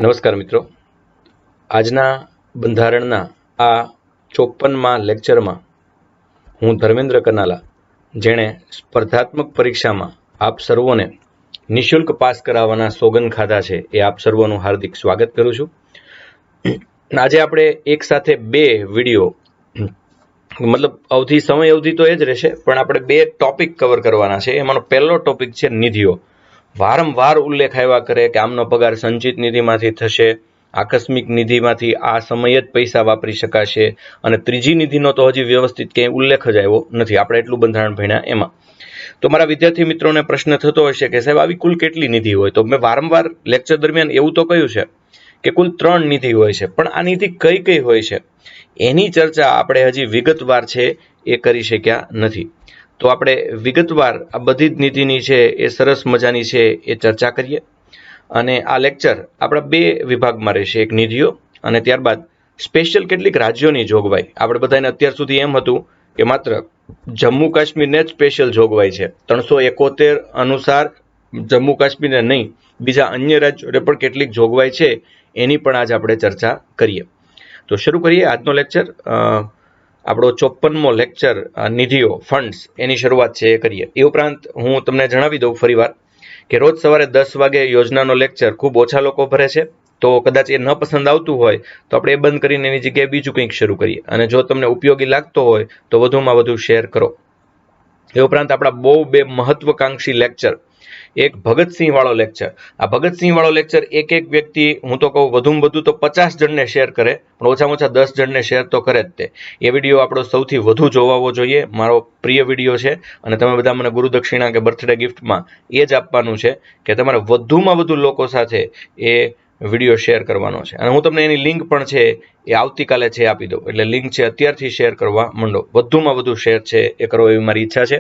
નમસ્કાર મિત્રો, આજના બંધારણના આ 54મા લેક્ચરમાં હું ધર્મેન્દ્ર કનાલા, જેણે સ્પર્ધાત્મક પરીક્ષામાં આપ સર્વોને નિઃશુલ્ક પાસ કરાવવાના સોગંદ ખાધા છે, એ આપ સર્વોનું હાર્દિક સ્વાગત કરું છું. આજે આપણે એક સાથે બે વિડીયો, મતલબ સમય અવધિ તો એ જ રહેશે, પણ આપણે બે ટોપિક કવર કરવાના છે. એમાંનો પહેલો ટોપિક છે નિધિઓ. વારંવાર ઉલ્લેખ આવ્યા કરે કે આમનો પગાર સંચિત નિધિમાંથી થશે, આકસ્મિક નિધિમાંથી આ સમયે જ પૈસા વાપરી શકાશે, અને ત્રીજી નિધિનો તો હજી વ્યવસ્થિત ક્યાંય ઉલ્લેખ જ આવ્યો નથી. આપણે એટલું બંધારણ ભણ્યા એમાં. તો મારા વિદ્યાર્થી મિત્રોને પ્રશ્ન થતો હશે કે સાહેબ આવી કુલ કેટલી નિધિ હોય? તો મેં વારંવાર લેક્ચર દરમિયાન એવું તો કહ્યું છે કે કુલ 3 નિધિ હોય છે, પણ આ નિધિ કઈ કઈ હોય છે એની ચર્ચા આપણે હજી વિગતવાર છે એ કરી શક્યા નથી. તો આપણે વિગતવાર આ બધી જ નિધિની છે એ સરસ મજાની છે એ ચર્ચા કરીએ. અને આ લેક્ચર આપણા બે વિભાગમાં રહેશે, એક નિધિઓ અને ત્યારબાદ સ્પેશિયલ કેટલીક રાજ્યોની જોગવાઈ. આપણે બધાને અત્યાર સુધી એમ હતું કે માત્ર જમ્મુ કાશ્મીરને જ સ્પેશિયલ જોગવાઈ છે, 371 અનુસાર જમ્મુ કાશ્મીરને નહીં, બીજા અન્ય રાજ્યોને પણ કેટલીક જોગવાઈ છે એની પણ આજ આપણે ચર્ચા કરીએ. તો શરૂ કરીએ આજનો લેક્ચર. આપણો 54મો લેક્ચર નિધિઓ, ફંડ્સ, એની શરૂઆત છે એ કરીએ. એ ઉપરાંત હું તમને જણાવી દઉં ફરીવાર કે રોજ સવારે 10 વાગે યોજનાનો લેક્ચર ખૂબ ઓછા લોકો ભરે છે. તો કદાચ એ ન પસંદ આવતું હોય તો આપણે એ બંધ કરીને એની જગ્યાએ બીજું કંઈક શરૂ કરીએ. અને જો તમને ઉપયોગી લાગતો હોય તો વધુમાં વધુ શેર કરો. એ ઉપરાંત આપણા બહુ બે મહત્વકાંક્ષી લેક્ચર, એક ભગતસિંહ વાળો લેક્ચર. આ ભગતસિંહ વાળો લેક્ચર એક વ્યક્તિ, હું તો કહું વધુમાં વધુ તો 50 જણને શેર કરે, પણ ઓછામાં ઓછા 10 જણને શેર તો કરે જ તે. એ વિડીયો આપણો સૌથી વધુ જોવાવો જોઈએ, મારો પ્રિય વિડીયો છે, અને તમે બધા મને ગુરુદક્ષિણા કે બર્થડે ગિફ્ટમાં એ જ આપવાનું છે કે તમારે વધુમાં વધુ લોકો સાથે એ વિડીયો શેર કરવાનો છે. અને હું તમને એની લિંક પણ છે એ આવતીકાલે છે આપી દઉં. એટલે લિંક છે અત્યારથી શેર કરવા માંડો, વધુમાં વધુ શેર છે એ કરો એવી મારી ઈચ્છા છે,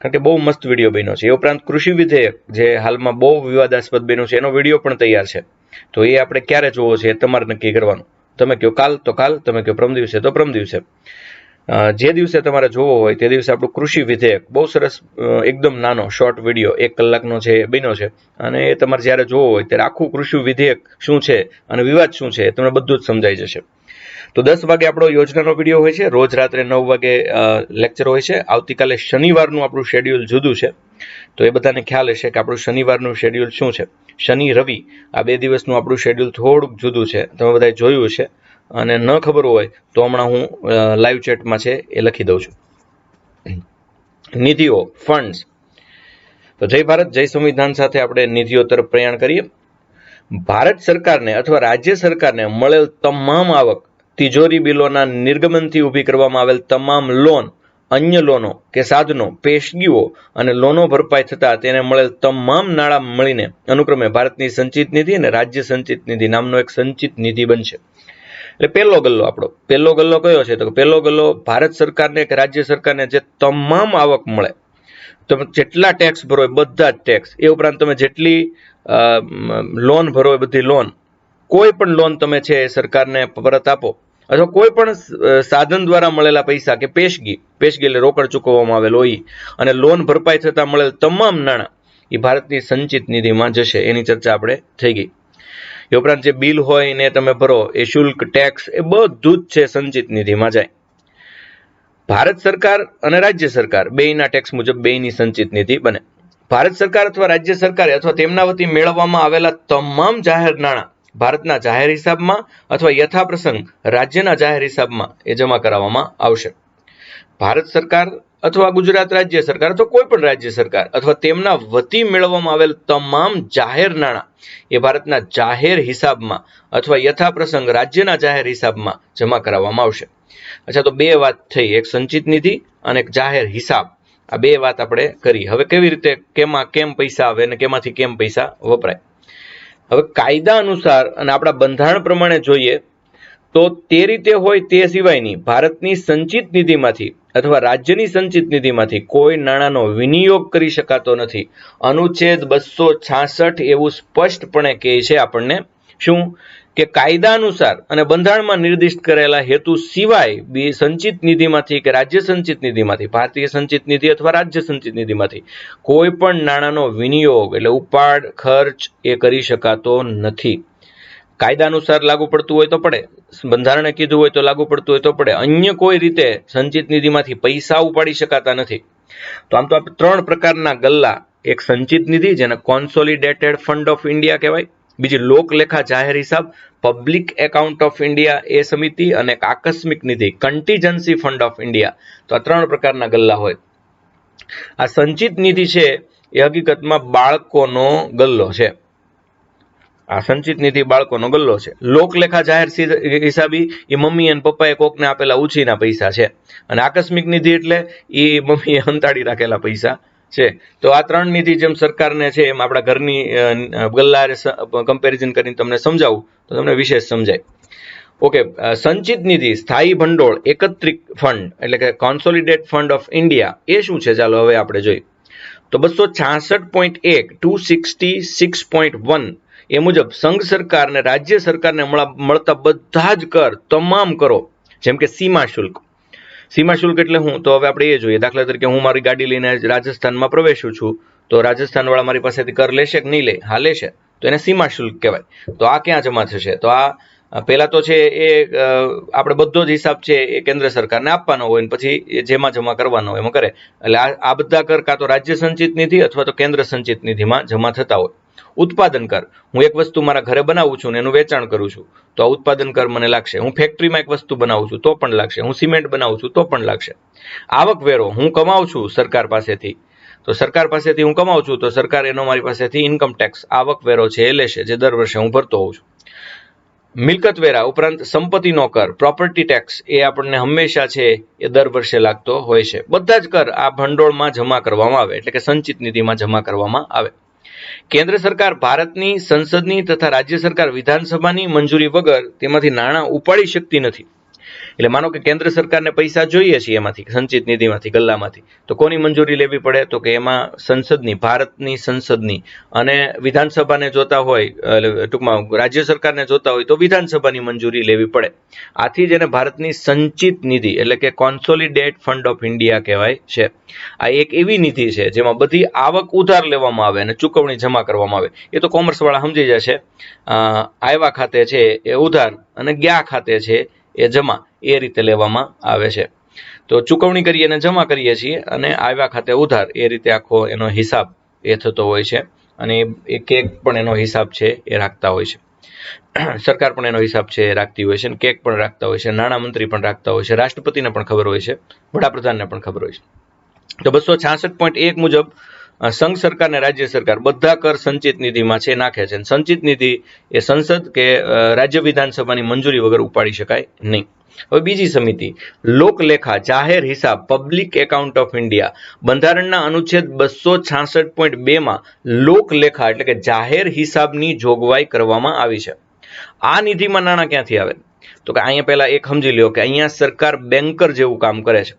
કારણ કે બહુ મસ્ત વિડીયો બન્યો છે. એ ઉપરાંત કૃષિ વિધેયક જે હાલમાં બહુ વિવાદાસ્પદ બન્યું છે, એનો વિડીયો પણ તૈયાર છે. તો એ આપણે ક્યારે જોવો છે એ તમારે નક્કી કરવાનું. તમે કહો કાલ તો કાલ, તમે કહો પ્રમ દિવસે તો પ્રમ દિવસે. જે દિવસે તમારે જોવો હોય તે દિવસે આપણું કૃષિ વિધેયક, બહુ સરસ એકદમ નાનો શોર્ટ વિડીયો 1 કલાકનો છે બન્યો છે, અને એ તમારે જ્યારે જોવો હોય ત્યારે આખું કૃષિ વિધેયક શું છે અને વિવાદ શું છે તમને બધું જ સમજાઈ જશે. તો 10 વાગે આપણો યોજનાનો વિડીયો હોય છે, રોજ રાત્રે 9 વાગે લેક્ચર હોય છે. આવતીકાલે શનિવારનું આપણું શેડ્યુલ જુદું છે, તો એ બધાને ખ્યાલ હશે કે આપણું શનિવારનું શેડ્યુલ શું છે. શનિ રવિ આ 2 દિવસનું આપણું શેડ્યુલ થોડુંક જુદું છે, તમે બધાએ જોયું હશે. અને ન ખબર હોય તો હમણાં હું લાઈવ ચેટમાં છે એ લખી દઉં છું. નિધિઓ, ફંડ્સ. તો જય ભારત, જય સંવિધાન સાથે આપણે નિધિઓ તરફ પ્રયાણ કરીએ. ભારત સરકારને અથવા રાજ્ય સરકારને મળેલ તમામ આવક, તિજોરી બિલોના નિર્ગમનથી ઊભી કરવામાં આવેલ તમામ લોન, અન્ય લોનો કે સાધનો, પેશગીઓ અને લોનો ભરપાઈ થતા તેને મળેલ તમામ નાણાં મળીને અનુક્રમે ભારતની સંચિત નિધિ અને રાજ્ય સંચિત નિધિ નામનો એક સંચિત નિધિ બનશે. એટલે પહેલો ગલ્લો આપણો, પહેલો ગલ્લો કયો છે? તો પહેલો ગલ્લો ભારત સરકારને કે રાજ્ય સરકારને જે તમામ આવક મળે, તમે જેટલા ટેક્સ ભરો એ બધા જ ટેક્સ, એ ઉપરાંત તમે જેટલી લોન ભરો એ બધી લોન, કોઈ પણ લોન તમે છે એ સરકારને પરત આપો, અથવા કોઈ પણ સાધન દ્વારા મળેલા પૈસા કે પેશગી એટલે રોકડ ચૂકવવામાં આવેલ હોય, અને લોન ભરપાઈ થતા મળેલ તમામ નાણાં એ ભારતની સંચિત નિધિમાં જશે. એની ચર્ચા આપણે થઈ ગઈ. એ ઉપરાંત જે બિલ હોય ને તમે ભરો, એ શુલ્ક, ટેક્સ, એ બધું જ છે સંચિત નિધિમાં જાય. ભારત સરકાર અને રાજ્ય સરકાર બેયના ટેક્સ મુજબ બેયની સંચિત નિધિ બને. ભારત સરકાર અથવા રાજ્ય સરકારે અથવા તેમના વતી મેળવવામાં આવેલા તમામ જાહેર નાણાં ભારતના જાહેર હિસાબમાં અથવા યથાપ્રસંગ રાજ્યના જાહેર હિસાબમાં એ જમા કરાવવામાં આવશે. ભારત સરકાર અથવા ગુજરાત રાજ્ય સરકાર અથવા કોઈ પણ રાજ્ય સરકાર અથવા તેમના વતી મેળવવામાં આવેલ તમામ જાહેર નાણાં એ ભારતના જાહેર હિસાબમાં અથવા યથાપ્રસંગ રાજ્યના જાહેર હિસાબમાં જમા કરાવવામાં આવશે. અચ્છા, તો બે વાત થઈ, એક સંચિત નિધિ અને એક જાહેર હિસાબ. આ બે વાત આપણે કરી. હવે કેવી રીતે, કેમ પૈસા આવે અને કેમાંથી કેમ પૈસા વપરાય. હવે કાયદા અનુસાર અને આપણા બંધારણ પ્રમાણે જોઈએ તો તે રીતે હોય તે સિવાયની ભારતની સંચિત નિધિમાંથી અથવા રાજ્યની સંચિત નિધિમાંથી કોઈ નાણાંનો વિનિયોગ કરી શકાતો નથી. અનુચ્છેદ 266 એવું સ્પષ્ટપણે કહે છે આપણને, શું કે કાયદા અનુસાર અને બંધારણમાં નિર્દિષ્ટ કરેલા હેતુ સિવાય સંચિત નિધિમાંથી કે રાજ્ય સંચિત નિધિમાંથી, ભારતીય સંચિત નિધિ અથવા રાજ્ય સંચિત નિધિમાંથી કોઈ પણ નાણાંનો વિનિયોગ એટલે ઉપાડ, ખર્ચ એ કરી શકાતો નથી. કાયદા અનુસાર લાગુ પડતું હોય તો પડે, બંધારણે કીધું હોય તો લાગુ પડતું હોય તો પડે, અન્ય કોઈ રીતે સંચિત નિધિમાંથી પૈસા ઉપાડી શકાતા નથી. તો આમ તો આપણે 3 પ્રકારના ગલ્લા, એક સંચિત નિધિ જેને કોન્સોલિડેટેડ ફંડ ઓફ ઇન્ડિયા કહેવાય, બીજી લોકલેખા જાહેર હિસાબ પબ્લિક એકાઉન્ટ ઓફ ઇન્ડિયા એ સમિતિ, અને એક આકસ્મિક નિધિ કન્ટીજન્સી ફંડ ઓફ ઇન્ડિયા. તો આ 3 પ્રકારના ગલ્લા હોય. આ સંચિત નિધિ છે એ હકીકતમાં બાળકોનો ગલ્લો છે. આ સંચિત નિધિ બાળકોનો ગલ્લો છે. લોકલેખા જાહેર હિસાબી એ મમ્મી અને પપ્પાએ કોકને આપેલા ઉછીના પૈસા છે, અને આકસ્મિક નિધિ એટલે એ મમ્મીએ હંતાડી રાખેલા પૈસા છે. તો આ 3 નિધિ જેમ સરકારને છે એમ આપણા ઘરની ગલ્લા કમ્પેરિઝન કરીને તમને સમજાવું તો તમને વિશેષ સમજાય. ઓકે, સંચિત નિધિ સ્થાયી ભંડોળ એકત્રિત ફંડ એટલે કે કોન્સોલિડેટ ફંડ ઓફ ઇન્ડિયા એ શું છે? ચાલો હવે આપણે જોઈએ. તો 266.1 266.1 એ મુજબ સંઘ સરકાર અને રાજ્ય સરકારને મળતા બધા જ કર, તમામ કરો, જેમ કે સીમા શુલ્ક. સીમા શુલ્ક એટલે હું? તો હવે આપણે એ જોઈએ. દાખલા તરીકે હું મારી ગાડી લઈને રાજસ્થાનમાં પ્રવેશું છું, તો રાજસ્થાન વાળા મારી પાસેથી કર લેશે કે નહીં લે? હા, લેશે. તો એને સીમા શુલ્ક કહેવાય. તો આ ક્યાં જમા થશે? તો આ પહેલા તો છે એ આપણે બધો જ હિસાબ છે એ કેન્દ્ર સરકારને આપવાનો હોય, ને પછી જેમાં જમા કરવાનો હોય એમાં કરે. એટલે આ બધા કર કાં તો રાજ્ય સંચિત નિધિ અથવા તો કેન્દ્ર સંચિત નિધિમાં જમા થતા હોય. ઉત્પાદન કર, હું એક વસ્તુ મારા ઘરે બનાવું છું ને એનું વેચાણ કરું છું, તો આ ઉત્પાદન કર મને લાગશે. હું ફેક્ટરીમાં એક વસ્તુ બનાવું છું તો પણ લાગશે. હું સિમેન્ટ બનાવું છું તો પણ લાગશે. આવક વેરો, હું કમાઉં છું સરકાર પાસેથી, તો સરકાર પાસેથી હું કમાઉં છું તો સરકાર એનો મારી પાસેથી ઇન્કમ ટેક્સ, આવક વેરો છે એ લેશે, જે દર વર્ષે હું ભરતો હોઉં છું. મિલકત વેરા ઉપરાંત સંપત્તિનો કર, પ્રોપર્ટી ટેક્સ એ આપણને હંમેશા છે એ દર વર્ષે લાગતો હોય છે. બધા જ કર આ ભંડોળમાં જમા કરવામાં આવે, એટલે કે સંચિત નિધિમાં જમા કરવામાં આવે. કેન્દ્ર સરકાર ભારતની સંસદની તથા રાજ્ય સરકાર વિધાનસભાની મંજૂરી વગર તેમાંથી નાણાં ઉપાડી શકતી નથી. એટલે માનો કે કેન્દ્ર સરકારને પૈસા જોઈએ છે એમાંથી, સંચિત નિધિમાંથી, ગલ્લામાંથી, તો કોની મંજૂરી લેવી પડે? તો કે એમાં સંસદની, ભારતની સંસદની, અને વિધાનસભાને જોતા હોય, ટૂંકમાં રાજ્ય સરકારને જોતા હોય તો વિધાનસભાની મંજૂરી લેવી પડે. આથી જ એને ભારતની સંચિત નિધિ એટલે કે કોન્સોલિડેટ ફંડ ઓફ ઇન્ડિયા કહેવાય છે. આ એક એવી નિધિ છે જેમાં બધી આવક ઉધાર લેવામાં આવે અને ચૂકવણી જમા કરવામાં આવે. એ તો કોમર્સ વાળા સમજી જશે. આવ્યા ખાતે છે એ ઉધાર અને ગયા ખાતે છે એ જમા, એ રીતે લેવામાં આવે છે. તો ચૂકવણી કરીએ અને જમા કરીએ છીએ, અને આવ્યા ખાતે ઉધાર, એ રીતે આખો એનો હિસાબ એ થતો હોય છે. અને એક પણ એનો હિસાબ છે એ રાખતા હોય છે. સરકાર પણ એનો હિસાબ છે રાખતી હોય છે, કેક પણ રાખતા હોય છે, નાણામંત્રી પણ રાખતા હોય છે, રાષ્ટ્રપતિને પણ ખબર હોય છે, વડાપ્રધાનને પણ ખબર હોય છે. તો 266.1 મુજબ સંઘ સરકાર અને રાજ્ય સરકાર બધા કર સંચિત નિધિમાં છે નાખે છે. સંચિત નિધિ એ સંસદ કે રાજ્ય વિધાનસભાની મંજૂરી વગર ઉપાડી શકાય નહીં. હવે બીજી સમિતિ, લોકલેખા જાહેર હિસાબ પબ્લિક એકાઉન્ટ ઓફ ઇન્ડિયા. બંધારણના અનુચ્છેદ 266.2 માં લોકલેખા એટલે કે જાહેર હિસાબની જોગવાઈ કરવામાં આવી છે. આ નિધિમાં નાણાં ક્યાંથી આવે? તો કે અહીંયા પહેલા એક સમજી લ્યો કે અહીંયા સરકાર બેન્કર જેવું કામ કરે છે.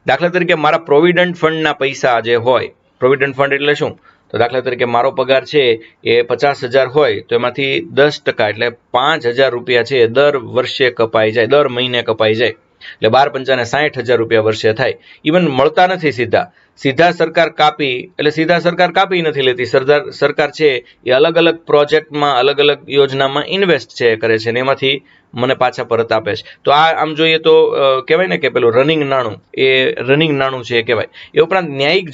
દાખલા તરીકે મારા પ્રોવિડન્ટ ફંડના પૈસા જે હોય, પ્રોવિડન્ટ ફંડ એટલે શું? તો દાખલા તરીકે મારો પગાર છે એ 50,000 હોય, તો એમાંથી 10% એટલે 5,000 રૂપિયા છે દર વર્ષે કપાઈ જાય, દર મહિને કપાઈ જાય, એટલે 12 × 5 = 60,000 રૂપિયા વર્ષે થાય. ઇવન મળતા નથી સીધા સરકાર કાપી, એટલે સીધા સરકાર કાપી નથી લેતી. સરકાર છે એ અલગ અલગ પ્રોજેક્ટમાં, અલગ અલગ યોજનામાં ઇન્વેસ્ટ છે કરે છે, ને એમાંથી મને પાછા પરત આપે છે. તો આ આમ જોઈએ તો કહેવાય ને કે પેલું રનિંગ નાણું છે એ કહેવાય. એ ઉપરાંત ન્યાયિક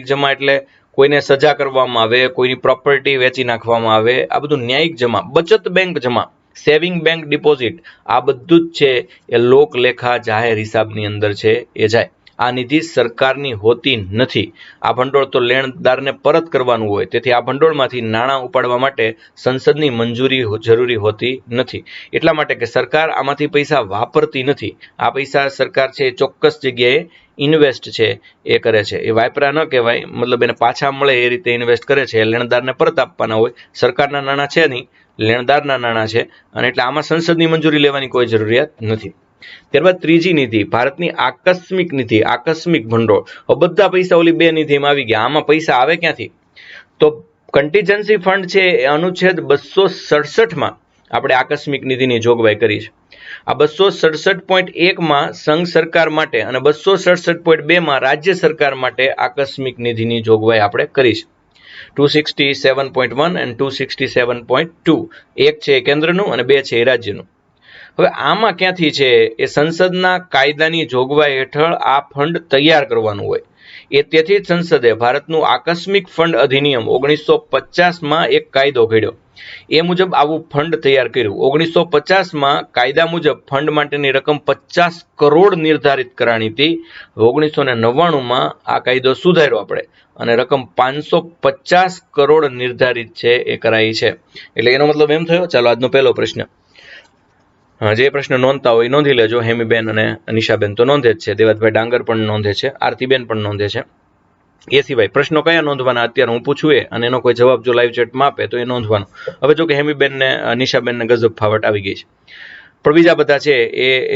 જમા એટલે કોઈને સજા કરવામાં આવે, કોઈની પ્રોપર્ટી વેચી નાખવામાં આવે, આ બધું ન્યાયિક જમા. બચત બેંક જમા, સેવિંગ બેંક ડિપોઝિટ, આ બધું જ છે એ લોકલેખા જાહેર હિસાબની અંદર છે એ જાય. આ નિધિ સરકારની હોતી નથી. આ ભંડોળ તો લેણદારને પરત કરવાનું હોય, તેથી આ ભંડોળમાંથી નાણાં ઉપાડવા માટે સંસદની મંજૂરી જરૂરી હોતી નથી. એટલા માટે કે સરકાર આમાંથી પૈસા વાપરતી નથી. આ પૈસા સરકાર છે ચોક્કસ જગ્યાએ ઇન્વેસ્ટ છે એ કરે છે. એ વાપરા ન કહેવાય, મતલબ એને પાછા મળે એ રીતે ઇન્વેસ્ટ કરે છે. લેણદારને પરત આપવાના હોય. સરકારના નાણાં છે નહીં, લેણદારના નાણાં છે, અને એટલે આમાં સંસદની મંજૂરી લેવાની કોઈ જરૂરિયાત નથી. ત્યારબાદ ત્રીજી નિધિ, ભારતની આકસ્મિક નિધિ, આકસ્મિક ભંડોળ. બધા પૈસા ઓલી 2 નિધિમાં આવી ગયા. આમાં પૈસા આવે ક્યાંથી? તો કન્ટીજન્સી ફંડ છે એ અનુચ્છેદ 267 આપણે આકસ્મિક નિધિની જોગવાઈ કરી છે. આ 267.1 સંઘ સરકાર માટે અને 267.2 રાજ્ય સરકાર માટે આકસ્મિક નિધિની જોગવાઈ આપણે કરી છે. 267.1 અને 267.2. એક છે એ કેન્દ્રનું અને 2 છે એ રાજ્યનું. હવે આમાં ક્યાંથી છે એ સંસદના કાયદાની જોગવાઈ હેઠળ આ ફંડ તૈયાર કરવાનું હોય. એ તેથી જ સંસદે ભારતનું આકસ્મિક ફંડ અધિનિયમ 1950માં એક કાયદો ઘડ્યો. એ મુજબ આવું ફંડ તૈયાર કર્યું. 1950માં કાયદા મુજબ ફંડ માટેની રકમ 50 કરોડ નિર્ધારિત કરાણી હતી. 1999માં આ કાયદો સુધાર્યો આપણે અને રકમ 550 કરોડ નિર્ધારિત છે એ કરાઈ છે. એટલે એનો મતલબ એમ થયો. ચાલો આજનો પહેલો પ્રશ્ન, જે પ્રશ્ન નોંધતા હોય નોંધી લેજો. હેમીબેન અને નિશાબેન તો નોંધે જ છે, દેવાતભાઈ ડાંગર પણ નોંધે છે, આરતીબેન પણ નોંધે છે. એ સિવાય પ્રશ્નો કયા નોંધવાના અત્યારે હું પૂછું અને એનો કોઈ જવાબ જો લાઈવ ચેટમાં આપે તો એ નોંધવાનો. હવે જો કે હેમીબેન ને નિશાબેનને ગજબ ફાવટ આવી ગઈ છે, પણ બીજા બધા છે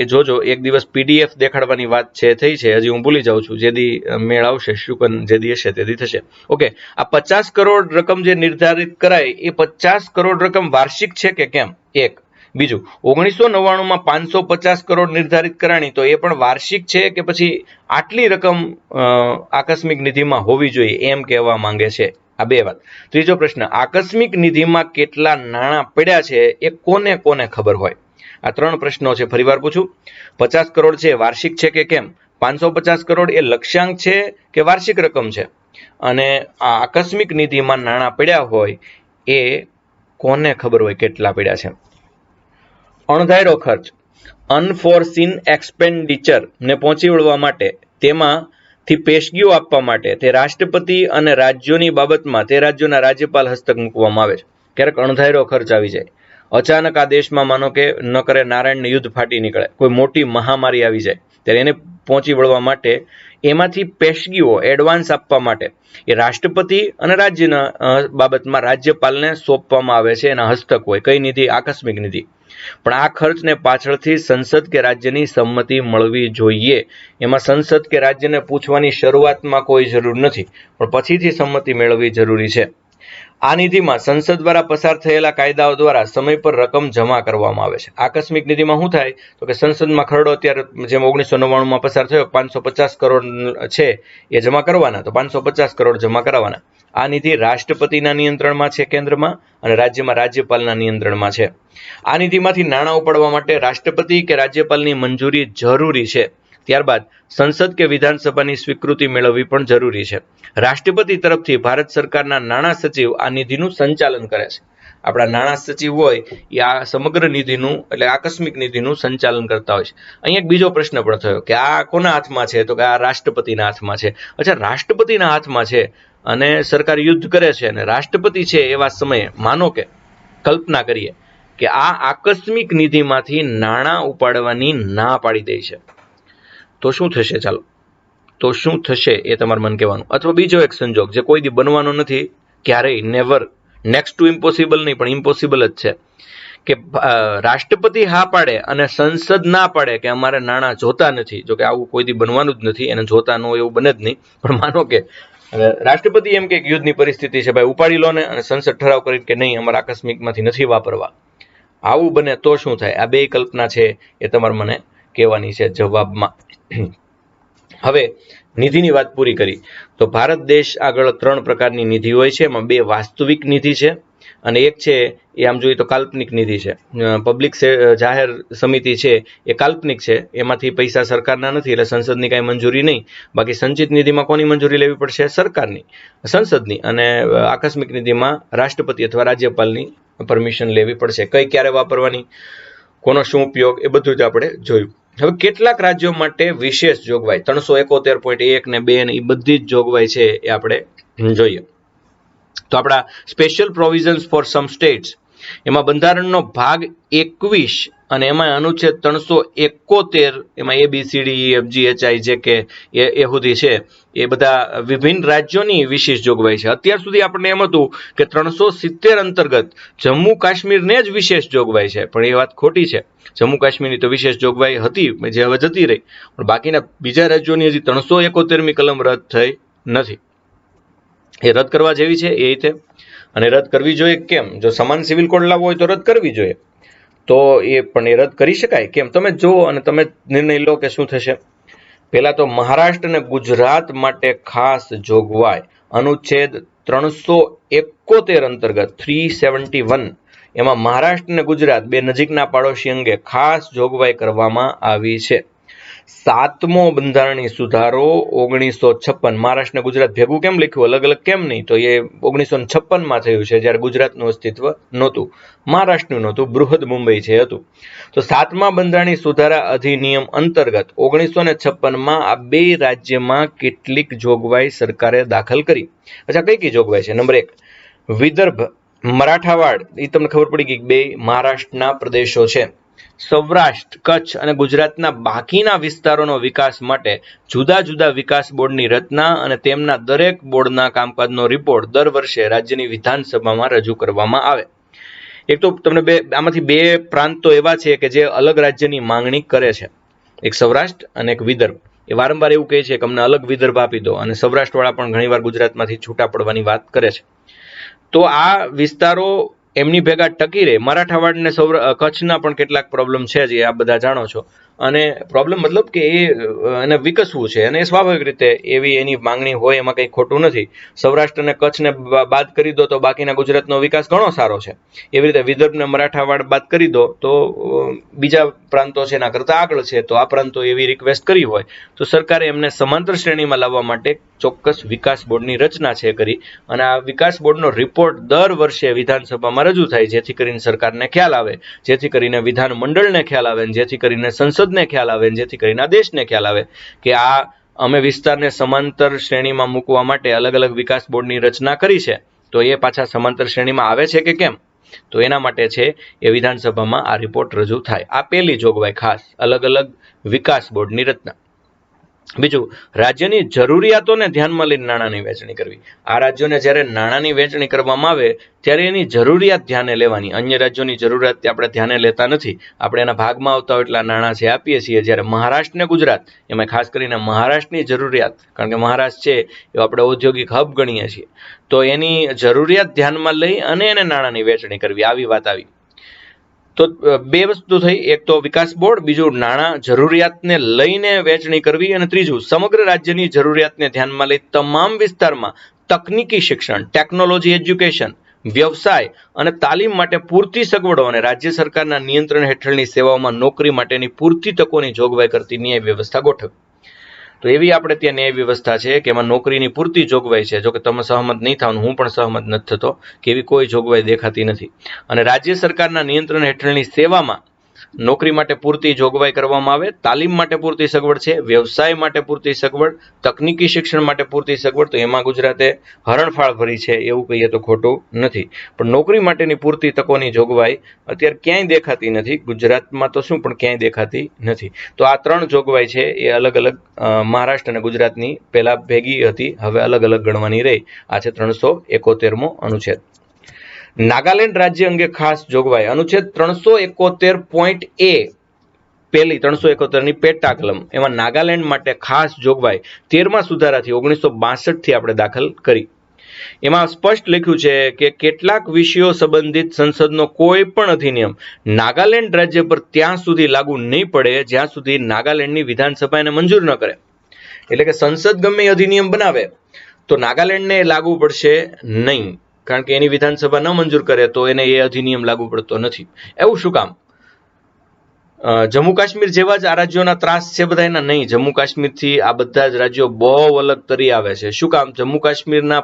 એ જોજો. એક દિવસ PDF દેખાડવાની વાત છે થઈ છે, હજી હું ભૂલી જાઉં છું. જેદી મેળ આવશે શુકન જેદી હશે તેદી થશે. ઓકે, આ 50 કરોડ રકમ જે નિર્ધારિત કરાય એ 50 કરોડ રકમ વાર્ષિક છે કે કેમ? એક. બીજું, 1999માં 550 કરોડ નિર્ધારિત કરાણી, તો એ પણ વાર્ષિક છે કે પછી આટલી રકમ આકસ્મિક નિધિમાં હોવી જોઈએ એમ કહેવા માંગે છે? આ બે વાત. ત્રીજો પ્રશ્ન, આકસ્મિક નિધિમાં કેટલા નાણાં પડ્યા છે એ કોને કોને ખબર હોય? આ 3 પ્રશ્નો છે. ફરીવાર પૂછું, 50 કરોડ છે વાર્ષિક છે કે કેમ? 550 કરોડ એ લક્ષ્યાંક છે કે વાર્ષિક રકમ છે? અને આ આકસ્મિક નિધિમાં નાણાં પડ્યા હોય એ કોને ખબર હોય કેટલા પડ્યા છે? અણધાર્યો ખર્ચ, અનફોરસીન એક્સપેન્ડિચર ને પહોંચી વળવા માટે, તેમાંથી પેશગીઓ આપવા માટે તે રાષ્ટ્રપતિ અને રાજ્યોની બાબતમાં તે રાજ્યોના રાજ્યપાલ હસ્તક મૂકવામાં આવે છે. ક્યારેક અણધાર્યો ખર્ચ આવી જાય, અચાનક આ દેશમાં માનો કે ન કરે નારાયણને યુદ્ધ ફાટી નીકળે, કોઈ મોટી મહામારી આવી જાય, ત્યારે એને પહોંચી વળવા માટે એમાંથી પેશગીઓ એડવાન્સ આપવા માટે એ રાષ્ટ્રપતિ અને રાજ્યના બાબતમાં રાજ્યપાલને સોંપવામાં આવે છે, એના હસ્તક હોય. કઈ નિધિ? આકસ્મિક નિધિ. પણ આ ખર્ચને પાછળથી સંસદ કે રાજ્યની સંમતિ મળવી જોઈએ. એમાં સંસદ કે રાજ્યને પૂછવાની શરૂઆતમાં કોઈ જરૂર નથી, પણ પછીથી સંમતિ મેળવવી જરૂરી છે. આ નિધિમાં સંસદ દ્વારા પસાર થયેલા કાયદાઓ દ્વારા સમય પર રકમ જમા કરવામાં આવે છે. આકસ્મિક નિધિમાં શું થાય તો કે સંસદમાં ખરડો અત્યારે જેમ 1999માં પસાર થયો 550 કરોડ છે એ જમા કરવાના, તો 550 કરોડ જમા કરાવવાના. આ નિધિ રાષ્ટ્રપતિના નિયંત્રણમાં છે કેન્દ્રમાં, અને રાજ્યમાં રાજ્યપાલના નિયંત્રણમાં છે. આ નિધિમાંથી નાણાં ઉપાડવા માટે રાષ્ટ્રપતિ કે રાજ્યપાલની મંજૂરી જરૂરી છે. ત્યારબાદ સંસદ કે વિધાનસભાની સ્વીકૃતિ મેળવવી પણ જરૂરી છે. રાષ્ટ્રપતિ તરફથી ભારત સરકારના નાણાં સચિવ આ નિધિનું સંચાલન કરે છે. આપણા નાણાં સચિવ હોય એ આ સમગ્ર નિધિનું એટલે આકસ્મિક નિધિનું સંચાલન કરતા હોય છે. અહીં એક બીજો પ્રશ્ન પણ થયો કે આ કોના હાથમાં છે? તો કે આ રાષ્ટ્રપતિના હાથમાં છે. અચ્છા, રાષ્ટ્રપતિના હાથમાં છે અને સરકાર યુદ્ધ કરે છે અને રાષ્ટ્રપતિ છે એવા સમયે માનો કે કલ્પના કરીએ કે આ આકસ્મિક નિધિમાંથી નાણાં ઉપાડવાની ના પાડી દે છે, તો શું થશે? ચાલો, તો શું થશે એ તમારે મને કહેવાનું. અથવા બીજો એક સંજોગ જે કોઈ દી બનવાનો નથી ક્યારેય, નેવર, નેક્સ્ટ ટુ ઇમ્પોસિબલ નહીં પણ ઇમ્પોસિબલ જ છે, કે રાષ્ટ્રપતિ હા પાડે અને સંસદ ના પાડે કે અમારે નાણાં જોતા નથી. જો કે આવું કોઈ દી બનવાનું જ નથી, એને જોતા ન હોય એવું બને જ નહીં. પણ માનો કે રાષ્ટ્રપતિ એમ કે યુદ્ધની પરિસ્થિતિ છે, ભાઈ ઉપાડી લો ને, અને સંસદ ઠરાવ કરી કે નહીં અમારા આકસ્મિકમાંથી નથી વાપરવા. આવું બને તો શું થાય? આ બે કલ્પના છે એ તમારે મને કહેવાની છે જવાબમાં. હવે નિધિની વાત પૂરી કરી તો ભારત દેશ આગળ 3 પ્રકારની નિધિ હોય છે. એમાં 2 વાસ્તવિક નિધિ છે અને એક છે એ આમ જોઈએ તો કાલ્પનિક નિધિ છે. પબ્લિક જાહેર સમિતિ છે એ કાલ્પનિક છે, એમાંથી પૈસા સરકારના નથી એટલે સંસદની કાંઈ મંજૂરી નહીં. બાકી સંચિત નિધિમાં કોની મંજૂરી લેવી પડશે? સરકારની, સંસદની. અને આકસ્મિક નિધિમાં રાષ્ટ્રપતિ અથવા રાજ્યપાલની પરમિશન લેવી પડશે. કઈ ક્યારે વાપરવાની, કોનો શું ઉપયોગ, એ બધું જ આપણે જોયું. હવે કેટલાક રાજ્યો માટે વિશેષ જોગવાઈ 371.1 ને 2 ને એ બધી જ જોગવાઈ છે એ આપણે જોઈએ. તો આપણા special provisions for some states એમાં બંધારણનો ભાગ 21 અને એમાં અનુચ્છેદ 371 એમાં ABCDEFGHIJK એ સુધી છે એ બધા વિભિન્ન રાજ્યોની વિશેષ જોગવાઈ છે. અત્યાર સુધી આપણને એમ હતું કે 370 અંતર્ગત જમ્મુ કાશ્મીરને જ વિશેષ જોગવાઈ છે, પણ એ વાત ખોટી છે. જમ્મુ કાશ્મીરની તો વિશેષ જોગવાઈ હતી જે હવે જતી રહી, પણ બાકીના બીજા રાજ્યોની હજી 371મી કલમ રદ થઈ નથી. એ રદ કરવા જેવી છે એ રીતે, અને રદ કરવી જોઈએ. કેમ? જો સમાન સિવિલ કોડ લાવવો હોય તો રદ કરવી જોઈએ, તો એ પણ એ રદ કરી શકાય. કેમ? તમે જુઓ અને તમે નિર્ણય લો કે શું થશે. પહેલા તો મહારાષ્ટ્ર અને ગુજરાત માટે ખાસ જોગવાઈ અનુચ્છેદ 371 અંતર્ગત 371 એમાં મહારાષ્ટ્ર અને ગુજરાત બે નજીકના પાડોશી અંગે ખાસ જોગવાઈ કરવામાં આવી છે. 7મો બંધારણીય સુધારો 1956. મહારાષ્ટ્ર અને ગુજરાત ભેગું કેમ લખ્યું, અલગ અલગ કેમ નહીં? તો એ 1956માં થયું છે, જ્યારે ગુજરાતનું અસ્તિત્વ નહોતું, મહારાષ્ટ્રનું નહોતું, બૃહદ મુંબઈ છે હતું. તો 7મા બંધારણીય સુધારા અધિનિયમ અંતર્ગત 1956માં આ બે રાજ્યમાં કેટલીક જોગવાઈ સરકારે દાખલ કરી. અચ્છા, કઈ જોગવાઈ છે? નંબર 1, વિદર્ભ, મરાઠાવાડ, એ તમને ખબર પડી ગઈ, બે મહારાષ્ટ્રના પ્રદેશો છે. સૌરાષ્ટ્ર, કચ્છ અને ગુજરાતના બાકીના વિસ્તારોનો વિકાસ માટે જુદા જુદા વિકાસ બોર્ડની રચના અને તેમના દરેક બોર્ડના કામકાજનો રિપોર્ટ દર વર્ષે રાજ્યની વિધાનસભામાં રજૂ કરવામાં આવે. એક તો તમને આમાંથી બે પ્રાંતો એવા છે કે જે અલગ રાજ્યની માંગણી કરે છે, એક સૌરાષ્ટ્ર અને એક વિદર્ભ. એ વારંવાર એવું કહે છે કે અમને અલગ વિદર્ભ આપી દો, અને સૌરાષ્ટ્રવાળા પણ ઘણીવાર ગુજરાતમાંથી છૂટા પડવાની વાત કરે છે. તો આ વિસ્તારો એમની ભેગા ટકી રહે. મરાઠાવાડ ને કચ્છના પણ કેટલાક પ્રોબ્લેમ છે, જે આ બધા જાણો છો. અને પ્રોબ્લેમ મતલબ કે એને વિકસવું છે, અને એ સ્વાભાવિક રીતે એવી એની માંગણી હોય, એમાં કંઈ ખોટું નથી. સૌરાષ્ટ્ર અને કચ્છને બાદ કરી દો તો બાકીના ગુજરાતનો વિકાસ ઘણો સારો છે. એવી રીતે વિદર્ભને મરાઠાવાડ બાદ કરી દો તો બીજા પ્રાંતો છે એના કરતાં આગળ છે. તો આ પ્રાંતો એવી રિક્વેસ્ટ કરી હોય તો સરકારે એમને સમાંતર શ્રેણીમાં લાવવા માટે ચોક્કસ વિકાસ બોર્ડની રચના છે કરી, અને આ વિકાસ બોર્ડનો રિપોર્ટ દર વર્ષે વિધાનસભામાં રજૂ થાય, જેથી કરીને સરકારને ખ્યાલ આવે, જેથી કરીને વિધાન મંડળને ખ્યાલ આવે, જેથી કરીને સંસદને ખ્યાલ આવે, જેથી કરીને આ દેશને ખ્યાલ આવે કે આ અમે વિસ્તારને સમાંતર શ્રેણીમાં મૂકવા માટે અલગ અલગ વિકાસ બોર્ડની રચના કરી છે, તો એ પાછા સમાંતર શ્રેણીમાં આવે છે કે કેમ? તો એના માટે છે એ વિધાનસભામાં આ રિપોર્ટ રજૂ થાય. આ પહેલી જોગવાઈ ખાસ, અલગ અલગ વિકાસ બોર્ડની રચના. બીજું, રાજ્યની જરૂરિયાતોને ધ્યાનમાં લઈને નાણાંની વહેંચણી કરવી. આ રાજ્યોને જ્યારે નાણાંની વહેંચણી કરવામાં આવે ત્યારે એની જરૂરિયાત ધ્યાને લેવાની. અન્ય રાજ્યોની જરૂરિયાત આપણે ધ્યાને લેતા નથી, આપણે એના ભાગમાં આવતા એટલા નાણાં છે આપીએ છીએ. જ્યારે મહારાષ્ટ્ર ને ગુજરાત, એમાં ખાસ કરીને મહારાષ્ટ્રની જરૂરિયાત, કારણ કે મહારાષ્ટ્ર છે એ આપણે ઔદ્યોગિક હબ ગણીએ છીએ, તો એની જરૂરિયાત ધ્યાનમાં લઈ અને એને નાણાંની વહેંચણી કરવી, આવી વાત આવી. તો બે વસ્તુ થઈ, એક તો વિકાસ બોર્ડ, બીજું નાણાં જરૂરિયાતને લઈને વહેંચણી કરવી, અને ત્રીજું સમગ્ર રાજ્યની જરૂરિયાતને ધ્યાનમાં લઈ તમામ વિસ્તારમાં તકનીકી શિક્ષણ, ટેકનોલોજી એજ્યુકેશન, વ્યવસાય અને તાલીમ માટે પૂરતી સગવડો અને રાજ્ય સરકારના નિયંત્રણ હેઠળની સેવાઓમાં નોકરી માટેની પૂરતી તકોની જોગવાઈ કરતી ન્યાય વ્યવસ્થા ગોઠવવી. તો એવી આપણે ત્યાં ન્યાય વ્યવસ્થા છે કે એમાં નોકરીની પૂરતી જોગવાઈ છે. જો કે તમે સહમત નહીં થાવ, હું પણ સહમત નથી થતો કે એવી કોઈ જોગવાઈ દેખાતી નથી. અને રાજ્ય સરકારના નિયંત્રણ હેઠળની સેવામાં નોકરી માટે પૂરતી જોગવાઈ કરવામાં આવે, તાલીમ માટે પૂરતી સગવડ છે, વ્યવસાય માટે પૂરતી સગવડ, તકનીકી શિક્ષણ માટે પૂરતી સગવડ. તો એમાં ગુજરાતે હરણફાળ ભરી છે એવું કહીએ તો ખોટું નથી. પણ નોકરી માટેની પૂરતી તકોની જોગવાઈ અત્યારે ક્યાંય દેખાતી નથી. ગુજરાતમાં તો શું, પણ ક્યાંય દેખાતી નથી. તો આ ત્રણ જોગવાઈ છે એ અલગ અલગ મહારાષ્ટ્ર અને ગુજરાતની પહેલા ભેગી હતી, હવે અલગ અલગ ગણવાની રહી. આ છે 371મો અનુચ્છેદ. નાગાલેન્ડ રાજ્ય અંગે ખાસ જોગવાઈ, અનુચ્છેદ 371.A, પહેલી 371ની પેટા કલમ, એમાં નાગાલેન્ડ માટે ખાસ જોગવાઈ 13મા સુધારાથી 1962થી આપણે દાખલ કરી. એમાં સ્પષ્ટ લખ્યું છે કે કેટલાક વિષયો સંબંધિત સંસદનો કોઈ પણ અધિનિયમ નાગાલેન્ડ રાજ્ય પર ત્યાં સુધી લાગુ નહીં પડે જ્યાં સુધી નાગાલેન્ડની વિધાનસભા એને મંજૂર ન કરે. એટલે કે સંસદ ગમે અધિનિયમ બનાવે તો નાગાલેન્ડને લાગુ પડશે નહીં, કારણ કે એની વિધાનસભા ન મંજૂર કરે તો એને એ અધિનિયમ લાગુ પડતો નથી. એવું શું કામ? જમ્મુ કાશ્મીર જેવા જ આ રાજ્યોના ત્રાસ છે બધા એના? નહીં, જમ્મુ કાશ્મીરથી આ બધા જ રાજ્યો બહુ અલગ તરી આવે છે. શું કામ? જમ્મુ કાશ્મીરના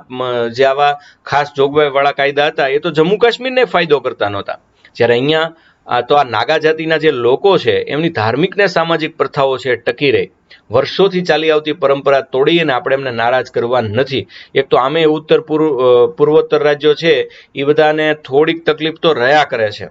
જે આવા ખાસ જોગવાઈ વાળા કાયદા હતા એ તો જમ્મુ કાશ્મીરને ફાયદો કરતા નહોતા. જ્યારે અહીંયા તો આ નાગા જાતિના જે લોકો છે એમની ધાર્મિક ને સામાજિક પ્રથાઓ છે ટકી રહે. વર્ષોથી ચાલી આવતી પરંપરા તોડીને આપણે એમને નારાજ કરવા નથી. એક તો આમે ઉત્તર પૂર્વોત્તર રાજ્યો છે એ બધાને થોડીક તકલીફ તો રહ્યા કરે છે.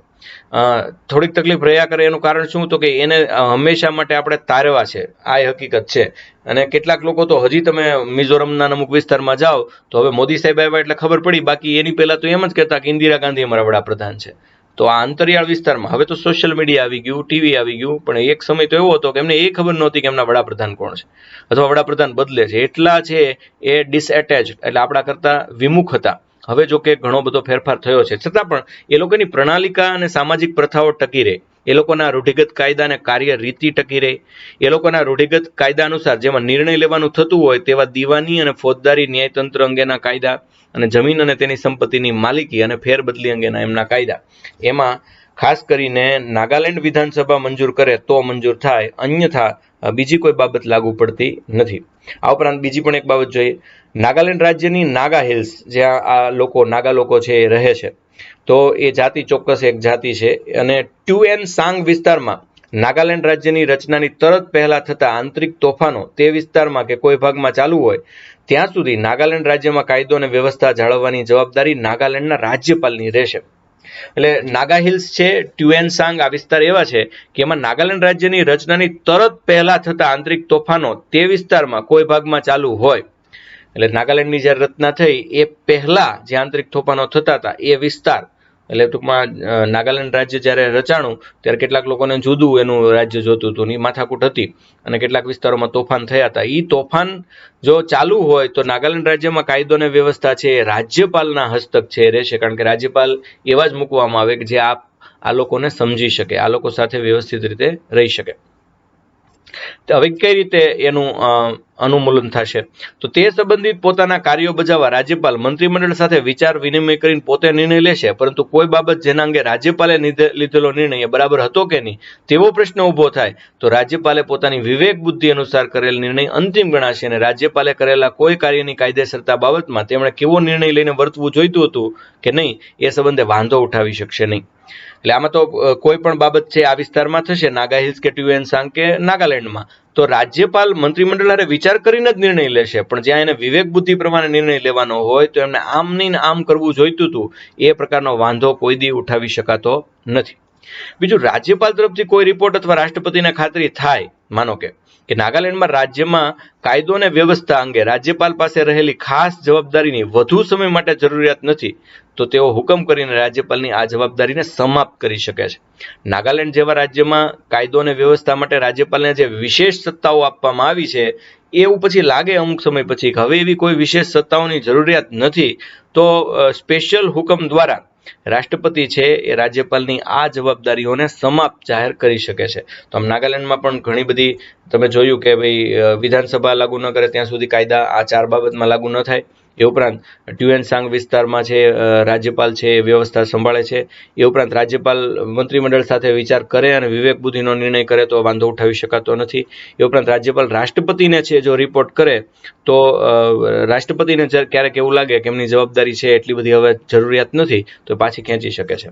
થોડીક તકલીફ રહ્યા કરે એનું કારણ શું? તો કે એને હંમેશા માટે આપણે તારવા છે, આ હકીકત છે. અને કેટલાક લોકો તો હજી તમે મિઝોરમના અમુક વિસ્તારમાં જાઓ તો હવે મોદી સાહેબ આવ્યા એટલે ખબર પડી, બાકી એની પહેલા તો એમ જ કહેતા કે ઇન્દિરા ગાંધી અમારા વડાપ્રધાન છે. તો આ અંતરિયાળ વિસ્તારમાં હવે તો સોશિયલ મીડિયા આવી ગયું, ટીવી આવી ગયું, પણ એક સમય તો એવો હતો કે એમને એ ખબર નહોતી કે એમના વડાપ્રધાન કોણ છે અથવા વડાપ્રધાન બદલે છે. એટલા છે એ ડિસએટેચ, એટલે આપણા કરતા વિમુખ હતા. હવે જો કે ઘણો બધો ફેરફાર થયો છે, છતાં પણ એ લોકોની પ્રણાલિકા અને સામાજિક પ્રથાઓ ટકી રહે. એ લોકોના રૂઢિગત કાયદા અને કાર્ય રીતિ ટકી રહે, એ લોકોના રૂઢિગત કાયદા અનુસાર જેમાં નિર્ણય લેવાનું થતું હોય તેવા દીવાની અને ફોજદારી ન્યાયતંત્ર અંગેના કાયદા અને જમીન અને તેની સંપત્તિની માલિકી અને ફેરબદલી અંગેના એમના કાયદા, એમાં ખાસ કરીને નાગાલેન્ડ વિધાનસભા મંજૂર કરે તો મંજૂર થાય, અન્યથા બીજી કોઈ બાબત લાગુ પડતી નથી. આ ઉપરાંત બીજી પણ એક બાબત જોઈએ, નાગાલેન્ડ રાજ્યની નાગા હિલ્સ, જ્યાં આ લોકો નાગા લોકો છે એ રહે છે, તો એ જાતિ ચોક્કસ એક જાતિ છે, અને ટ્યુએન સાંગ વિસ્તારમાં નાગાલેન્ડ રાજ્યની રચનાની તરત પહેલા થતા આંતરિક તોફાનો તે વિસ્તારમાં કે કોઈ ભાગમાં ચાલુ હોય ત્યાં સુધી નાગાલેન્ડ રાજ્યમાં કાયદો અને વ્યવસ્થા જાળવવાની જવાબદારી નાગાલેન્ડના રાજ્યપાલની રહેશે. એટલે નાગા હિલ્સ છે, ટ્યુએન સાંગ, આ વિસ્તાર એવા છે કે એમાં નાગાલેન્ડ રાજ્યની રચનાની તરત પહેલા થતા આંતરિક તોફાનો તે વિસ્તારમાં કોઈ ભાગમાં ચાલુ હોય, એટલે નાગાલેન્ડની જ્યારે રચના થઈ એ પહેલા જે આંતરિક તોફાનો થતા હતા એ વિસ્તાર, એટલે ટૂંકમાં નાગાલેન્ડ રાજ્ય જ્યારે રચાણું ત્યારે કેટલાક લોકોને જુદું એનું રાજ્ય જોતું હતું, એ માથાકૂટ હતી અને કેટલાક વિસ્તારોમાં તોફાન થયા હતા. એ તોફાન જો ચાલુ હોય તો નાગાલેન્ડ રાજ્યમાં કાયદો અને વ્યવસ્થા છે એ રાજ્યપાલના હસ્તક છે રહેશે, કારણ કે રાજ્યપાલ એવા જ મૂકવામાં આવે કે જે આ લોકોને સમજી શકે, આ લોકો સાથે વ્યવસ્થિત રીતે રહી શકે. હવે કઈ રીતે એનું અનુમૂલન થશે, તો તે સંબંધિત પોતાના કાર્યો બજાવવા રાજ્યપાલ મંત્રીમંડળ સાથે વિચાર વિનિમય કરીને પોતે નિર્ણય લેશે, પરંતુ કોઈ બાબત જેના અંગે રાજ્યપાલે લીધેલો નિર્ણય બરાબર હતો કે નહીં તેવો પ્રશ્ન ઉભો થાય તો રાજ્યપાલે પોતાની વિવેક બુદ્ધિ અનુસાર કરેલ નિર્ણય અંતિમ ગણાશે, અને રાજ્યપાલે કરેલા કોઈ કાર્યની કાયદેસરતા બાબતમાં તેમણે કેવો નિર્ણય લઈને વર્તવું જોઈતું હતું કે નહીં એ સંબંધે વાંધો ઉઠાવી શકશે નહીં. એટલે આમાં તો કોઈ પણ બાબત છે આ વિસ્તારમાં થશે, નાગા હિલ્સ કે ટ્યુએન સાંગ કે નાગાલેન્ડમાં, તો રાજ્યપાલ મંત્રીમંડળ હારે વિચાર કરીને જ નિર્ણય લેશે, પણ જ્યાં એને વિવેક બુદ્ધિ પ્રમાણે નિર્ણય લેવાનો હોય તો એમને આમ નહીં આમ કરવું જોઈતું હતું એ પ્રકારનો વાંધો કોઈ દી ઉઠાવી શકાતો નથી. બીજું, રાજ્યપાલ તરફથી કોઈ રિપોર્ટ અથવા રાષ્ટ્રપતિને ખાતરી થાય, માનો કે નાગાલેન્ડમાં રાજ્યમાં કાયદો અને વ્યવસ્થા અંગે રાજ્યપાલ પાસે રહેલી ખાસ જવાબદારીની વધુ સમય માટે જરૂરિયાત નથી, તો તેઓ હુકમ કરીને રાજ્યપાલની આ જવાબદારીને સમાપ્ત કરી શકે છે. નાગાલેન્ડ જેવા રાજ્યમાં કાયદો અને વ્યવસ્થા માટે રાજ્યપાલને જે વિશેષ સત્તાઓ આપવામાં આવી છે એવું પછી લાગે અમુક સમય પછી હવે એવી કોઈ વિશેષ સત્તાઓની જરૂરિયાત નથી, તો સ્પેશિયલ હુકમ દ્વારા રાષ્ટ્રપતિ છે એ રાજ્યપાલની આ જવાબદારીઓને સમાપ્ત જાહેર કરી શકે છે. તો આમ નાગાલેન્ડમાં પણ ઘણી બધી તમે જોયું કે ભાઈ વિધાનસભા લાગુ ન કરે ત્યાં સુધી કાયદા આ 4 બાબતમાં લાગુ ન થાય. એ ઉપરાંત ટ્યુએન સાંગ વિસ્તારમાં છે રાજ્યપાલ છે એ વ્યવસ્થા સંભાળે છે. એ ઉપરાંત રાજ્યપાલ મંત્રીમંડળ સાથે વિચાર કરે અને વિવેક બુદ્ધિનો નિર્ણય કરે તો વાંધો ઉઠાવી શકાતો નથી. એ ઉપરાંત રાજ્યપાલ રાષ્ટ્રપતિને છે જો રિપોર્ટ કરે તો રાષ્ટ્રપતિને ક્યારેક એવું લાગે કે એમની જવાબદારી છે એટલી બધી હવે જરૂરિયાત નથી તો પાછી ખેંચી શકે છે.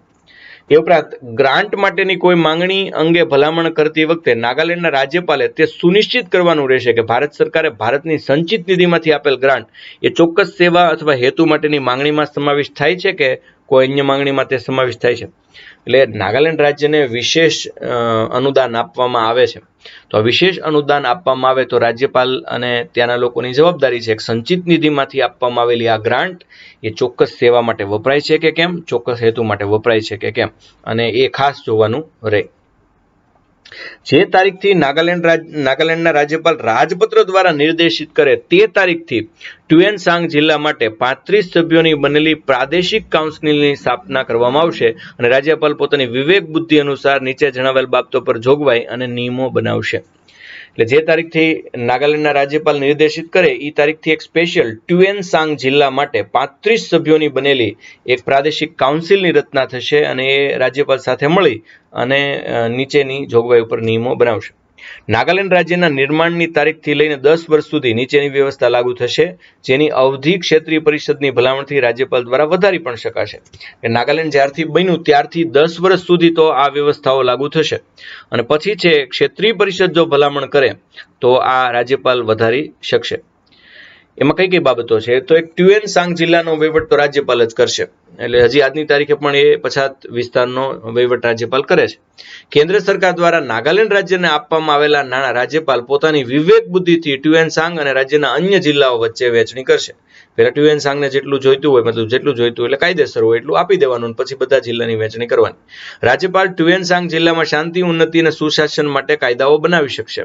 એ ઉપરાંત ગ્રાન્ટ માટેની કોઈ માંગણી અંગે ભલામણ કરતી વખતે નાગાલેન્ડના રાજ્યપાલે તે સુનિશ્ચિત કરવાનું રહેશે કે ભારત સરકારે ભારતની સંચિત નિધિમાંથી આપેલ ગ્રાન્ટ એ ચોક્કસ સેવા અથવા હેતુ માટેની માંગણીમાં સમાવેશ થાય છે કે કોઈ અન્ય માંગણીમાં તે સમાવેશ થાય છે. એટલે નાગાલેન્ડ રાજ્યને વિશેષ અનુદાન આપવામાં આવે છે, તો આ વિશેષ અનુદાન આપવામાં આવે તો રાજ્યપાલ અને ત્યાંના લોકોની જવાબદારી છે કે સંચિત નિધિમાંથી આપવામાં આવેલી આ ગ્રાન્ટ એ ચોક્કસ સેવા માટે વપરાય છે કે કેમ, ચોક્કસ હેતુ માટે વપરાય છે કે કેમ, અને એ ખાસ જોવાનું રહે. જે તારીખથી નાગાલેન્ડના રાજ્યપાલ રાજપત્ર દ્વારા નિર્દેશિત કરે તે તારીખથી ટ્યુએન સાંગ જિલ્લા માટે 35 સભ્યોની બનેલી પ્રાદેશિક કાઉન્સિલની સ્થાપના કરવામાં આવશે, અને રાજ્યપાલ પોતાની વિવેક બુદ્ધિ અનુસાર નીચે જણાવેલ બાબતો પર જોગવાઈ અને નિયમો બનાવશે. એટલે જે તારીખથી નાગાલેન્ડના રાજ્યપાલ નિર્દેશિત કરે એ તારીખથી એક સ્પેશિયલ ટ્યુએન સાંગ જિલ્લા માટે 35 સભ્યોની બનેલી એક પ્રાદેશિક કાઉન્સિલની રચના થશે, અને એ રાજ્યપાલ સાથે મળી અને નીચેની જોગવાઈ ઉપર નિયમો બનાવશે. નાગાલેન્ડ રાજ્યના નિર્માણની તારીખથી લઈને 10 વર્ષ સુધી નીચેની વ્યવસ્થા લાગુ થશે, જેની અવધિ ક્ષેત્રીય પરિષદની ભલામણથી રાજ્યપાલ દ્વારા વધારી પણ શકાશે. નાગાલેન્ડ જ્યારથી બન્યું ત્યારથી 10 વર્ષ સુધી તો આ વ્યવસ્થાઓ લાગુ થશે, અને પછી છે ક્ષેત્રીય પરિષદ જો ભલામણ કરે તો આ રાજ્યપાલ વધારી શકશે. એમાં કઈ કઈ બાબતો છે, તો એક ટ્યુએન સાંગ જિલ્લાનો વહીવટ તો રાજ્યપાલ જ કરશે, એટલે હજી આજની તારીખે પણ એ પછાત વિસ્તારનો વહીવટ રાજ્યપાલ કરે છે. કેન્દ્ર સરકાર દ્વારા નાગાલેન્ડ રાજ્યને આપવામાં આવેલા નાણાં રાજ્યપાલ પોતાની વિવેક બુદ્ધિથી ટ્યુએન સાંગ અને રાજ્યના અન્ય જિલ્લાઓ વચ્ચે વહેંચણી કરશે. પહેલા ટ્યુએન સાંગને જેટલું જોઈતું હોય, મતલબ જેટલું જોઈતું એટલે કાયદેસર હોય એટલું આપી દેવાનું, પછી બધા જિલ્લાની વહેંચણી કરવાની. રાજ્યપાલ ટ્યુએન સાંગ જિલ્લામાં શાંતિ, ઉન્નતિ અને સુશાસન માટે કાયદાઓ બનાવી શકશે.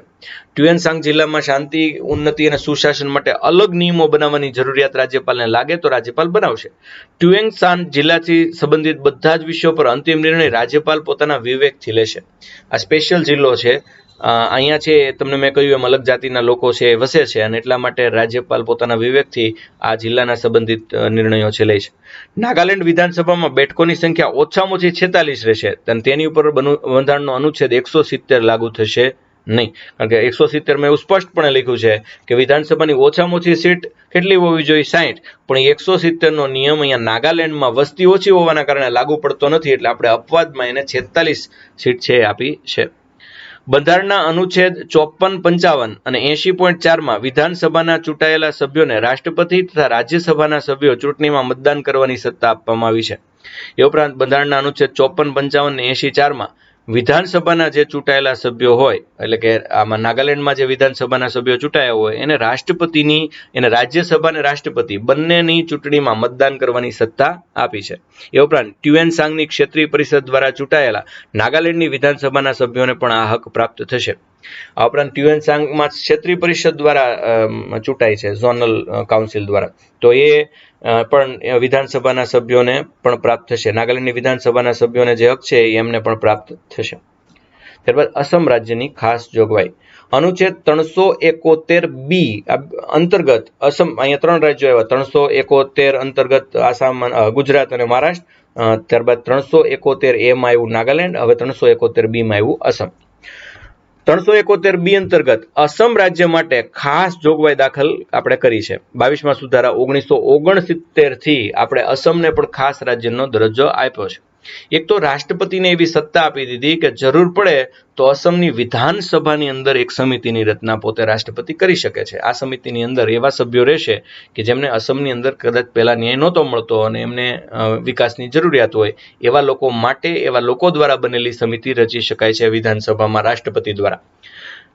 ટ્યુએન સાંગ જિલ્લામાં શાંતિ, ઉન્નતિ અને સુશાસન માટે અલગ નિયમો બનાવવાની જરૂરિયાત રાજ્યપાલને લાગે તો રાજ્યપાલ બનાવશે. ટ્યુએન સાંગ જિલ્લાથી સંબંધિત બધા જ વિષયો પર અંતિમ નિર્ણય રાજ્યપાલ પોતાના વિવેકથી લેશે. આ સ્પેશિયલ જિલ્લો છે, અહીંયા છે તમને મેં કહ્યું એમ અલગ જાતિના લોકો છે એ વસે છે, અને એટલા માટે રાજ્યપાલ પોતાના વિવેકથી આ જિલ્લાના સંબંધિત નિર્ણયો છે લે છે. નાગાલેન્ડ વિધાનસભામાં બેઠકોની સંખ્યા ઓછામાં ઓછી 46 રહેશે, અને તેની ઉપર બંધારણનો અનુચ્છેદ 170 લાગુ થશે નહીં, કારણ કે 170 એવું સ્પષ્ટપણે લખ્યું છે કે વિધાનસભાની ઓછામાં ઓછી સીટ કેટલી હોવી જોઈએ, 60, પણ 170નો નિયમ અહીંયા નાગાલેન્ડમાં વસ્તી ઓછી હોવાના કારણે લાગુ પડતો નથી, એટલે આપણે અપવાદમાં એને 46 સીટ છે આપી છે. બંધારણના અનુચ્છેદ 54, 55 અને 80.4માં વિધાનસભાના ચૂંટાયેલા સભ્યોને રાષ્ટ્રપતિ તથા રાજ્યસભાના સભ્યો ચૂંટણીમાં મતદાન કરવાની સત્તા આપવામાં આવી છે. એ ઉપરાંત બંધારણના અનુચ્છેદ 54, 55 અને 84માં વિધાનસભાના જે ચૂંટાયેલા સભ્યો હોય, એટલે કે આમાં નાગાલેન્ડમાં જે વિધાનસભાના સભ્યો ચૂંટાયા હોય એને રાજ્યસભા અને રાષ્ટ્રપતિ બંનેની ચૂંટણીમાં મતદાન કરવાની સત્તા આપી છે. એ ઉપરાંત ટ્યુએન સાંગની ક્ષેત્રીય પરિષદ દ્વારા ચૂંટાયેલા નાગાલેન્ડની વિધાનસભાના સભ્યોને પણ આ હક પ્રાપ્ત થશે. આ ઉપરાંત ટ્યુએન સાંગમાં ક્ષેત્રીય પરિષદ દ્વારા ચૂંટાય છે, ઝોનલ કાઉન્સિલ દ્વારા, તો એ પણ વિધાનસભાના સભ્યોને પણ પ્રાપ્ત થશે. નાગાલેન્ડની વિધાનસભાના સભ્યોને જે હક છે એમને પણ પ્રાપ્ત થશે. ત્યારબાદ અસમ રાજ્યની ખાસ જોગવાઈ. અનુચ્છેદ 371B અંતર્ગત અસમ, અહીંયા 3 રાજ્યો આવ્યા, 371 અંતર્ગત આસામ, ગુજરાત અને મહારાષ્ટ્ર. ત્યારબાદ 371A માં આવ્યું નાગાલેન્ડ, હવે 371B માં આવ્યું અસમ. 371B અંતર્ગત અસમ રાજ્ય માટે ખાસ જોગવાઈ દાખલ આપણે કરી છે. 22મા સુધારા 1969 થી આપણે અસમને પણ ખાસ રાજ્યનો દરજ્જો આપ્યો છે. એક તો રાષ્ટ્રપતિને એવી સત્તા આપી દીધી કે જરૂર પડે તો અસમની વિધાનસભાની અંદર એક સમિતિની રચના પોતે રાષ્ટ્રપતિ કરી શકે છે. આ સમિતિની અંદર એવા સભ્યો રહેશે કે જેમને અસમની અંદર કદાચ પહેલા ન્યાય નહોતો મળતો અને એમને વિકાસની જરૂરિયાત હોય, એવા લોકો માટે એવા લોકો દ્વારા બનેલી સમિતિ રચી શકાય છે વિધાનસભામાં રાષ્ટ્રપતિ દ્વારા.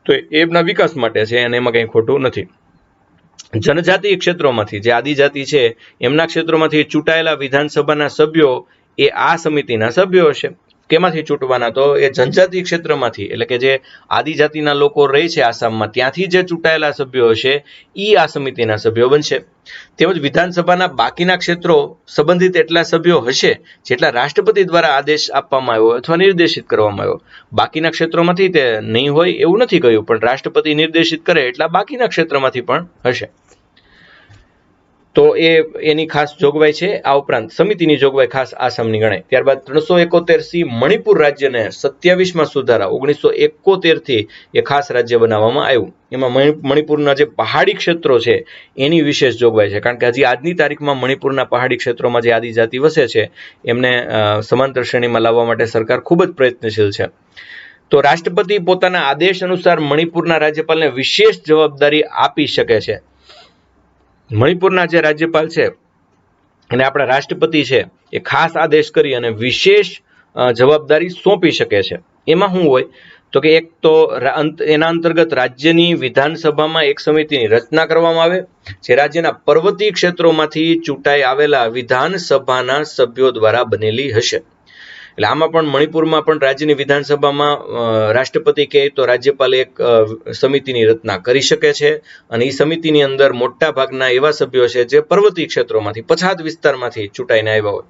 તો એમના વિકાસ માટે છે અને એમાં કંઈ ખોટું નથી. જનજાતીય ક્ષેત્રોમાંથી, જે આદિજાતિ છે એમના ક્ષેત્રોમાંથી ચૂંટાયેલા વિધાનસભાના સભ્યો એ આ સમિતિના સભ્યો હશે. કેમાંથી ચૂંટવાના? તો એ જનજાતીય ક્ષેત્રમાંથી, એટલે કે જે આદિજાતિના લોકો રહે છે આસામમાં, ત્યાંથી જે ચૂંટાયેલા સભ્યો હશે એ આ સમિતિના સભ્યો બનશે. તેમજ વિધાનસભાના બાકીના ક્ષેત્રો સંબંધિત એટલા સભ્યો હશે જેટલા રાષ્ટ્રપતિ દ્વારા આદેશ આપવામાં આવ્યો અથવા નિર્દેશિત કરવામાં આવ્યો. બાકીના ક્ષેત્રોમાંથી તે નહીં હોય એવું નથી કહ્યું, પણ રાષ્ટ્રપતિ નિર્દેશિત કરે એટલા બાકીના ક્ષેત્રમાંથી પણ હશે. તો એની ખાસ જોગવાઈ છે. આ ઉપરાંત સમિતિની જોગવાઈ ખાસ આસામની ગણાય. ત્યારબાદ 371C મણિપુર રાજ્યને 27મા સુધારા 1971 થી એ ખાસ રાજ્ય બનાવવામાં આવ્યું. એમાં મણિપુરના જે પહાડી ક્ષેત્રો છે એની વિશેષ જોગવાઈ છે, કારણ કે હજી આજની તારીખમાં મણિપુરના પહાડી ક્ષેત્રોમાં જે આદિજાતિ વસે છે એમને સમાંતર શ્રેણીમાં લાવવા માટે સરકાર ખૂબ જ પ્રયત્નશીલ છે. તો રાષ્ટ્રપતિ પોતાના આદેશ અનુસાર મણિપુરના રાજ્યપાલને વિશેષ જવાબદારી આપી શકે છે. મણિપુરના જે રાજ્યપાલ છે અને આપણા રાષ્ટ્રપતિ છે એ ખાસ આદેશ કરી અને વિશેષ જવાબદારી સોંપી શકે છે. એમાં શું હોય તો કે એક તો એના અંતર્ગત રાજ્યની વિધાનસભામાં એક સમિતિની રચના કરવામાં આવે જે રાજ્યના પર્વતીય ક્ષેત્રોમાંથી ચૂંટાઈ આવેલા વિધાનસભાના સભ્યો દ્વારા બનેલી હશે. એટલે આમાં પણ મણિપુરમાં પણ રાજ્યની વિધાનસભામાં રાષ્ટ્રપતિ કહે તો રાજ્યપાલ એક સમિતિની રચના કરી શકે છે, અને એ સમિતિની અંદર મોટા ભાગના એવા સભ્યો છે જે પર્વતીય ક્ષેત્રોમાંથી, પછાત વિસ્તારમાંથી ચૂંટાઈને આવ્યા હોય.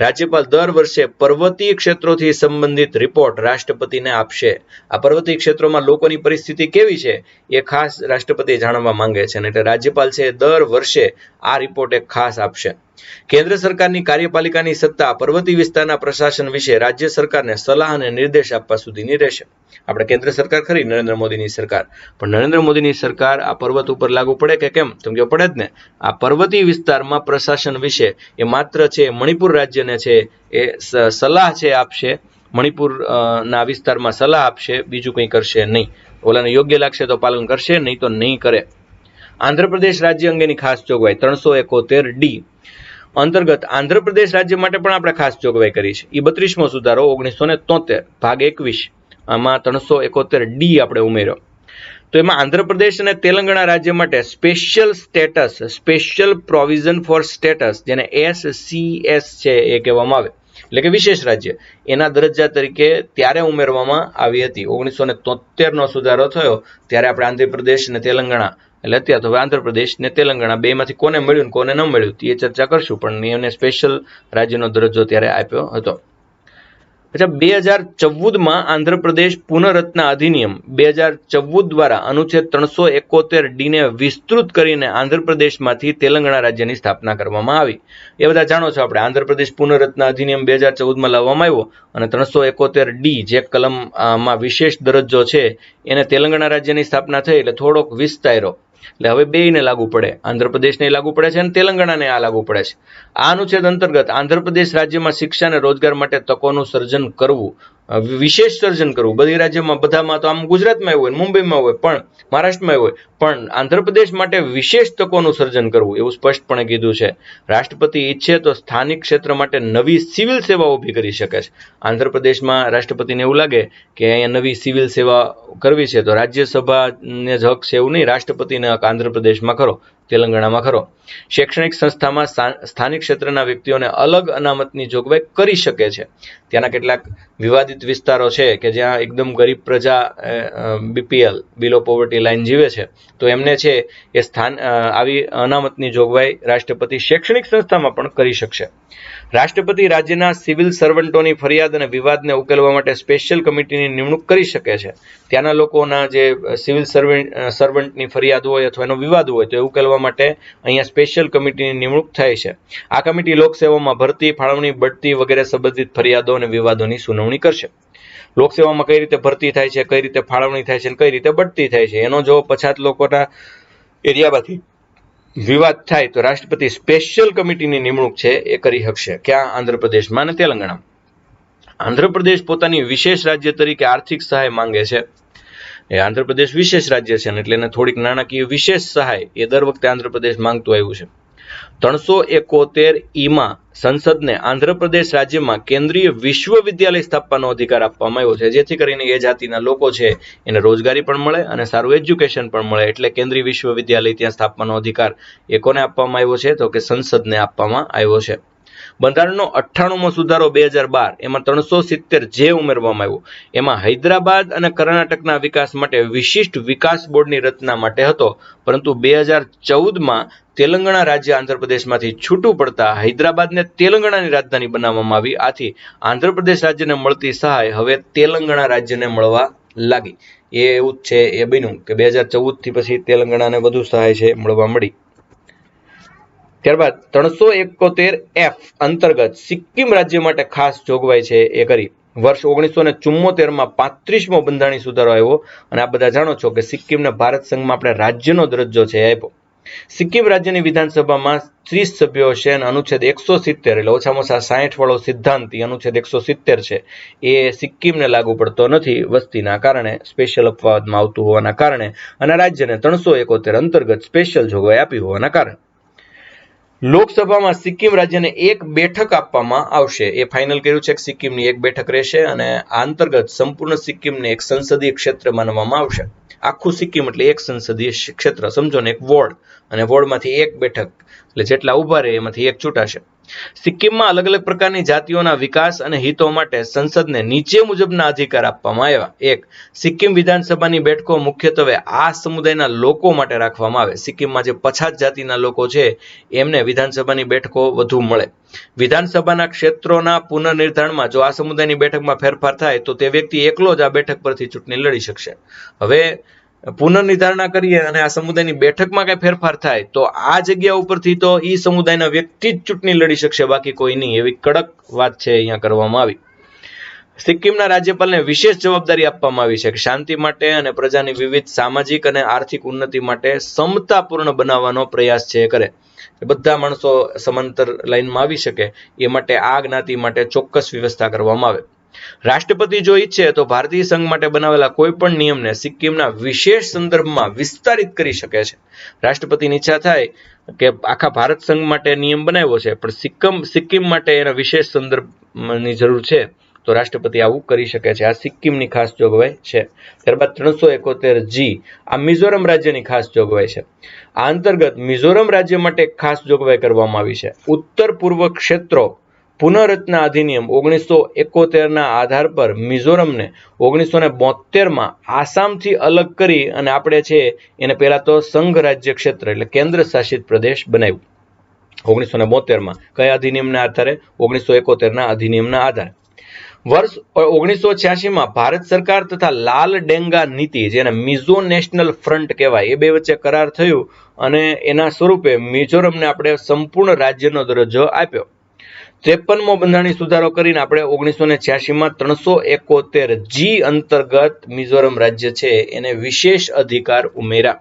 રાજ્યપાલ દર વર્ષે પર્વતીય ક્ષેત્રોથી સંબંધિત રિપોર્ટ રાષ્ટ્રપતિને આપશે. આ પર્વતીય ક્ષેત્રોમાં લોકોની પરિસ્થિતિ કેવી છે એ ખાસ રાષ્ટ્રપતિ જાણવા માંગે છે, એટલે રાજ્યપાલ છે દર વર્ષે આ રિપોર્ટ એક ખાસ આપશે. કેન્દ્ર સરકારની કાર્યપાલિકાની સત્તા પર્વતીય વિસ્તારના પ્રશાસન વિશે રાજ્ય સરકારને સલાહ અને નિર્દેશ આપવા સુધીની રહેશે. આપણે કેન્દ્ર સરકાર ખરી નરેન્દ્ર મોદીની સરકાર, પણ નરેન્દ્ર મોદીની સરકાર આ પર્વત ઉપર લાગુ પડે કે કેમ? તો કે પડે જ ને. આ પર્વતીય વિસ્તારમાં પ્રશાસન વિશે એ માત્ર છે મણિપુર રાજ્યને છે એ સલાહ છે આપશે, મણિપુરના વિસ્તારમાં સલાહ આપશે, બીજું કંઈ કરશે નહીં. ઓલાને યોગ્ય લાગશે તો પાલન કરશે, નહીં તો નહીં કરે. આંધ્રપ્રદેશ રાજ્ય અંગેની ખાસ જોગવાઈ 371D અંતર્ગત આંધ્રપ્રદેશ રાજ્ય માટે પણ આપણે ખાસ જોગવાઈ કરી છે. એ 32મો સુધારો 1973 ભાગ 21 આમાં 371D આપણે ઉમેર્યો. તો એમાં આંધ્રપ્રદેશ અને તેલંગાણા રાજ્ય માટે સ્પેશિયલ પ્રોવિઝન ફોર સ્ટેટસ, જેને SCS છે એ કહેવામાં આવે, એટલે કે વિશેષ રાજ્ય, એના દરજ્જા તરીકે ત્યારે ઉમેરવામાં આવી હતી. 1973નો સુધારો થયો ત્યારે આપણે આંધ્રપ્રદેશ અને તેલંગાણા, એટલે અત્યારે તો હવે આંધ્રપ્રદેશ ને તેલંગાણા બેમાંથી કોને મળ્યું ને કોને ન મળ્યું એ ચર્ચા કરશું, પણ એને સ્પેશિયલ રાજ્યનો દરજ્જો ત્યારે આપ્યો હતો. અચ્છા, 2014માં આંધ્રપ્રદેશ પુનઃરચના અધિનિયમ 2014 દ્વારા અનુચ્છેદ 371D ને વિસ્તૃત કરીને આંધ્રપ્રદેશમાંથી તેલંગાણા રાજ્યની સ્થાપના કરવામાં આવી. એ બધા જાણો છો આપણે. આંધ્રપ્રદેશ પુનઃરચના અધિનિયમ 2014માં લાવવામાં આવ્યો અને 371D જે કલમમાં વિશેષ દરજ્જો છે એને તેલંગાણા રાજ્યની સ્થાપના થઈ એટલે થોડોક વિસ્તાર્યો. એટલે હવે બેયને લાગુ પડે, આંધ્રપ્રદેશને લાગુ પડે છે અને તેલંગાણાને આ લાગુ પડે છે. આ અનુચ્છેદ અંતર્ગત આંધ્રપ્રદેશ રાજ્યમાં શિક્ષા અને રોજગાર માટે તકોનું સર્જન કરવું, વિશેષ સર્જન કરવું. બધી રાજ્યમાં બધામાં તો આમ ગુજરાતમાં હોય, મુંબઈમાં હોય, પણ મહારાષ્ટ્રમાં હોય, પણ આંધ્રપ્રદેશ માટે વિશેષ તકોનું સર્જન કરવું એવું સ્પષ્ટપણે કીધું છે. રાષ્ટ્રપતિ ઈચ્છે તો સ્થાનિક ક્ષેત્ર માટે નવી સિવિલ સેવા ઊભી કરી શકે છે. આંધ્રપ્રદેશમાં રાષ્ટ્રપતિને એવું લાગે કે અહીંયા નવી સિવિલ સેવા કરવી છે તો રાજ્યસભાને જ હક છે એવું નહીં, રાષ્ટ્રપતિને હક આંધ્રપ્રદેશમાં ખરો, તેલંગાણામાં ખરો. શૈક્ષણિક સંસ્થામાં સ્થાનિક ક્ષેત્રના વ્યક્તિઓને અલગ અનામતની જોગવાઈ કરી શકે છે. ત્યાંના કેટલાક વિવાદિત વિસ્તારો છે કે જ્યાં એકદમ ગરીબ પ્રજા BPL બિલો પોવર્ટી લાઇન જીવે છે, તો એમને છે એ આવી અનામતની જોગવાઈ રાષ્ટ્રપતિ શૈક્ષણિક સંસ્થામાં પણ કરી શકશે. રાષ્ટ્રપતિ રાજ્યના સિવિલ સર્વન્ટોની ફરિયાદ અને વિવાદને ઉકેલવા માટે સ્પેશિયલ કમિટીની નિમણૂક કરી શકે છે. ત્યાંના લોકોના જે સિવિલ સર્વન્ટની ફરિયાદ હોય અથવા એનો વિવાદ હોય તો એ ઉકેલવા માટે અહીંયા સ્પેશિયલ કમિટીની નિમણૂક થાય છે. આ કમિટી લોકસેવામાં ભરતી, ફાળવણી, બઢતી વગેરે સંબંધિત ફરિયાદો અને વિવાદોની સુનાવણી કરશે. લોકસેવામાં કઈ રીતે ભરતી થાય છે, કઈ રીતે ફાળવણી થાય છે અને કઈ રીતે બઢતી થાય છે, એનો જો પછાત લોકોના એરિયામાંથી વિવાદ થાય તો રાષ્ટ્રપતિ સ્પેશિયલ કમિટીની નિમણૂક છે એ કરી શકશે. ક્યાં? આંધ્રપ્રદેશમાં અને તેલંગાણા. આંધ્રપ્રદેશ પોતાની વિશેષ રાજ્ય તરીકે આર્થિક સહાય માંગે છે. એ આંધ્રપ્રદેશ વિશેષ રાજ્ય છે એટલે એને થોડીક નાણાકીય વિશેષ સહાય એ દર વખતે આંધ્રપ્રદેશ માંગતું આવ્યું છે. 371E સંસદને આંધ્રપ્રદેશ રાજ્યમાં કેન્દ્રીય વિશ્વવિદ્યાલય સ્થાપવાનો અધિકાર આપવામાં આવ્યો છે, જેથી કરીને એ જાતિના લોકો છે એને રોજગારી પણ મળે અને સારું એજ્યુકેશન પણ મળે. એટલે કેન્દ્રીય વિશ્વવિદ્યાલય ત્યાં સ્થાપવાનો અધિકાર એ કોને આપવામાં આવ્યો છે? તો કે સંસદને આપવામાં આવ્યો છે. બંધારણનો 98મો સુધારો 2012 એમાં 370J ઉમેરવામાં આવ્યો. એમાં હૈદરાબાદ અને કર્ણાટકના વિકાસ માટે વિશિષ્ટ વિકાસ બોર્ડની રચના માટે હતો, પરંતુ 2014માં તેલંગાણા રાજ્ય આંધ્રપ્રદેશમાંથી છૂટું પડતા હૈદરાબાદને તેલંગાણાની રાજધાની બનાવવામાં આવી. આથી આંધ્રપ્રદેશ રાજ્યને મળતી સહાય હવે તેલંગાણા રાજ્યને મળવા લાગી. એ એવું જ છે, એ બન્યું કે 2014થી પછી તેલંગાણાને વધુ સહાય છે મળવા મળી. ત્યારબાદ 371F અંતર્ગત સિક્કિમ રાજ્ય માટે ખાસ જોગવાઈ છે એ કરી. વર્ષ 1974માં 35મો બંધારણીય સુધારો આવ્યો અને આ બધા જાણો છો કે સિક્કિમને ભારત સંઘમાં આપણે રાજ્યનો દરજ્જો છે આપ્યો. સિક્કિમ રાજ્યની વિધાનસભામાં 30 સભ્યો છે અને અનુચ્છેદ 170 એટલે ઓછામાં ઓછા 60 વાળો સિદ્ધાંતી અનુચ્છેદ 170 છે એ સિક્કિમને લાગુ પડતો નથી વસ્તીના કારણે, સ્પેશિયલ અપવાદમાં આવતું હોવાના કારણે, અને રાજ્યને 371 અંતર્ગત સ્પેશિયલ જોગવાઈ આપી હોવાના કારણે. લોકસભામાં સિક્કિમ રાજ્યને એક બેઠક આપવામાં આવશે. એ ફાઇનલ કર્યું છે કે સિક્કિમની એક બેઠક રહેશે અને આ અંતર્ગત સંપૂર્ણ સિક્કિમને એક સંસદીય ક્ષેત્ર માનવામાં આવશે. આખું સિક્કિમ એટલે એક સંસદીય ક્ષેત્ર, સમજો ને, એક વોર્ડ, અને વોર્ડમાંથી એક બેઠક એટલે જેટલા ઉભા રહે એમાંથી એક ચૂંટાશે. સિક્કિમમાં અલગ અલગ પ્રકારની જાતિઓના વિકાસ અને હિતો માટે સંસદને નીચે મુજબના અધિકાર આપવામાં આવ્યા. 1. સિક્કિમ વિધાનસભાની બેઠકો મુખ્યત્વે આ સમુદાયના લોકો માટે રાખવામાં આવે. સિક્કિમમાં જે પછાત જાતિના લોકો છે એમને વિધાનસભાની બેઠકો વધુ મળે. વિધાનસભાના ક્ષેત્રોના પુનર્નિર્ધારણમાં જો આ સમુદાયની બેઠકમાં ફેરફાર થાય તો તે વ્યક્તિ એકલો જ આ બેઠક પરથી ચૂંટણી લડી શકશે. હવે પુનર્નિર્ધારણા કરીએ અને આ સમુદાયની બેઠકમાં કઈ ફેરફાર થાય તો આ જગ્યા ઉપરથી તો ઈ સમુદાયના વ્યક્તિ જ ચૂંટણી લડી શકશે, બાકી કોઈ નહીં. એવી કડક વાત છે અહીંયા કરવામાં આવી. સિક્કિમના રાજ્યપાલને વિશેષ જવાબદારી આપવામાં આવી છે કે શાંતિ માટે અને પ્રજાની વિવિધ સામાજિક અને આર્થિક ઉન્નતિ માટે સમતાપૂર્ણ બનાવવાનો પ્રયાસ છે કરે. બધા માણસો સમાંતર લાઈનમાં આવી શકે એ માટે આ જ્ઞાતિ માટે ચોક્કસ વ્યવસ્થા કરવામાં આવે. રાષ્ટ્રપતિ જો ઈચ્છે તો ભારતીય સંઘ માટે બનાવેલા કોઈ પણ નિયમને સિક્કિમના વિશેષ સંદર્ભમાં વિસ્તારિત કરી શકે છે. રાષ્ટ્રપતિની ઈચ્છા થાય કે આખા ભારત સંઘ માટે નિયમ બનાવ્યો છે પણ સિક્કિમ માટે એના વિશેષ સંદર્ભની જરૂર છે તો રાષ્ટ્રપતિ આવું કરી શકે છે. આ સિક્કિમની ખાસ જોગવાઈ છે. ત્યારબાદ 371G આ મિઝોરમ રાજ્યની ખાસ જોગવાઈ છે. આ અંતર્ગત મિઝોરમ રાજ્ય માટે ખાસ જોગવાઈ કરવામાં આવી છે. ઉત્તર પૂર્વ ક્ષેત્રો પુનઃરચના અધિનિયમ 1971ના આધાર પર મિઝોરમને 1972માં આસામથી અલગ કરી અને આપણે છે એને પહેલા તો સંઘ રાજ્ય ક્ષેત્ર એટલે કેન્દ્ર શાસિત પ્રદેશ બનાવ્યું 1972માં. કયા અધિનિયમના આધારે? 1971ના અધિનિયમના આધારે. વર્ષ 1986માં ભારત સરકાર તથા લાલ ડેંગા નીતિ જેને મિઝો નેશનલ ફ્રન્ટ કહેવાય એ બે વચ્ચે કરાર થયું અને એના સ્વરૂપે મિઝોરમને આપણે સંપૂર્ણ રાજ્યનો દરજ્જો આપ્યો. 53મો બંધારણીય સુધારો કરીને આપણે 1986માં 371G અંતર્ગત મિઝોરમ રાજ્ય છે એને વિશેષ અધિકાર ઉમેર્યા.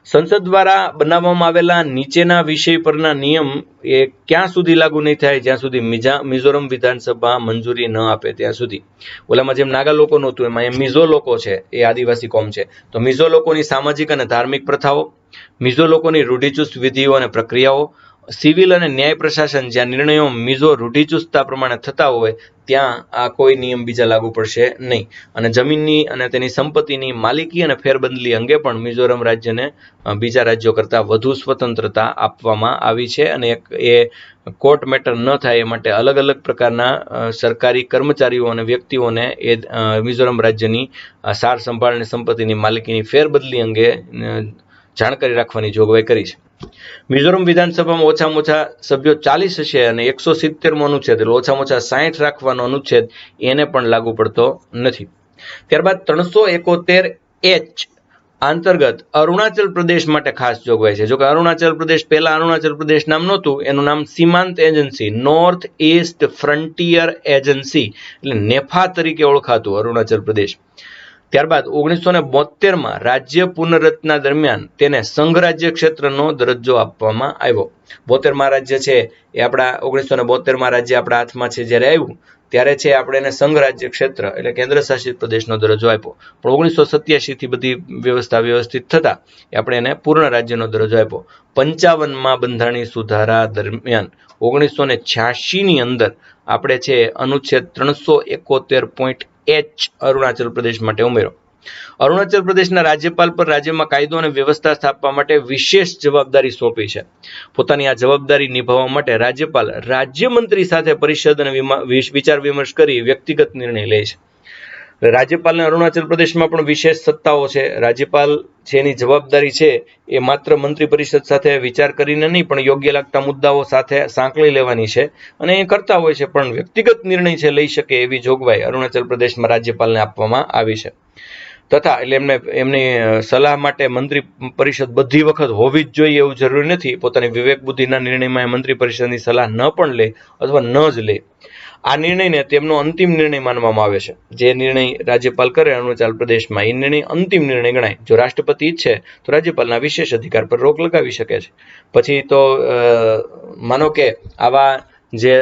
સંસદ દ્વારા બનાવવામાં આવેલા નીચેના વિષય પરના નિયમ એ ક્યાં સુધી લાગુ નહીં થાય? જ્યાં સુધી મિઝોરમ વિધાનસભા મંજૂરી ન આપે ત્યાં સુધી. ઓલામાં જેમ નાગા લોકો નહોતું એમાં મિઝો લોકો છે એ આદિવાસી કોમ છે, તો મિઝો લોકોની સામાજિક અને ધાર્મિક પ્રથાઓ, મિઝો લોકોની રૂઢિચુસ્ત વિધિઓ અને પ્રક્રિયાઓ, સિવિલ અને ન્યાય પ્રશાસન જ્યાં નિર્ણયો મિઝો રૂઢિચુસ્તતા પ્રમાણે થતા હોય ત્યાં આ કોઈ નિયમ બીજા લાગુ પડશે નહીં. અને જમીનની અને તેની સંપત્તિની માલિકી અને ફેરબદલી અંગે પણ મિઝોરમ રાજ્યને બીજા રાજ્યો કરતાં વધુ સ્વતંત્રતા આપવામાં આવી છે અને એ કોર્ટ મેટર ન થાય એ માટે અલગ અલગ પ્રકારના સરકારી કર્મચારીઓ અને વ્યક્તિઓને એ મિઝોરમ રાજ્યની સાર સંભાળ અને સંપત્તિની માલિકીની ફેરબદલી અંગે જાણકારી રાખવાની જોગવાઈ કરી છે. મિઝોરમ વિધાનસભામાં ઓછામાં ઓછા સભ્યો 40 હશે અને 170મો અનુચ્છેદ એટલે ઓછામાં ઓછા 60 રાખવાનો અનુચ્છેદ એને પણ લાગુ પડતો નથી. ત્યારબાદ 371H અંતર્ગત અરુણાચલ પ્રદેશ માટે ખાસ જોગવાઈ છે. જો કે અરુણાચલ પ્રદેશ પહેલા અરુણાચલ પ્રદેશ નામ નહોતું, એનું નામ સીમાંત agency north east frontier agency એટલે નેફા તરીકે ઓળખાતું અરુણાચલ પ્રદેશ. ત્યારબાદ 1972માં રાજ્ય પુનર્રચના દરમિયાન તેને સંઘ રાજ્ય ક્ષેત્રનો દરજ્જો આપવામાં આવ્યો. 72માં રાજ્ય છે એ આપણા 1972માં રાજ્ય આપણા હાથમાં છે જ્યારે આવ્યું ત્યારે છે આપણે એને સંઘ રાજ્ય ક્ષેત્ર એટલે કેન્દ્ર શાસિત પ્રદેશનો દરજ્જો આપ્યો. પણ 1987થી બધી વ્યવસ્થા વ્યવસ્થિત થતા આપણે એને પૂર્ણ રાજ્યનો દરજ્જો આપ્યો. 55માં બંધારણીય સુધારા દરમિયાન 1986ની અંદર આપણે છે અનુચ્છેદ 371.H અરુણાચલ પ્રદેશ માટે ઉમેરો. અરુણાચલ પ્રદેશના રાજ્યપાલ પર રાજ્યમાં કાયદો અને વ્યવસ્થા સ્થાપવા માટે વિશેષ જવાબદારી સોંપી છે. પોતાની આ જવાબદારી નિભાવવા માટે રાજ્યપાલ રાજ્યમંત્રી સાથે પરિષદ અને વિચાર વિમર્શ કરી વ્યક્તિગત નિર્ણય લે છે. રાજ્યપાલને અરુણાચલ પ્રદેશમાં પણ વિશેષ સત્તાઓ છે. રાજ્યપાલ છે એની જવાબદારી છે એ માત્ર મંત્રી પરિષદ સાથે વિચાર કરીને નહીં પણ યોગ્ય લાગતા મુદ્દાઓ સાથે સાંકળી લેવાની છે અને એ કરતા હોય છે, પણ વ્યક્તિગત નિર્ણય છે લઈ શકે એવી જોગવાઈ અરુણાચલ પ્રદેશમાં રાજ્યપાલને આપવામાં આવી છે. તથા એટલે એમની સલાહ માટે મંત્રી પરિષદ બધી વખત હોવી જ જોઈએ એવું જરૂરી નથી. પોતાની વિવેક બુદ્ધિના નિર્ણયમાં મંત્રી પરિષદની સલાહ ન પણ લે અથવા ન જ લે. આ નિર્ણયને તેમનો અંતિમ નિર્ણય માનવામાં આવે છે. જે નિર્ણય રાજ્યપાલ કરે અરુણાચલ પ્રદેશમાં એ નિર્ણય અંતિમ નિર્ણય ગણાય. જો રાષ્ટ્રપતિ ઈચ્છે તો રાજ્યપાલના વિશેષ અધિકાર પર રોક લગાવી શકે છે. પછી તો માનો કે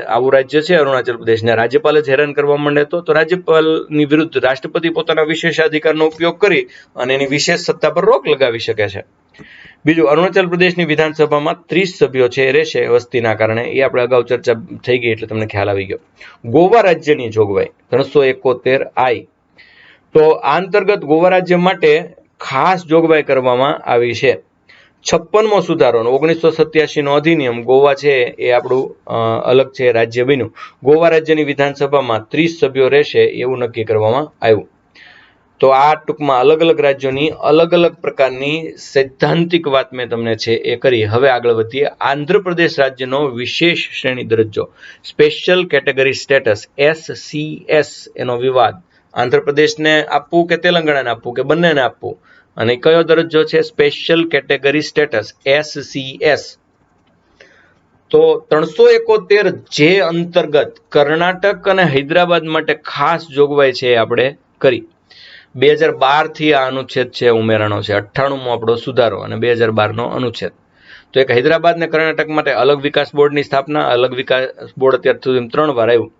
આવું રાજ્ય છે અરુણાચલ પ્રદેશને રાજ્યપાલ જ હેરાન કરવા માંડે તો રાજ્યપાલની વિરુદ્ધ રાષ્ટ્રપતિ પોતાના વિશેષાધિકારનો ઉપયોગ કરી અને એની વિશેષ સત્તા પર રોક લગાવી શકે છે. બીજું, અરુણાચલ પ્રદેશની વિધાનસભામાં 30 સભ્યો છે રહેશે વસ્તીના કારણે. એ આપણે અગાઉ ચર્ચા થઈ ગઈ એટલે તમને ખ્યાલ આવી ગયો. ગોવા રાજ્યની જોગવાઈ 371I. તો આ અંતર્ગત ગોવા રાજ્ય માટે ખાસ જોગવાઈ કરવામાં આવી છે. 56મો સુધારો 1987નો અધિનિયમ ગોવા છે એ આપણું અલગ છે રાજ્ય બન્યું. ગોવા રાજ્યની વિધાનસભામાં 30 સભ્યો રહેશે એવું નક્કી કરવામાં આવ્યું. તો આ ટૂંકમાં અલગ અલગ રાજ્યોની અલગ અલગ પ્રકારની સૈદ્ધાંતિક વાત મેં તમને છે એ કરી. હવે આગળ વધીએ. આંધ્રપ્રદેશ રાજ્યનો વિશેષ શ્રેણી દરજ્જો સ્પેશિયલ કેટેગરી સ્ટેટસ SCS એનો વિવાદ આંધ્રપ્રદેશને આપવું કે તેલંગાણાને આપવું કે બંનેને આપવું અને કયો દરજ્જો છે? Special category status SCS. તો 371J અંતર્ગત કર્ણાટક અને હૈદરાબાદ માટે ખાસ જોગવાઈ છે આપણે કરી. 2012થી આ અનુચ્છેદ છે ઉમેરાનો છે. 98મો આપણો સુધારો અને 2012નો અનુચ્છેદ. તો એક હૈદરાબાદ ને કર્ણાટક માટે અલગ વિકાસ બોર્ડની સ્થાપના, અલગ વિકાસ બોર્ડ અત્યાર સુધી 3 વાર આવ્યું.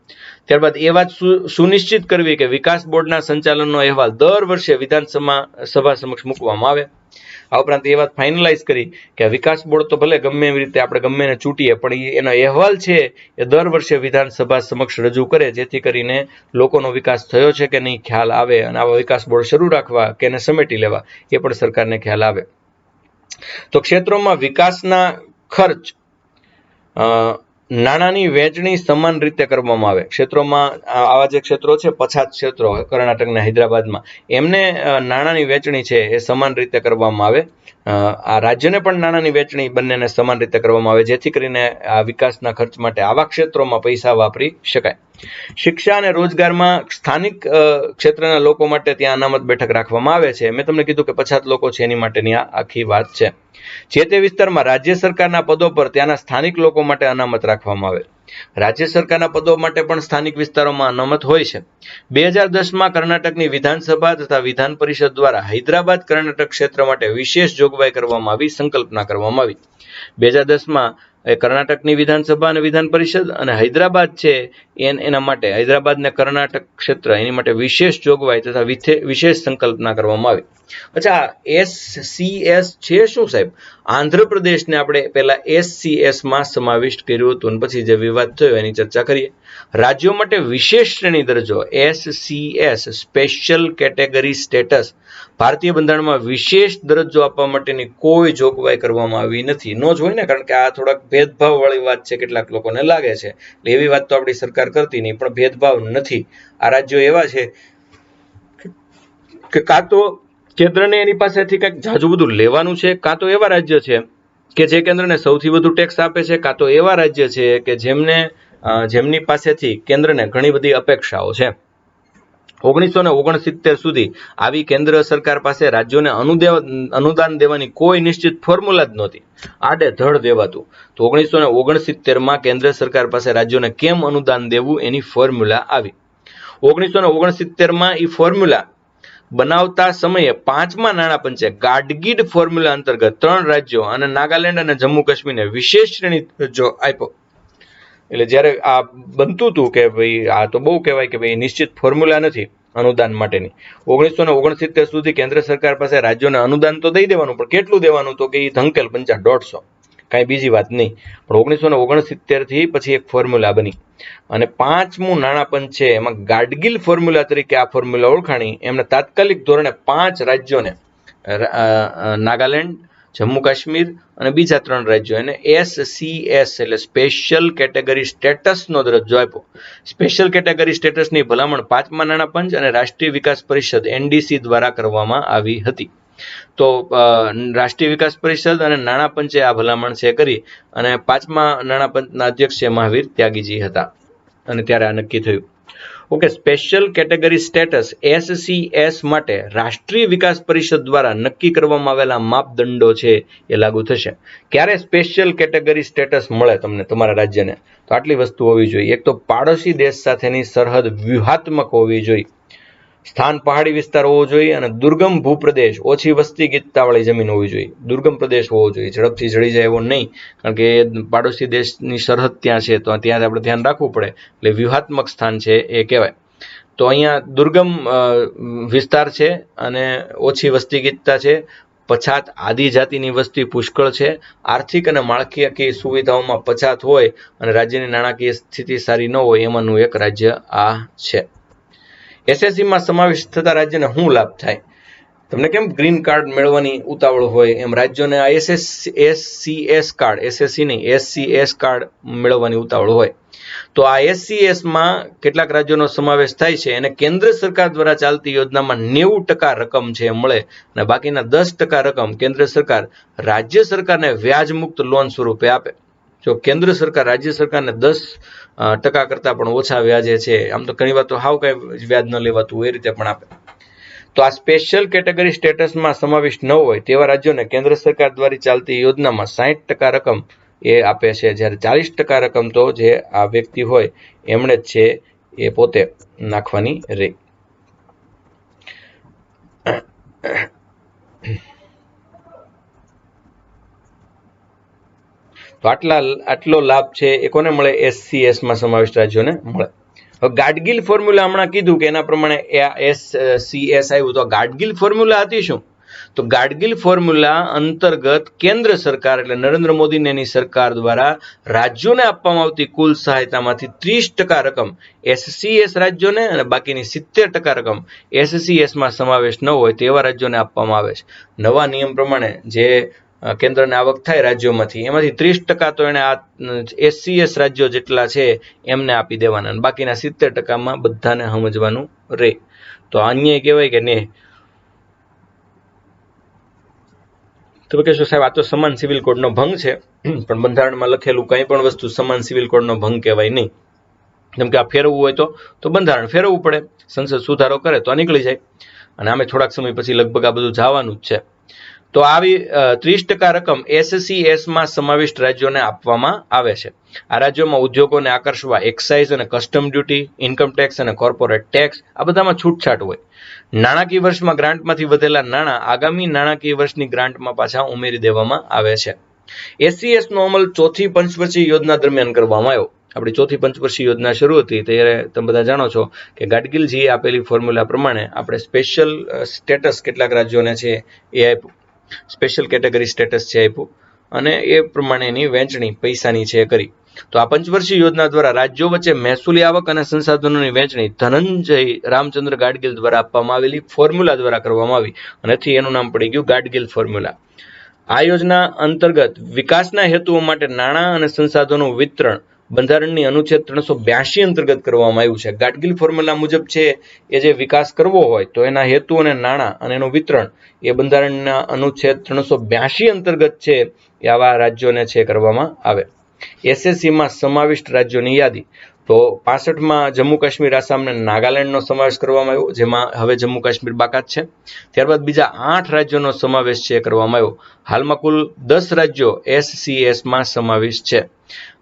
ત્યારબાદ એ વાત સુનિશ્ચિત કરવી કે વિકાસ બોર્ડના સંચાલનનો અહેવાલ દર વર્ષે વિધાનસભા સમક્ષ મૂકવામાં આવે. આ ઉપરાંત એ વાત ફાઇનલાઇઝ કરી કે વિકાસ બોર્ડ તો ભલે ગમે એવી રીતે આપણે ગમે એને ચૂંટીએ, પણ એનો અહેવાલ છે એ દર વર્ષે વિધાનસભા સમક્ષ રજૂ કરે, જેથી કરીને લોકોનો વિકાસ થયો છે કે નહીં ખ્યાલ આવે, અને આવા વિકાસ બોર્ડ શરૂ રાખવા કે એને સમેટી લેવા એ પણ સરકારને ખ્યાલ આવે. તો ક્ષેત્રોમાં વિકાસના ખર્ચ નાણાંની વહેંચણી સમાન રીતે કરવામાં આવે. ક્ષેત્રોમાં આવા જે ક્ષેત્રો છે, પછાત ક્ષેત્રો કર્ણાટકના હૈદરાબાદમાં, એમને નાણાંની વહેંચણી છે એ સમાન રીતે કરવામાં આવે. આ રાજ્યને પણ નાણાંની વહેંચણી બંનેને સમાન રીતે કરવામાં આવે, જેથી કરીને આ વિકાસના ખર્ચ માટે આવા ક્ષેત્રોમાં પૈસા વાપરી શકાય. શિક્ષા અને રોજગારમાં સ્થાનિક ક્ષેત્રના લોકો માટે ત્યાં અનામત બેઠક રાખવામાં આવે છે. મેં તમને કીધું કે પછાત લોકો છે એની માટેની આ આખી વાત છે. જે તે વિસ્તારમાં રાજ્ય સરકારના પદો પર ત્યાંના સ્થાનિક લોકો માટે અનામત રાખવામાં આવે. રાજ્ય સરકારના પદો માટે પણ સ્થાનિક વિસ્તારોમાં અનામત હોય છે. 2010માં કર્ણાટકની વિધાનસભા તથા વિધાન પરિષદ દ્વારા હૈદરાબાદ કર્ણાટક ક્ષેત્ર માટે વિશેષ જોગવાઈ કરવામાં આવી, સંકલ્પના કરવામાં આવી. 2010માં કર્ણાટકની વિધાનસભા અને વિધાન પરિષદ અને હૈદરાબાદ છે એના માટે, હૈદરાબાદ ને કર્ણાટક ક્ષેત્ર એની માટે વિશેષ જોગવાઈ તથા વિશેષ સંકલ્પના કરવામાં આવી. અચ્છા, SCS છે શું સાહેબ? આંધ્રપ્રદેશને આપણે પહેલા SCS માં સમાવિષ્ટ કર્યું હતું, પછી જે વિવાદ થયો એની ચર્ચા કરીએ. રાજ્યો માટે વિશેષ શ્રેણી દરજ્જો SCS સ્પેશિયલ કેટેગરી સ્ટેટસ ભારતીય બંધારણમાં વિશેષ દરજ્જો આપવા માટેની કોઈ જોગવાઈ કરવામાં આવી નથી. નો જ હોય ને, કારણ કે આ થોડાક ભેદભાવ વાળી વાત છે, કેટલાક લોકોને લાગે છે. એવી વાત તો આપણી સરકાર કરતી નહીં, પણ ભેદભાવ નથી. આ રાજ્યો એવા છે કે કાં તો કેન્દ્રને એની પાસેથી કંઈક ઝાઝું બધું લેવાનું છે, કાં તો એવા રાજ્ય છે કે જે કેન્દ્રને સૌથી વધુ ટેક્સ આપે છે, કાં તો એવા રાજ્ય છે કે જેમની પાસેથી કેન્દ્રને ઘણી બધી અપેક્ષાઓ છે. 1969 સુધી આવી કેન્દ્ર સરકાર પાસે રાજ્યોને અનુદાન દેવાની કોઈ નિશ્ચિત ફોર્મ્યુલા જ નહોતી, આડેધડ દેવાતું. તો 1969માં કેન્દ્ર સરકાર પાસે રાજ્યોને કેમ અનુદાન દેવું એની ફોર્મ્યુલા આવી. 1969માં એ ફોર્મ્યુલા બનાવતા સમયે 5મા નાણાં પંચે ગાડગીડ ફોર્મ્યુલા અંતર્ગત 3 રાજ્યો અને નાગાલેન્ડ અને જમ્મુ કાશ્મીરને વિશેષ શ્રેણી દરજ્જો આપ્યો. એટલે જ્યારે આ બનતું હતું કે ભાઈ આ તો બહુ કહેવાય કે ભાઈ નિશ્ચિત ફોર્મ્યુલા નથી અનુદાન માટેની. 1969 સુધી કેન્દ્ર સરકાર પાસે રાજ્યોને અનુદાન તો દઈ દેવાનું, પણ કેટલું દેવાનું તો કે એ ધંકેલ 150, કાંઈ બીજી વાત નહીં. પણ 1969 થી પછી એક ફોર્મ્યુલા બની, અને 5મું નાણાં પંચ છે એમાં ગાડગીલ ફોર્મ્યુલા તરીકે આ ફોર્મ્યુલા ઓળખાણી. એમને તાત્કાલિક ધોરણે 5 રાજ્યોને, નાગાલેન્ડ, જમ્મુ કાશ્મીર અને બીજા 3 રાજ્યો, એને SCS એટલે સ્પેશિયલ કેટેગરી સ્ટેટસનો દરજ્જો આપ્યો. સ્પેશિયલ કેટેગરી સ્ટેટસની ભલામણ 5મા નાણાં પંચ અને રાષ્ટ્રીય વિકાસ પરિષદ NDC દ્વારા કરવામાં આવી હતી. તો રાષ્ટ્રીય વિકાસ પરિષદ અને નાણાં પંચે આ ભલામણ છે કરી, અને 5મા નાણાં પંચના અધ્યક્ષ છે મહાવીર ત્યાગીજી હતા, અને ત્યારે આ નક્કી થયું. Okay, special category status SCS માટે રાષ્ટ્રીય વિકાસ પરિષદ દ્વારા નક્કી કરવામાં આવેલા માપદંડો છે એ લાગુ થશે. ક્યારે સ્પેશિયલ કેટેગરી સ્ટેટસ મળે તમને તમારા રાજ્યને? તો આટલી વસ્તુ હોવી જોઈએ. એક તો પાડોશી દેશ સાથેની સરહદ વ્યૂહાત્મક હોવી જોઈએ, સ્થાન પહાડી વિસ્તાર હોવો જોઈએ, અને દુર્ગમ ભૂપ્રદેશ, ઓછી વસ્તી ગીચતાવાળી જમીન હોવી જોઈએ. દુર્ગમ પ્રદેશ હોવો જોઈએ, ઝડપથી જડી જાય એવો નહીં, કારણ કે પાડોશી દેશની સરહદ ત્યાં છે, તો ત્યાં આપણે ધ્યાન રાખવું પડે. એટલે વ્યૂહાત્મક સ્થાન છે એ કહેવાય. તો અહીંયા દુર્ગમ વિસ્તાર છે અને ઓછી વસ્તી ગીચતા છે, પછાત આદિજાતિની વસ્તી પુષ્કળ છે, આર્થિક અને માળખાકીય સુવિધાઓમાં પછાત હોય, અને રાજ્યની નાણાકીય સ્થિતિ સારી ન હોય, એમાંનું એક રાજ્ય આ છે. SSCમાં સમાવેશ થતા રાજ્યને શું લાભ થાય? તમને કેમ ગ્રીન કાર્ડ મેળવવાની ઉતાવળ હોય, એમ રાજ્યોને આ SCS કાર્ડ, SSC નહીં SCS કાર્ડ મેળવવાની ઉતાવળ હોય. તો આ SCSમાં કેટલાક રાજ્યોનો સમાવેશ થાય છે, અને કેન્દ્ર સરકાર દ્વારા ચાલતી યોજનામાં 90% રકમ છે મળે, અને બાકીના 10% રકમ કેન્દ્ર સરકાર રાજ્ય સરકારને વ્યાજ મુક્ત લોન સ્વરૂપે આપે. જો કેન્દ્ર સરકાર રાજ્ય સરકારને 10% કરતાં પણ ઓછા વ્યાજે છે, આમ તો ઘણી વાર તો હાવ કઈ વ્યાજ ન લેવાતું એ રીતે પણ આપે. તો આ સ્પેશિયલ કેટેગરી સ્ટેટસમાં સમાવિષ્ટ ન હોય તેવા રાજ્યોને કેન્દ્ર સરકાર દ્વારા ચાલતી યોજનામાં 60% રકમ એ આપે છે, જ્યારે 40% રકમ તો જે આ વ્યક્તિ હોય એમણે જ છે એ પોતે નાખવાની રહે. તો આટલો લાભ છે એ કોને મળે? SCS માં સમાવિષ્ટ રાજ્યોને મળે. હવે ગાડગીલ ફોર્મ્યુલા હમણાં કીધું કે એના પ્રમાણે SCS આવ્યું. તો ગાડગીલ ફોર્મ્યુલા હતી શું? તો ગાડગીલ ફોર્મ્યુલા અંતર્ગત કેન્દ્ર સરકાર એટલે નરેન્દ્ર મોદીની એની સરકાર દ્વારા રાજ્યોને આપવામાં આવતી કુલ સહાયતામાંથી 30% રકમ SCS રાજ્યોને અને બાકીની 70% રકમ SCS માં સમાવેશ ન હોય તેવા રાજ્યોને આપવામાં આવે છે. નવા નિયમ પ્રમાણે જે કેન્દ્રને આવક થાય રાજ્યોમાંથી એમાંથી 30% તો એને આ SCS રાજ્યો જેટલા છે એમને આપી દેવાના અને બાકીના 70%માં બધાને સમજવાનું રહે. તો અન્ય કહેવાય કે નહીં? તો કહેશો સાહેબ આ તો સમાન સિવિલ કોડનો ભંગ છે, પણ બંધારણમાં લખેલું કંઈ પણ વસ્તુ સમાન સિવિલ કોડનો ભંગ કહેવાય નહીં. જેમ કે આ ફેરવવું હોય તો બંધારણ ફેરવવું પડે, સંસદ સુધારો કરે તો આ નીકળી જાય. અને આમે થોડાક સમય પછી લગભગ આ બધું જવાનું જ છે. તો આવી 30% રકમ SCS માં સમાવિષ્ટ રાજ્યોને આપવામાં આવે છે. આ રાજ્યોમાં ઉદ્યોગોને આકર્ષવા એક્સાઇઝ અને કસ્ટમ ડ્યુટી, ઇન્કમ ટેક્સ અને કોર્પોરેટ ટેક્સ આ બધામાં છૂટછાટ હોય. નાણાકીય વર્ષમાં ગ્રાન્ટમાંથી વધેલા નાણાં આગામી નાણાકીય વર્ષની ગ્રાન્ટમાં પાછા ઉમેરી દેવામાં આવે છે. SCS નો અમલ ચોથી પંચવર્ષીય યોજના દરમિયાન કરવામાં આવ્યો. આપણી ચોથી પંચવર્ષીય યોજના શરૂ હતી ત્યારે તમે બધા જાણો છો કે ગાડગીલજીએ આપેલી ફોર્મ્યુલા પ્રમાણે આપણે સ્પેશિયલ સ્ટેટસ કેટલાક રાજ્યોને છે એ આપ્યું, સ્પેશિયલ કેટેગરી સ્ટેટસ છે આપ્યું અને એ પ્રમાણેની વહેંચણી પૈસાની છે કરી. તો આ પંચવર્ષીય યોજના દ્વારા રાજ્યો વચ્ચે મહેસૂલી આવક અને સંસાધનોની વહેંચણી ધનંજય રામચંદ્ર ગાડગીલ દ્વારા આપવામાં આવેલી ફોર્મ્યુલા દ્વારા કરવામાં આવી અને એનું નામ પડી ગયું ગાડગીલ ફોર્મ્યુલા. આ યોજના અંતર્ગત વિકાસના હેતુઓ માટે નાણાં અને સંસાધનોનું વિતરણ બંધારણની અનુચ્છેદ 382 અંતર્ગત કરવામાં આવ્યું છે. ગાડગીલ ફોર્મ્યુલા મુજબ છે એ જે વિકાસ કરવો હોય તો એના હેતુ અને નાણાં અને એનું વિતરણ એ બંધારણના અનુચ્છેદ 382 અંતર્ગત છે એ આવા રાજ્યોને છે કરવામાં આવે. SSC માં સમાવિષ્ટ રાજ્યોની યાદી. તો 65માં જમ્મુ કાશ્મીર, આસામ અને નાગાલેન્ડનો સમાવેશ કરવામાં આવ્યો, જેમાં હવે જમ્મુ કાશ્મીર બાકાત છે. ત્યારબાદ બીજા 8 રાજ્યોનો સમાવેશ છે કરવામાં આવ્યો. હાલમાં કુલ 10 રાજ્યો SCS માં સમાવિષ્ટ છે.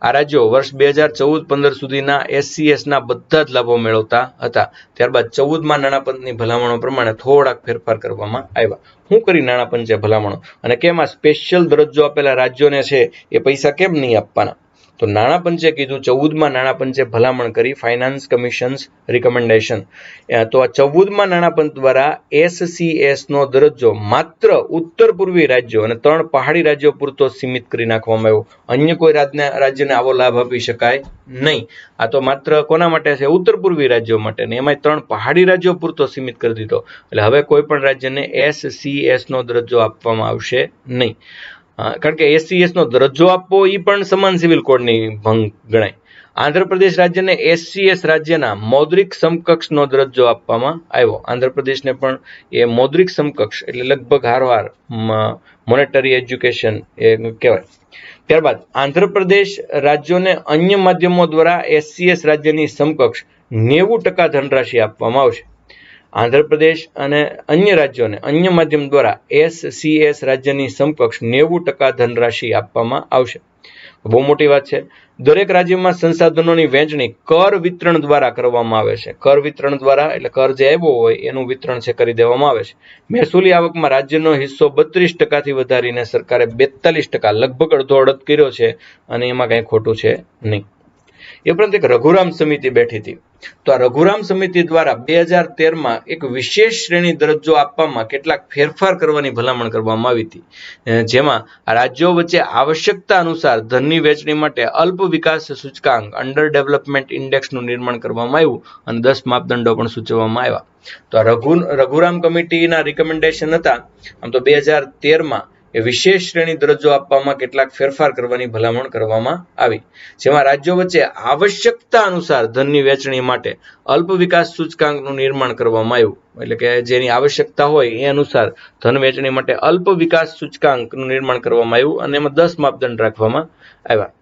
આ રાજ્યો વર્ષ 2014-15 સુધીના SCSના બધા જ લાભો મેળવતા હતા. ત્યારબાદ 14માં નાણાપંચની ભલામણો પ્રમાણે થોડાક ફેરફાર કરવામાં આવ્યા. શું કરી નાણાપંચે ભલામણો અને કેમ આ સ્પેશિયલ દરજ્જો આપેલા રાજ્યોને છે એ પૈસા કેમ નહીં આપવાના? તો નાણાપંચે કીધું 14માં નાણાપંચે ભલામણ કરી ફાઇનાન્સ કમિશન્સ રિકમેન્ડેશન. તો આ 14માં નાણાપંચ દ્વારા SCS નો દરજ્જો માત્ર ઉત્તર પૂર્વી રાજ્યો અને 3 પહાડી રાજ્યો પૂરતો સીમિત કરી નાખવામાં આવ્યો. અન્ય કોઈ રાજ્યને આવો લાભ આપી શકાય નહીં. આ તો માત્ર કોના માટે છે? ઉત્તર પૂર્વી રાજ્યો માટે, ને એમાં 3 પહાડી રાજ્યો પૂરતો સીમિત કરી દીધો. એટલે હવે કોઈ પણ રાજ્યને SCS નો દરજ્જો આપવામાં આવશે નહીં. કારણ કે SCS નો દરજ્જો આપવો એ પણ સમાન સિવિલ કોડની ભંગ ગણાય. આંધ્રપ્રદેશ રાજ્યને SCS રાજ્યના મૌદ્રિક સમકક્ષનો દરજ્જો આપવામાં આવ્યો. આંધ્રપ્રદેશને પણ એ મૌદ્રિક સમકક્ષ એટલે લગભગ હારવાર મોનેટરી એજ્યુકેશન એ કહેવાય. ત્યારબાદ આંધ્રપ્રદેશ રાજ્યોને અન્ય માધ્યમો દ્વારા SCS રાજ્યની સમકક્ષ 90% ધનરાશિ આપવામાં આવશે. આંધ્રપ્રદેશ અને અન્ય રાજ્યોને અન્ય માધ્યમ દ્વારા SCS રાજ્યની સમકક્ષ 90% ધનરાશિ આપવામાં આવશે. બહુ મોટી વાત છે. દરેક રાજ્યમાં સંસાધનોની વહેંચણી કર વિતરણ દ્વારા કરવામાં આવે છે. કર વિતરણ દ્વારા એટલે કર જે આવ્યો હોય એનું વિતરણ છે કરી દેવામાં આવે છે. મહેસૂલી આવકમાં રાજ્યનો હિસ્સો 32% થી વધારીને સરકારે 42%, લગભગ અડધો અડધ કર્યો છે અને એમાં કંઈ ખોટું છે નહીં. એ ઉપરાંત એક રઘુરામ સમિતિ બેઠી હતી. તો આ રઘુરામ સમિતિ દ્વારા 2013માં એક વિશેષ શ્રેણી દરજ્જો આપવામાં કેટલાક ફેરફાર કરવાની ભલામણ કરવામાં આવી હતી, જેમાં રાજ્યો વચ્ચે આવશ્યકતા અનુસાર ધનની વહેંચણી માટે અલ્પ વિકાસ સૂચકાંક અંડર ડેવલપમેન્ટ ઇન્ડેક્સનું નિર્માણ કરવામાં આવ્યું અને 10 માપદંડો પણ સૂચવવામાં આવ્યા. તો આ રઘુરામ કમિટીના રિકમેન્ડેશન હતા. આમ તો 2013માં એ વિશેષ શ્રેણી દરજ્જો આપવામાં કેટલાક ફેરફાર કરવાની ભલામણ કરવામાં આવી, જેમાં રાજ્યો વચ્ચે આવશ્યકતા અનુસાર ધનની વહેંચણી માટે અલ્પ વિકાસ સૂચકાંકનું નિર્માણ કરવામાં આવ્યું. એટલે કે જેની આવશ્યકતા હોય એ અનુસાર ધન વહેંચણી માટે અલ્પ વિકાસ સૂચકાંકનું નિર્માણ કરવામાં આવ્યું અને એમાં 10 માપદંડ રાખવામાં આવ્યા.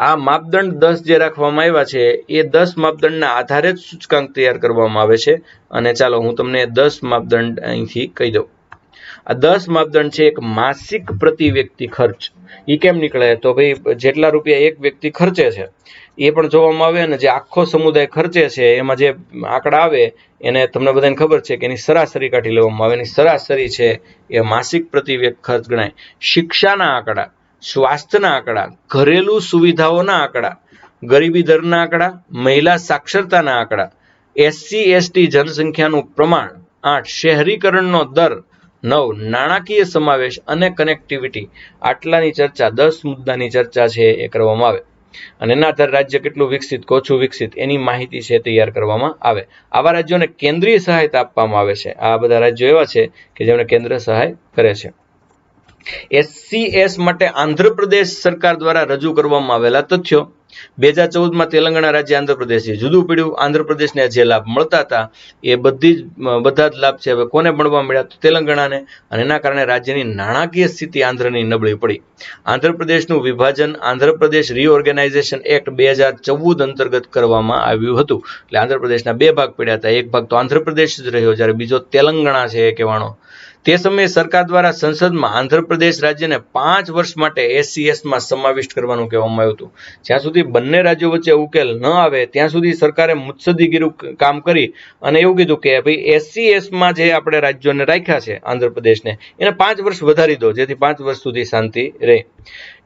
આ માપદંડ 10 જે રાખવામાં આવ્યા છે એ 10 માપદંડના આધારે જ સૂચકાંક તૈયાર કરવામાં આવે છે. અને ચાલો હું તમને 10 માપદંડ અહીંથી કહી દઉં. આ 10 માપદંડ છે. એક માસિક પ્રતિ વ્યક્તિ ખર્ચ. એ કેમ નીકળે? તો ભાઈ જેટલા રૂપિયા એક વ્યક્તિ ખર્ચે છે એ પણ જોવામાં આવે અને જે આખો સમુદાય ખર્ચે છે એમાં જે આંકડા આવે એને તમને બધાને ખબર છે કે એની સરાસરી કાઢી લેવામાં આવે. એની સરાસરી છે એ માસિક પ્રતિ વ્યક્તિ ખર્ચ ગણાય. શિક્ષાના આંકડા, સ્વાસ્થ્યના આંકડા, ઘરેલું સુવિધાઓના આંકડા, ગરીબી દરના આંકડા, મહિલા સાક્ષરતાના આંકડા, SC/ST જનસંખ્યાનું પ્રમાણ 8, શહેરીકરણનો દર 9, નાણાકીય સમાવેશ અને કનેક્ટિવિટી, આટલાની ચર્ચા 10 મુદ્દાની ચર્ચા છે એ કરવામાં આવે અને એના આધારે રાજ્ય કેટલું વિકસિત કે ઓછું વિકસિત એની માહિતી છે તૈયાર કરવામાં આવે. આવા રાજ્યોને કેન્દ્રીય સહાયતા આપવામાં આવે છે. આ બધા રાજ્યો એવા છે કે જેમને કેન્દ્ર સહાય કરે છે. SC/S માટે આંધ્રપ્રદેશ સરકાર દ્વારા રજૂ કરવામાં આવેલા તથ્યો. 2014માં તેલંગાણા રાજ્ય આંધ્રપ્રદેશથી જુદું પડ્યું. આંધ્રપ્રદેશને જે લાભ મળતા હતા એ બધા જ લાભ છે હવે કોને મળવા મળ્યા? તો તેલંગાણાને. અને એના કારણે રાજ્યની નાણાકીય સ્થિતિ આંધ્રની નબળી પડી. આંધ્રપ્રદેશનું વિભાજન આંધ્રપ્રદેશ રીઓર્ગેનાઇઝેશન એક્ટ 2014 અંતર્ગત કરવામાં આવ્યું હતું. એટલે આંધ્રપ્રદેશના 2 ભાગ પડ્યા હતા. એક ભાગ તો આંધ્રપ્રદેશ જ રહ્યો જ્યારે બીજો તેલંગાણા છે એ કહેવાનો. તે સમયે સરકાર દ્વારા સંસદમાં આંધ્રપ્રદેશ રાજ્યને 5 વર્ષ માટે SC/Sમાં સમાવિષ્ટ કરવાનું કહેવામાં આવ્યું હતું. જ્યાં સુધી બંને રાજ્યો વચ્ચે ઉકેલ ન આવે ત્યાં સુધી સરકારે મુત્સદ્દીગીરું કામ કરી અને એવું કીધું કે ભાઈ SC/Sમાં જે આપણે રાજ્યોને રાખ્યા છે આંધ્રપ્રદેશને એને 5 વર્ષ વધારી દો જેથી 5 વર્ષ સુધી શાંતિ રહે.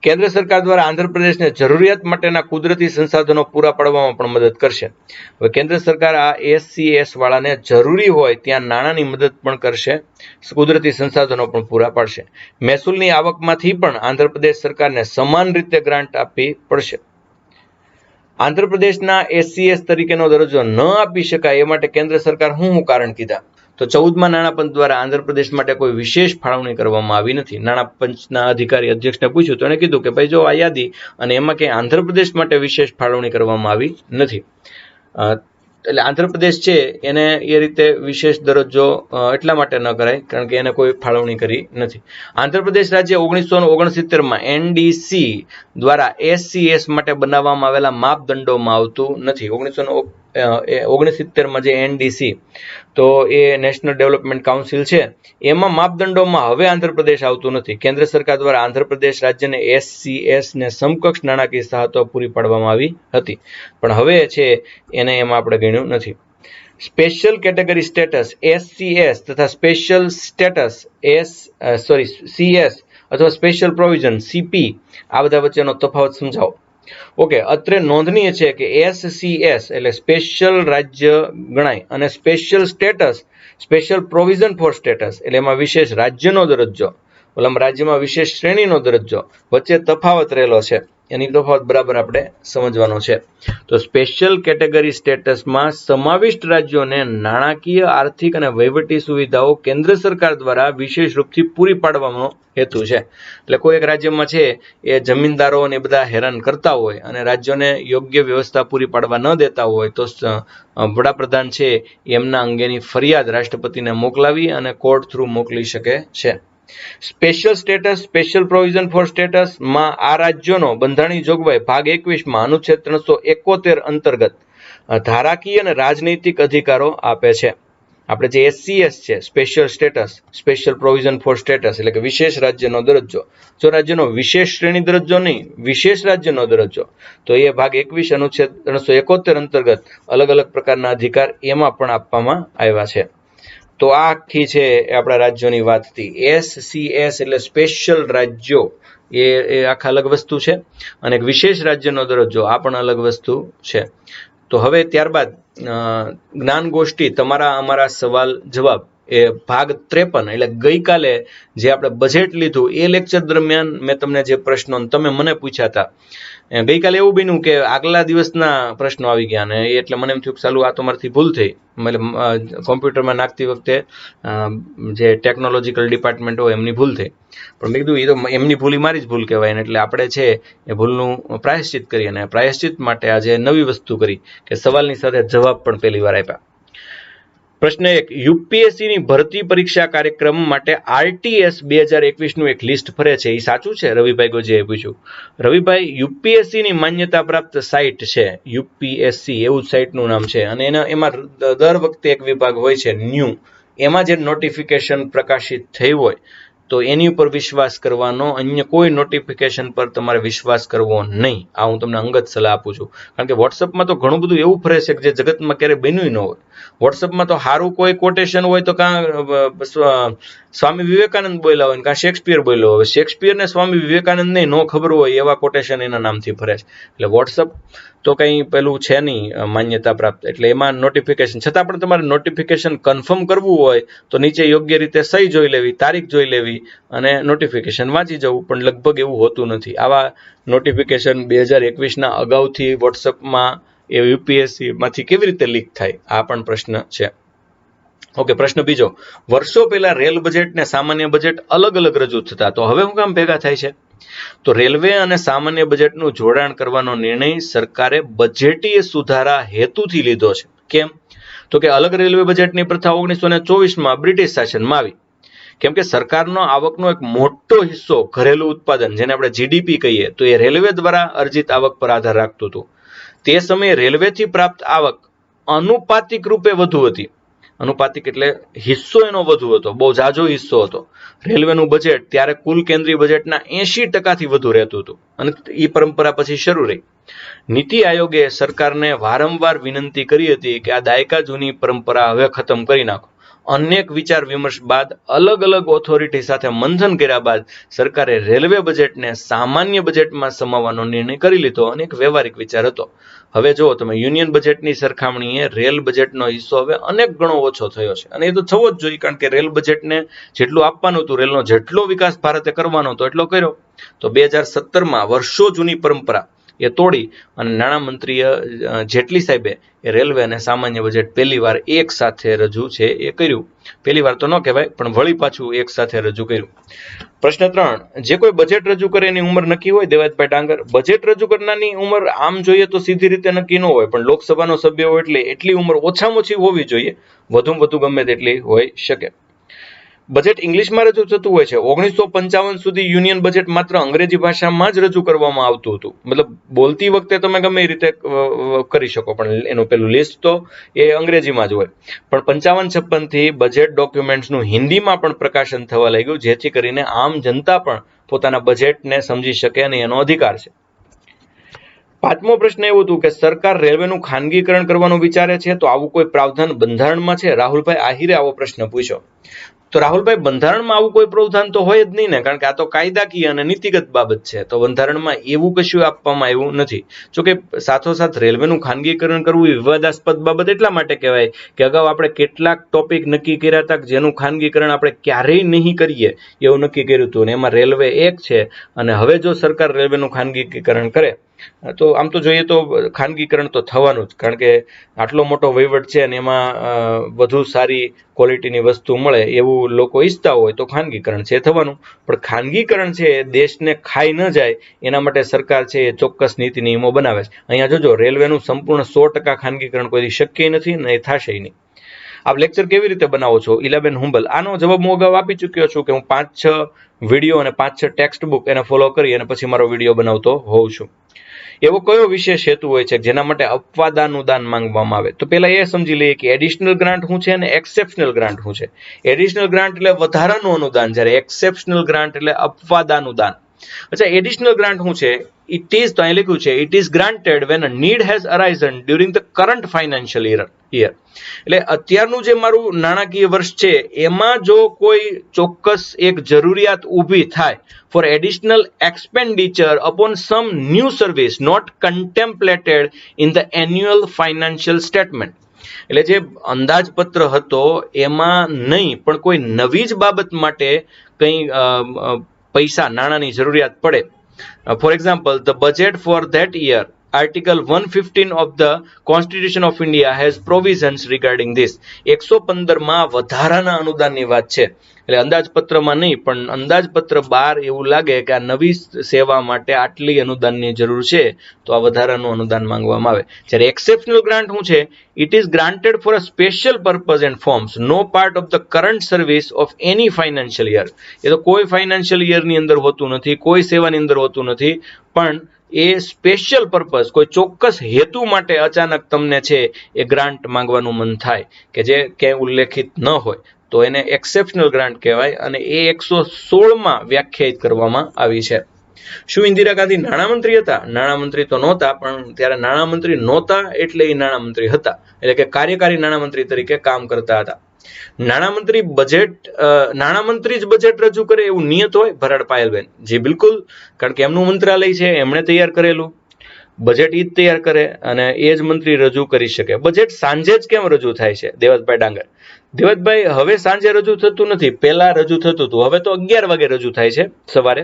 કેન્દ્ર સરકાર દ્વારા આંધ્રપ્રદેશને જરૂરિયાત માટેના કુદરતી સંસાધનો પૂરા પાડવામાં પણ મદદ કરશે. હવે કેન્દ્ર સરકાર આ SC/S વાળાને જરૂરી હોય ત્યાં નાણાંની મદદ પણ કરશે, કુદરતી સંસાધનો પણ પૂરા પાડશે. મહેસૂલની આવકમાંથી પણ આંધ્રપ્રદેશ સરકારને સમાન રીતે ગ્રાન્ટ આપવી પડશે. આંધ્રપ્રદેશના SC/S તરીકેનો દરજ્જો ન આપી શકાય એ માટે કેન્દ્ર સરકાર શું કારણ કીધા? તો 14માં નાણાપંચ દ્વારા આંધ્રપ્રદેશ માટે કોઈ વિશેષ ફાળવણી કરવામાં આવી નથી. નાણાપંચના અધિકારી અધ્યક્ષને પૂછ્યું તો એણે કીધું કે ભાઈ જો આ યાદી અને એમાં ક્યાંય આંધ્રપ્રદેશ માટે વિશેષ ફાળવણી કરવામાં આવી નથી. એટલે આંધ્રપ્રદેશ છે એને એ રીતે વિશેષ દરજ્જો એટલા માટે ન કરાય કારણ કે એને કોઈ ફાળવણી કરી નથી. આંધ્રપ્રદેશ રાજ્ય 1969માં NDC દ્વારા SC/S માટે બનાવવામાં આવેલા માપદંડોમાં આવતું નથી. 1969માં જે NDC તો એ નેશનલ ડેવલપમેન્ટ કાઉન્સિલ છે એમાં માપદંડોમાં હવે આંધ્રપ્રદેશ આવતું નથી. કેન્દ્ર સરકાર દ્વારા આંધ્રપ્રદેશ રાજ્યને SC/S ને સમકક્ષ નાણાકીય સહાયતા પૂરી પાડવામાં આવી હતી પણ હવે છે એને એમાં આપણે ગણ્યું નથી. સ્પેશિયલ કેટેગરી સ્ટેટસ SC/S તથા સ્પેશિયલ સ્ટેટસ CS અથવા સ્પેશિયલ પ્રોવિઝન CP આ બધા વચ્ચેનો તફાવત સમજાવો. ઓકે, અત્રે નોંધનીય છે કે SCS એટલે સ્પેશિયલ રાજ્ય ગણાય અને special status special provision four status એટલે એમાં વિશેષ રાજ્યનો દરજ્જો, ઓલામાં રાજ્યમાં વિશેષ શ્રેણીનો દરજ્જો વચ્ચે તફાવત રહેલો છે. એની તફાવત બરાબર આપણે સમજવાનો છે. તો સ્પેશિયલ કેટેગરી સ્ટેટસમાં સમાવિષ્ટ રાજ્યોને નાણાકીય, આર્થિક અને વહીવટી સુવિધાઓ કેન્દ્ર સરકાર દ્વારા વિશેષ રૂપથી પૂરી પાડવાનો હેતુ છે. એટલે કોઈ એક રાજ્યમાં છે એ જમીનદારો ને બધા હેરાન કરતા હોય અને રાજ્યોને યોગ્ય વ્યવસ્થા પૂરી પાડવા ન દેતા હોય તો વડાપ્રધાન છે એમના અંગેની ફરિયાદ રાષ્ટ્રપતિને મોકલાવી અને કોર્ટ થ્રુ મોકલી શકે છે. Special status special provision four status માં આ રાજ્યોનો બંધારણીય જોગવાઈ ભાગ 21માં અનુચ્છેદ 371 અંતર્ગત ધારાકીય અને રાજનૈતિક અધિકારો આપે છે. આપણે જે SC/S છે special status special provision four status એટલે કે વિશેષ રાજ્યનો દરજ્જો, જો રાજ્યનો વિશેષ શ્રેણી દરજ્જો નહીં વિશેષ રાજ્યનો દરજ્જો તો એ ભાગ 21 અનુચ્છેદ 371 અંતર્ગત અલગ અલગ પ્રકારના અધિકાર એમાં પણ આપવામાં આવ્યા છે. તો આ આખી છે આપણા રાજ્યોની વાત હતી. SC/S એટલે સ્પેશિયલ રાજ્યો એ આખા અલગ વસ્તુ છે અને એક વિશેષ રાજ્યનો દરજ્જો આ પણ અલગ વસ્તુ છે. તો હવે ત્યારબાદ જ્ઞાન ગોષ્ઠી તમારા અમારા સવાલ જવાબ એ ભાગ 53 એટલે ગઈકાલે જે આપણે બજેટ લીધું એ લેક્ચર દરમિયાન મેં તમને જે પ્રશ્નો તમે મને પૂછ્યા હતા ગઈકાલે એવું બન્યું કે આગલા દિવસના પ્રશ્નો આવી ગયા અને એટલે મને એમ થયું કે ચાલુ આ તો મારાથી ભૂલ થઈ. એટલે કોમ્પ્યુટરમાં નાખતી વખતે જે ટેકનોલોજીકલ ડિપાર્ટમેન્ટ હોય એમની ભૂલ થઈ પણ મેં કીધું એ તો એમની ભૂલ મારી જ ભૂલ કહેવાય ને એટલે આપણે છે એ ભૂલનું પ્રાયશ્ચિત કરીએ અને પ્રાયશ્ચિત માટે આજે નવી વસ્તુ કરી કે સવાલની સાથે જવાબ પણ પહેલી વાર આપ્યા. પ્રશ્ન 1 યુપીએસસીની ભરતી પરીક્ષા કાર્યક્રમ માટે RTS 2021નું એક લિસ્ટ ફરે છે એ સાચું છે? રવિભાઈ ગોજીએ પૂછ્યું. રવિભાઈ યુપીએસસીની માન્યતા પ્રાપ્ત સાઇટ છે યુપીએસસી એવું સાઇટનું નામ છે અને એમાં દર વખતે એક વિભાગ હોય છે ન્યૂ, એમાં જે નોટિફિકેશન પ્રકાશિત થઈ હોય તો એની ઉપર વિશ્વાસ કરવાનો, અન્ય કોઈ નોટિફિકેશન પર તમારે વિશ્વાસ કરવો નહીં. આ હું તમને અંગત સલાહ આપું છું કારણ કે વોટ્સઅપમાં તો ઘણું બધું એવું ફરે છે કે જે જગતમાં ક્યારેય બન્યું ન હોય. વોટ્સઅપમાં તો સારું કોઈ કોટેશન હોય તો કાં સ્વામી વિવેકાનંદ બોલ્યા હોય, કાં શેક્સપિયર બોલ્યો હોય. શેક્સપિયરને સ્વામી વિવેકાનંદ નહીં ન ખબર હોય એવા કોટેશન એના નામથી ફરે છે. એટલે વોટ્સઅપ તો કંઈ પેલું છે નહીં માન્યતા પ્રાપ્ત, એટલે એમાં નોટિફિકેશન છતાં પણ તમારે નોટિફિકેશન કન્ફર્મ કરવું હોય તો નીચે યોગ્ય રીતે સહી જોઈ લેવી, તારીખ જોઈ લેવી અને નોટિફિકેશન વાંચી જવું, પણ લગભગ એવું હોતું નથી. આવા નોટિફિકેશન 2021ના અગાઉથી વોટ્સઅપમાં એ યુપીએસસીમાંથી કેવી રીતે લીક થાય, આ પણ પ્રશ્ન છે. ઓકે, પ્રશ્ન બીજો, વર્ષો પહેલા રેલ બજેટ ને સામાન્ય બજેટ અલગ અલગ રજૂ થતા, તો હવે શું કામ ભેગા થાય છે? તો રેલવે અને સામાન્ય બજેટનું જોડાણ કરવાનો નિર્ણય સરકારે બજેટીય સુધારા હેતુથી લીધો છે. કેમ? તો કે અલગ રેલવે બજેટની પ્રથા 1924માં બ્રિટિશ શાસનમાં આવી. કેમ કે સરકારનો આવકનો એક મોટો હિસ્સો ઘરેલું ઉત્પાદન, જેને આપણે જીડીપી કહીએ, તો એ રેલવે દ્વારા અર્જિત આવક પર આધાર રાખતું હતું. તે સમયે રેલવેથી પ્રાપ્ત આવક અનુપાતિક રૂપે વધુ હતી. અનુપાતિક એટલે હિસ્સો એનો વધુ હતો, બહુ ઝાઝો હિસ્સો હતો. રેલવેનું બજેટ ત્યારે કુલ કેન્દ્રીય બજેટના 80%થી વધુ રહેતું હતું, અને એ પરંપરા પછી શરૂ રહી. નીતિ આયોગે સરકારને વારંવાર વિનંતી કરી હતી કે આ દાયકા જૂની પરંપરા હવે ખતમ કરી નાખો. અનેક વિચાર વિમર્શ બાદ અલગ અલગ ઓથોરિટી સાથે મંથન કર્યા બાદ સરકારે રેલવે બજેટને સામાન્ય બજેટમાં સમાવવાનો નિર્ણય કરી લીધો, અને એક વ્યવહારિક વિચાર હતો. હવે જો તમે યુનિયન બજેટની સરખામણીએ રેલ બજેટનો હિસ્સો હવે અનેક ગણો ઓછો થયો છે, અને એ તો થવો જ જોઈએ, કારણ કે રેલ બજેટને જેટલું આપવાનું હતું, રેલનો જેટલો વિકાસ ભારતે કરવાનો હતો એટલો કર્યો. તો 2017માં વર્ષો જૂની પરંપરા એ તોડી અને નાણામંત્રીય જેટલી સાહેબે એ રેલવે અને સામાન્ય બજેટ પહેલી વાર એક સાથે રજૂ છે એ કર્યું. પહેલી વાર તો ન કહેવાય, પણ વળી પાછું એક સાથે રજૂ કર્યું. પ્રશ્ન 3, જે કોઈ બજેટ રજૂ કરે એની ઉંમર નક્કી હોય? દેવાયતભાઈ ડાંગર, બજેટ રજૂ કરનારની ઉંમર આમ જોઈએ તો સીધી રીતે નક્કી ન હોય, પણ લોકસભાનો સભ્ય હોય એટલે એટલી ઉંમર ઓછામાં ઓછી હોવી જોઈએ, વધુમાં વધુ ગમે તેટલી હોઈ શકે. બજેટ ઇંગ્લિશમાં રજૂ થતું હોય છે. 1955 સુધી યુનિયન બજેટ માત્ર અંગ્રેજી ભાષામાં જ રજૂ કરવામાં આવતું હતું. મતલબ બોલતી વખતે તમે ગમે એ રીતે કરી શકો, પણ એનું પેલું લિસ્ટ તો એ અંગ્રેજીમાં જ હોય. પણ 55-56 થી બજેટ ડોક્યુમેન્ટ્સનું હિન્દીમાં પણ પ્રકાશન થવા લાગ્યું, જેથી કરીને આમ જનતા પણ પોતાના બજેટને સમજી શકે અને એનો અધિકાર છે. 5મો પ્રશ્ન એવું હતું કે સરકાર રેલવેનું ખાનગીકરણ કરવાનું વિચારે છે, તો આવું કોઈ પ્રાવધાન બંધારણમાં છે? રાહુલભાઈ આહિરે આવો પ્રશ્ન પૂછ્યો. તો રાહુલભાઈ, બંધારણમાં આવું કોઈ પ્રાવધાન તો હોય જ નહીં ને, કારણ કે આ તો કાયદાકીય અને નીતિગત બાબત છે, તો બંધારણમાં એવું કશું આપવામાં આવ્યું નથી. જોકે સાથોસાથ રેલવેનું ખાનગીકરણ કરવું એ વિવાદાસ્પદ બાબત એટલા માટે કહેવાય કે અગાઉ આપણે કેટલાક ટોપિક નક્કી કર્યા હતા જેનું ખાનગીકરણ આપણે ક્યારેય નહીં કરીએ એવું નક્કી કર્યું હતું, અને એમાં રેલવે એક છે. અને હવે જો સરકાર રેલવેનું ખાનગીકરણ કરે તો આમ તો જોઈએ તો ખાનગીકરણ તો થવાનું જ, કારણ કે આટલો મોટો વહીવટ છે અને એમાં વધુ સારી ક્વોલિટીની વસ્તુ મળે એવું લોકો ઈચ્છતા હોય તો ખાનગીકરણ છે થવાનું. પણ ખાનગીકરણ છે એ દેશને ખાઈ ન જાય એના માટે સરકાર છે એ ચોક્કસ નીતિ નિયમો બનાવે છે. અહીંયા જોજો, રેલવેનું સંપૂર્ણ 100% ખાનગીકરણ કોઈ શક્ય નથી ને એ થશે નહીં. આપ લેક્ચર કેવી રીતે બનાવો છો? ઇલાબેન હુંબલ, આનો જવાબ હું અગાઉ આપી ચૂક્યો છું કે હું 5-6 વિડીયો અને 5-6 ટેક્સ્ટ બુક એને ફોલો કરી અને પછી મારો વિડીયો બનાવતો હોઉં છું. એવો કયો વિશેષ હેતુ હોય છે જેના માટે અપવાદાનુદાન માંગવામાં આવે? તો પહેલા એ સમજી લઈએ કે એડિશનલ ગ્રાન્ટ શું છે અને એક્સેપ્શનલ ગ્રાન્ટ શું છે. એડિશનલ ગ્રાન્ટ એટલે વધારાનું અનુદાન, જ્યારે એક્સેપ્શનલ ગ્રાન્ટ એટલે અપવાદાનુદાન. અચ્છા, એડિશનલ ગ્રાન્ટ શું છે? ઇટ ઇઝ, તો અહીં લખ્યું છે, it is granted when a need has arisen during the current financial year. એટલે અત્યારનું જે મારું નાણાકીય વર્ષ છે એમાં જો કોઈ ચોક્કસ એક જરૂરિયાત ઊભી થાય for additional expenditure upon some new service not contemplated in the annual financial statement. એટલે જે અંદાજપત્ર હતો એમાં નહીં, પણ કોઈ નવી જ બાબત માટે કંઈ પૈસા નાણાંની જરૂરિયાત પડે. For example, the budget for that year, Article 115 of the Constitution of India has provisions regarding this. 115માં વધારાના અનુદાનની વાત છે. એટલે અંદાજપત્રમાં નહીં, પણ અંદાજપત્ર બહાર એવું લાગે કે આ નવી સેવા માટે આટલી અનુદાનની જરૂર છે, તો આ વધારાનું અનુદાન માંગવામાં આવે. જ્યારે એક્સેપ્શનલ ગ્રાન્ટ શું છે? It is granted for a special purpose and forms no part of the current service of any financial year. એ તો કોઈ ફાઇનાન્શિયલ યરની અંદર હોતું નથી, કોઈ સેવાની અંદર હોતું નથી, પણ એ સ્પેશિયલ પર્પઝ, કોઈ ચોક્કસ હેતુ માટે અચાનક તમને છે એ ગ્રાન્ટ માંગવાનું મન થાય કે જે ક્યાંય ઉલ્લેખિત ન હોય, તો એને એક્સેપ્શનલ ગ્રાન્ટ કહેવાય, અને એ 116માં વ્યાખ્યાયિત કરવામાં આવી છે. શું ઇન્દિરા ગાંધી નાણામંત્રી હતા? નાણામંત્રી તો નહોતા, પણ ત્યારે નાણામંત્રી નહોતા એટલે એ નાણામંત્રી હતા, એટલે કે કાર્યકારી નાણામંત્રી તરીકે કામ કરતા હતા. નાણામંત્રી જ બજેટ રજૂ કરે એવું નિયત હોય? ભરાડ પાયલબેન: જી બિલકુલ, કારણ કે એમનું મંત્રાલય છે, એમણે તૈયાર કરેલું બજેટ ઈ જ તૈયાર કરે અને એ જ મંત્રી રજૂ કરી શકે. બજેટ સાંજે જ કેમ રજૂ થાય છે? દેવતભાઈ ડાંગર: દેવતભાઈ, હવે સાંજે રજૂ થતું નથી, પહેલા રજૂ થતું હતું, હવે તો 11 વાગે રજૂ થાય છે સવારે.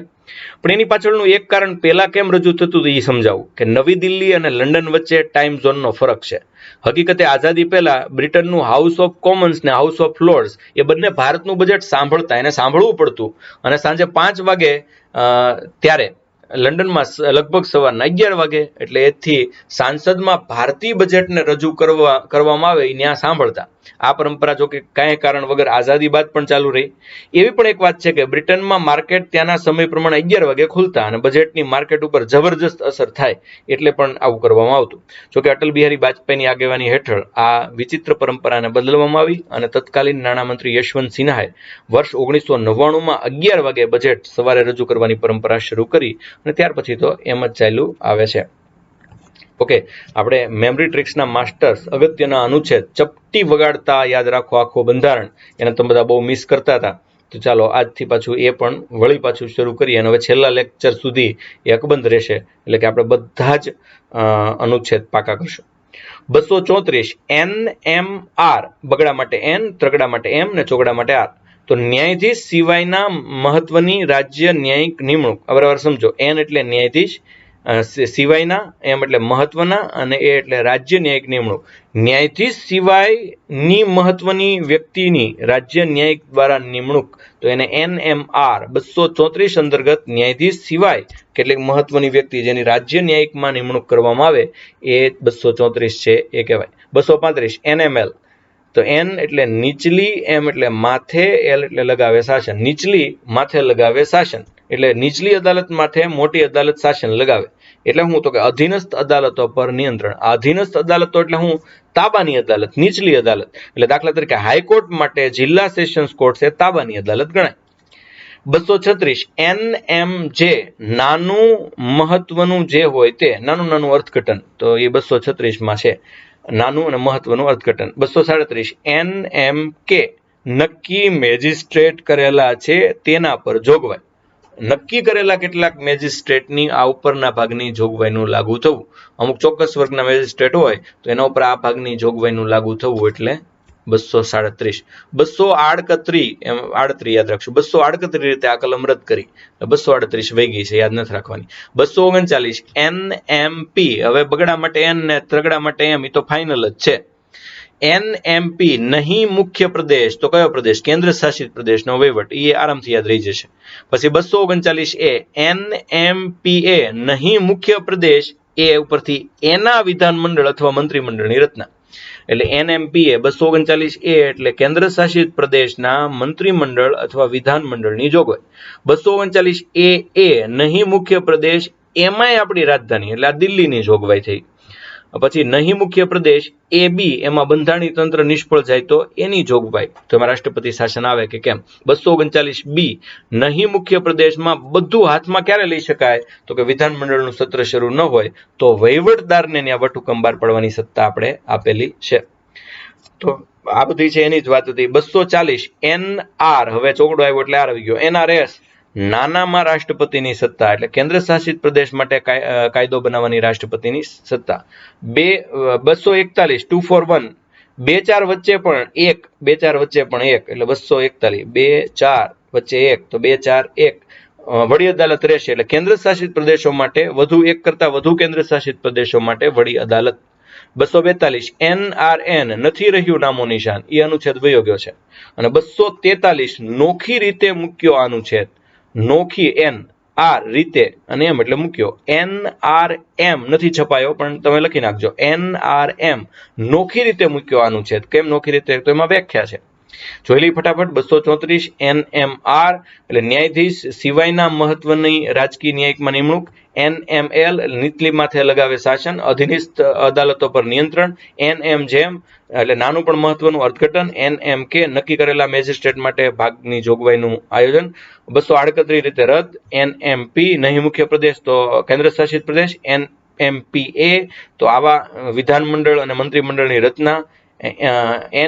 પણ એની પાછળનું એક કારણ પહેલા કેમ રજૂ થતું હતું એ સમજાવું કે નવી દિલ્હી અને લંડન વચ્ચે ટાઈમ ઝોનનો ફરક છે. હકીકતે આઝાદી પહેલા બ્રિટનનું હાઉસ ઓફ કોમન્સ ને હાઉસ ઓફ લોર્ડ્સ એ બંને ભારતનું બજેટ સાંભળતા, એને સાંભળવું પડતું, અને સાંજે 5 વાગે ત્યારે લંડનમાં લગભગ સવારના 11 વાગે, એટલે એથી સાંસદમાં ભારતીય બજેટને રજૂ કરવામાં આવે એ ત્યાં સાંભળતા. આ પરંપરા જો કે કાંઈ કારણ વગર આઝાદી બાદ પણ ચાલુ રહી. એવી પણ એક વાત છે કે બ્રિટનમાં માર્કેટ ત્યાંના સમય પ્રમાણે 11 વાગે ખુલતા અને બજેટની માર્કેટ ઉપર જબરજસ્ત અસર થાય એટલે પણ આવું કરવામાં આવતું. જોકે અટલ બિહારી વાજપેયીની આગેવાની હેઠળ આ વિચિત્ર પરંપરાને બદલવામાં આવી અને તત્કાલીન નાણામંત્રી યશવંત સિન્હાએ વર્ષ 1999માં 11 વાગે બજેટ સવારે રજૂ કરવાની પરંપરા શરૂ કરી અને ત્યાર પછી તો એમ જ ચાલ્યું આવે છે. ઓકે, આપણે મેમરી ટ્રિક્સના માસ્ટર્સ અગત્યના અનુચ્છેદ ચપટી વગાડતા યાદ રાખો આખો બંધારણ, એને તમે બધા બહુ મિસ કરતા હતા, તો ચાલો આજથી પાછું એ પણ વળી પાછું શરૂ કરીએ અને હવે છેલ્લા લેક્ચર સુધી એ અકબંધ રહેશે, એટલે કે આપણે બધા જ અનુચ્છેદ પાકા કરશું. 234 NMR, બગડા માટે N, ત્રગડા માટે M ને ચોગડા માટે R. તો ન્યાયાધીશ સિવાયના મહત્વની રાજ્ય ન્યાયિક નિમણૂક, બરાબર સમજો. N એટલે ન્યાયાધીશ, સિવાયના, M એટલે મહત્વના અને A એટલે રાજ્ય ન્યાયિક નિમણૂક. ન્યાયાધીશ સિવાયની મહત્વની વ્યક્તિની રાજ્ય ન્યાયિક દ્વારા નિમણૂક, તો એને NMR 234 અંતર્ગત ન્યાયાધીશ સિવાય કેટલીક મહત્વની વ્યક્તિ જેની રાજ્ય ન્યાયિકમાં નિમણૂક કરવામાં આવે એ 234 છે એ કહેવાય. 235 NML, તો N એટલે નીચલી, M એટલે માથે, L એટલે લગાવે શાસન. નીચલી માથે લગાવે શાસન, એટલે નીચલી અદાલત માથે મોટી અદાલત શાસન લગાવે. એટલે હું તો કે અધીનસ્થ અદાલતો પર નિયંત્રણ. અધીનસ્થ અદાલતો એટલે હું તાબાની અદાલત, નીચલી અદાલત. એટલે દાખલા તરીકે હાઈકોર્ટ માટે જિલ્લા સેશન્સ કોર્ટ છે તાબાની અદાલત ગણાય. 236 NMJ, નાનું મહત્વનું જે હોય તે, નાનું અર્થઘટન, તો એ 236માં છે, નાનું અને મહત્વનું અર્થઘટન. 237 NMK, નક્કી મેજિસ્ટ્રેટ કરેલા છે તેના પર જોગવાઈ. નક્કી કરેલા કેટલાક મેજિસ્ટ્રેટની આ ઉપરના ભાગની જોગવાઈનું લાગુ થવું. અમુક ચોક્કસ વર્ગના મેજિસ્ટ્રેટ હોય તો એના ઉપર આ ભાગની જોગવાઈનું લાગુ થવું એટલે 237. 238 યાદ રાખશું. 238 રીતે આ કલમ રદ કરી, 238 વહી ગઈ છે, યાદ નથી રાખવાની. 239 NMP, હવે બગડા માટે N ને ત્રગડા માટે M, એ તો ફાઇનલ જ છે. NMP, નહીં મુખ્ય પ્રદેશ, તો કયો પ્રદેશ? કેન્દ્ર શાસિત પ્રદેશનો વહીવટ, એ આરામથી યાદ રહી જશે. પછી 239A NMPA, નહીં મુખ્ય પ્રદેશ, એ ઉપરથી એના વિધાનમંડળ અથવા મંત્રીમંડળની રચના. એટલે NMPA 239A એટલે કેન્દ્ર શાસિત પ્રદેશના મંત્રીમંડળ અથવા વિધાનમંડળની જોગવાઈ. 239AA, નહીં મુખ્ય પ્રદેશ, એમાંય આપણી રાજધાની એટલે આ દિલ્હીની જોગવાઈ થઈ. પછી નહીં મુખ્ય પ્રદેશ AB, એમાં બંધારણીય તંત્ર નિષ્ફળ જાય તો એની જોગવાઈ, તો એમાં રાષ્ટ્રપતિ શાસન આવે કે કેમ. 239B, નહીં મુખ્ય પ્રદેશમાં બધું હાથમાં ક્યારે લઈ શકાય, તો કે વિધાનમંડળનું સત્ર શરૂ ન હોય તો વહીવટદારને ત્યાં વટહુકમ બહાર પાડવાની સત્તા આપણે આપેલી છે. તો આ બધી છે એની જ વાત હતી. 240 NR, હવે ચોગડો આવ્યો એટલે R આવી ગયો. NRS, નાનામાં રાષ્ટ્રપતિની સત્તા, એટલે કેન્દ્ર શાસિત પ્રદેશ માટે કાયદો બનાવવાની રાષ્ટ્રપતિની સત્તા. 241 241, 2-4 વચ્ચે પણ 1, 2-4 વચ્ચે પણ 1, એટલે 241, 2-4 વચ્ચે 1, તો 2-4-1 વડી અદાલત રહેશે. એટલે કેન્દ્ર શાસિત પ્રદેશો માટે વધુ, એક કરતા વધુ કેન્દ્ર શાસિત પ્રદેશો માટે વડી અદાલત. 242 NRN, નથી રહ્યું નામો નિશાન, એ અનુચ્છેદ વયો ગયો છે. અને 243 નોખી રીતે મૂક્યો અનુચ્છેદ. નોખી N, R રીતે અને M એટલે મૂક્યો. NRM નથી છપાયો પણ તમે લખી નાખજો. NRM, નોખી રીતે મૂક્યો અનુચ્છેદ. કેમ નોખી રીતે? તો એમાં વ્યાખ્યા છે. જોઈ લઈ ફટાફટ. 234 NMR એટલે ન્યાયાધીશ સિવાયના મહત્વની રાજકીય ન્યાયિકમાં નિમણૂક. NML નીચલી માથે લગાવે શાસન, અધિનિસ્થ અદાલતો પર નિયંત્રણ. NMJM એટલે નાનું પણ મહત્વનું અર્થઘટન. NMK નક્કી કરેલા મેજિસ્ટ્રેટ માટે ભાગની જોગવાઈનું આયોજન. 238 રીતે રદ. NMP નહીં મુખ્ય પ્રદેશ તો કેન્દ્ર શાસિત પ્રદેશ. NMPA તો આવા વિધાનમંડળ અને મંત્રીમંડળની રચના.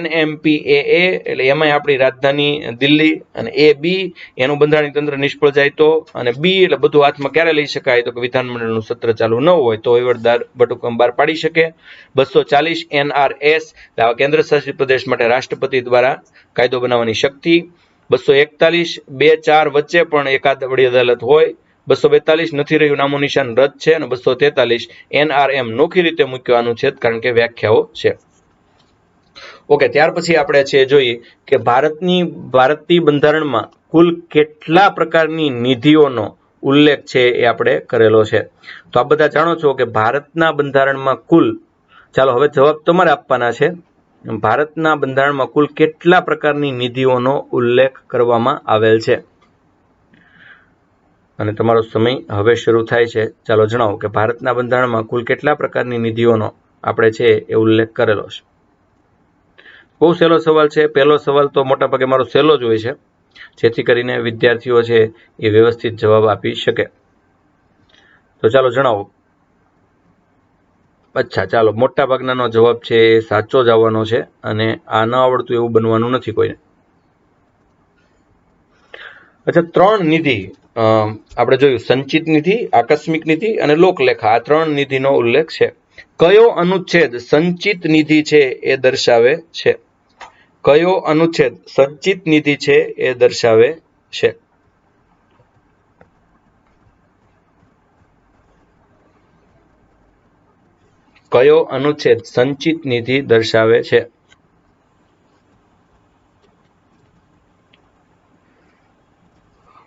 NMPAA એટલે એમાં આપણી રાજધાની દિલ્હી. અને AB એનું બંધારણીય તંત્ર નિષ્ફળ જાય તો. અને B એટલે બધું હાથમાં ક્યારે લઈ શકાય તો કે વિધાનમંડળનું સત્ર ચાલુ ન હોય તો વહીવટદાર વટહુકમ બહાર પાડી શકે. 240 NRS આવા કેન્દ્ર શાસિત પ્રદેશ માટે રાષ્ટ્રપતિ દ્વારા કાયદો બનાવવાની શક્તિ. 241 2-4 વચ્ચે પણ એકાદ વડી અદાલત હોય. 242 નથી રહ્યું નામો નિશાન રદ છે. અને 243 NRM નોખી રીતે મૂક્યો અનુચ્છેદ કારણ કે વ્યાખ્યાઓ છે. ઓકે, ત્યાર પછી આપણે છે જોઈએ કે ભારતીય બંધારણમાં કુલ કેટલા પ્રકારની નિધિઓનો ઉલ્લેખ છે એ આપણે કરેલો છે. તો આ બધા જાણો છો કે ભારતના બંધારણમાં કુલ, ચાલો હવે જવાબ તમારે આપવાના છે, ભારતના બંધારણમાં કુલ કેટલા પ્રકારની નિધિઓનો ઉલ્લેખ કરવામાં આવેલ છે. અને તમારો સમય હવે શરૂ થાય છે. ચાલો જણાવો કે ભારતના બંધારણમાં કુલ કેટલા પ્રકારની નિધિઓનો આપણે છે એ ઉલ્લેખ કરેલો છે. બહુ સહેલો સવાલ છે. પહેલો સવાલ તો મોટાભાગે મારો સહેલો જ હોય છે, જેથી કરીને વિદ્યાર્થીઓ છે એ વ્યવસ્થિત જવાબ આપી શકે. તો ચાલો જણાવો. અચ્છા, ચાલો મોટા ભાગનાનો જવાબ છે એ સાચો જ આવવાનો છે, અને આ ન આવડતું એવું બનવાનું નથી કોઈને. અચ્છા, 3 નિધિ આપણે જોયું, સંચિત નિધિ, આકસ્મિક નિધિ અને લોકલેખા, આ 3 નિધિનો ઉલ્લેખ છે. કયો અનુચ્છેદ સંચિત નિધિ છે એ દર્શાવે છે? કયો અનુચ્છેદ સંચિત નિધિ છે એ દર્શાવે છે? કયો અનુચ્છેદ સંચિત નિધિ દર્શાવે છે?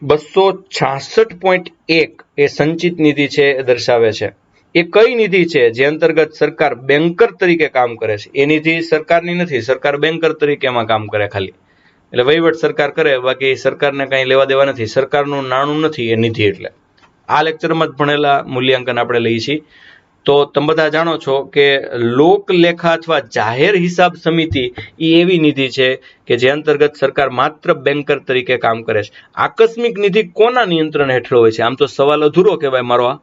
$266.1 એ સંચિત નિધિ છે એ દર્શાવે છે. એ કઈ નિધિ છે જે અંતર્ગત સરકાર બેન્કર તરીકે કામ કરે છે? એ નિધિ સરકારની નથી, સરકાર બેન્કર તરીકે એમાં કામ કરે ખાલી. એટલે વહીવટ સરકાર કરે, બાકી સરકારને કઈ લેવા દેવા નથી, સરકારનું નાણું નથી એ નિધિ. એટલે આ લેક્ચરમાં જ ભણેલા મૂલ્યાંકન આપણે લઈએ છીએ. તો તમે બધા જાણો છો કે લોકલેખા અથવા જાહેર હિસાબ સમિતિ એ એવી નિધિ છે કે જે અંતર્ગત સરકાર માત્ર બેન્કર તરીકે કામ કરે છે. આકસ્મિક નિધિ કોના નિયંત્રણ હેઠળ હોય છે? આમ તો સવાલ અધૂરો કહેવાય મારો આ.